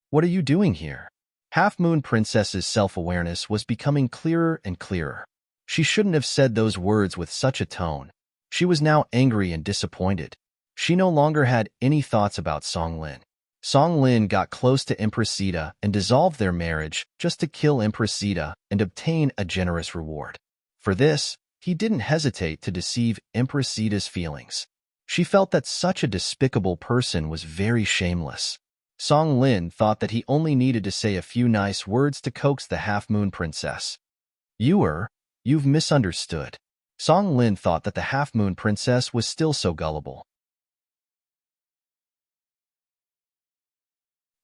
What are you doing here? Half Moon Princess's self-awareness was becoming clearer and clearer. She shouldn't have said those words with such a tone. She was now angry and disappointed. She no longer had any thoughts about Song Lin. Song Lin got close to Impressita and dissolved their marriage just to kill Impressita and obtain a generous reward. For this, he didn't hesitate to deceive Impressita's feelings. She felt that such a despicable person was very shameless. Song Lin thought that he only needed to say a few nice words to coax the Half Moon Princess. You've misunderstood. Song Lin thought that the Half Moon Princess was still so gullible.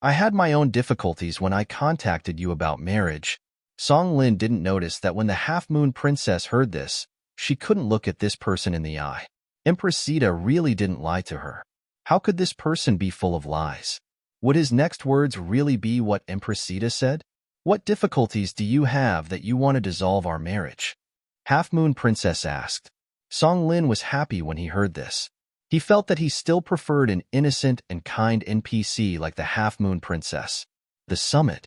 I had my own difficulties when I contacted you about marriage. Song Lin didn't notice that when the Half Moon Princess heard this, she couldn't look at this person in the eye. Impressita really didn't lie to her. How could this person be full of lies? Would his next words really be what Impressita said? What difficulties do you have that you want to dissolve our marriage? Half Moon Princess asked. Song Lin was happy when he heard this. He felt that he still preferred an innocent and kind NPC like the Half Moon Princess. The Summit.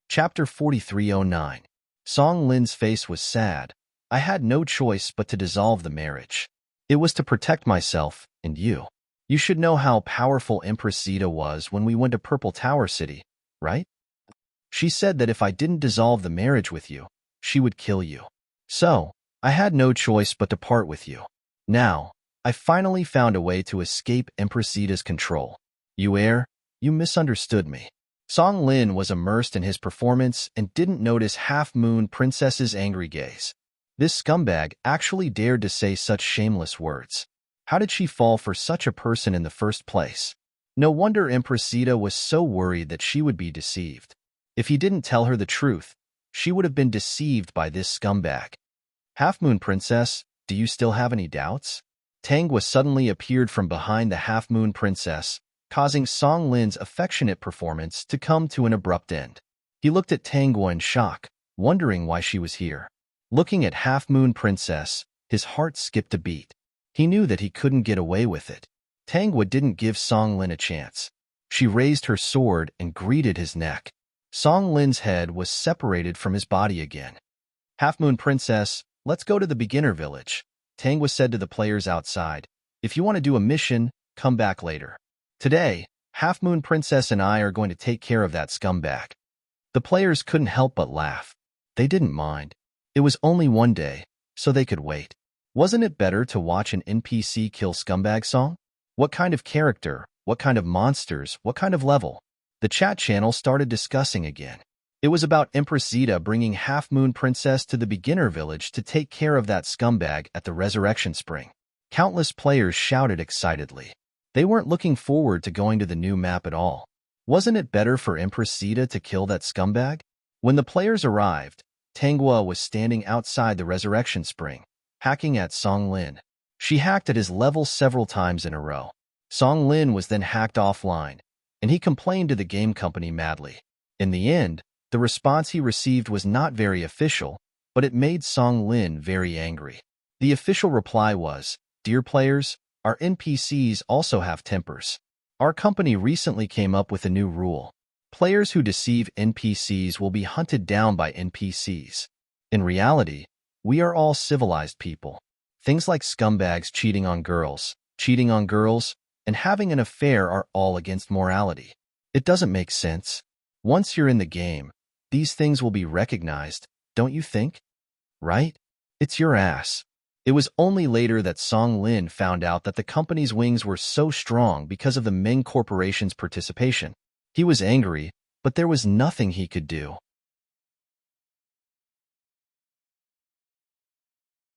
Chapter 4309. Song Lin's face was sad. I had no choice but to dissolve the marriage. It was to protect myself and you. You should know how powerful Impressita was when we went to Purple Tower City, right? She said that if I didn't dissolve the marriage with you, she would kill you. So, I had no choice but to part with you. Now, I finally found a way to escape Impressita's control. You misunderstood me. Song Lin was immersed in his performance and didn't notice Half Moon Princess's angry gaze. This scumbag actually dared to say such shameless words. How did she fall for such a person in the first place? No wonder Impressita was so worried that she would be deceived. If he didn't tell her the truth, she would have been deceived by this scumbag. Half Moon Princess, do you still have any doubts? Tangwa suddenly appeared from behind the Half Moon Princess, causing Song Lin's affectionate performance to come to an abrupt end. He looked at Tangwa in shock, wondering why she was here. Looking at Half Moon Princess, his heart skipped a beat. He knew that he couldn't get away with it. Tangwa didn't give Song Lin a chance. She raised her sword and greeted his neck. Song Lin's head was separated from his body again. Half Moon Princess, let's go to the beginner village. Tangwa said to the players outside. If you want to do a mission, come back later. Today, Half Moon Princess and I are going to take care of that scumbag." The players couldn't help but laugh. They didn't mind. It was only one day, so they could wait. Wasn't it better to watch an NPC kill scumbag song? What kind of character, what kind of monsters, what kind of level? The chat channel started discussing again. It was about Empress Zeta bringing Half Moon Princess to the beginner village to take care of that scumbag at the Resurrection Spring. Countless players shouted excitedly. They weren't looking forward to going to the new map at all. Wasn't it better for Empress Zeta to kill that scumbag? When the players arrived, Tanghua was standing outside the Resurrection Spring, hacking at Song Lin. She hacked at his level several times in a row. Song Lin was then hacked offline, and he complained to the game company madly. In the end, the response he received was not very official, but it made Song Lin very angry. The official reply was, "Dear players, our NPCs also have tempers. Our company recently came up with a new rule. Players who deceive NPCs will be hunted down by NPCs. In reality, we are all civilized people. Things like scumbags cheating on girls, and having an affair are all against morality. It doesn't make sense. Once you're in the game, these things will be recognized, don't you think? Right? It's your ass." It was only later that Song Lin found out that the company's wings were so strong because of the Ming Corporation's participation. He was angry, but there was nothing he could do.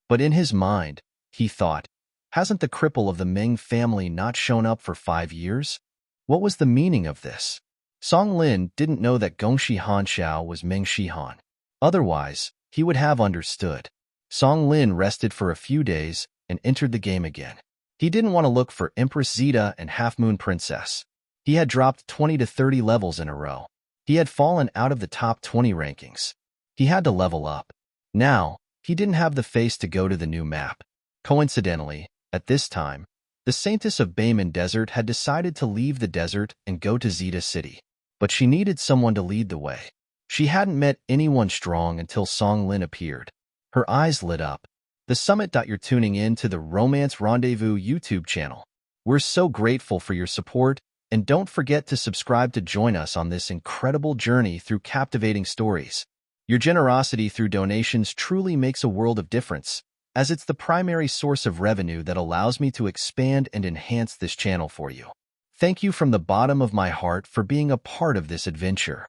But in his mind, he thought, hasn't the cripple of the Ming family not shown up for 5 years? What was the meaning of this? Song Lin didn't know that Gongshi Hanxiao was Ming Shihan. Otherwise, he would have understood. Song Lin rested for a few days and entered the game again. He didn't want to look for Empress Zeta and Half Moon Princess. He had dropped 20 to 30 levels in a row. He had fallen out of the top 20 rankings. He had to level up. Now, he didn't have the face to go to the new map. Coincidentally, at this time, the Saintess of Bayman Desert had decided to leave the desert and go to Zeta City. But she needed someone to lead the way. She hadn't met anyone strong until Song Lin appeared. Her eyes lit up. The Summit. You're tuning in to the Romance Rendezvous YouTube channel. We're so grateful for your support, and don't forget to subscribe to join us on this incredible journey through captivating stories. Your generosity through donations truly makes a world of difference, as it's the primary source of revenue that allows me to expand and enhance this channel for you. Thank you from the bottom of my heart for being a part of this adventure.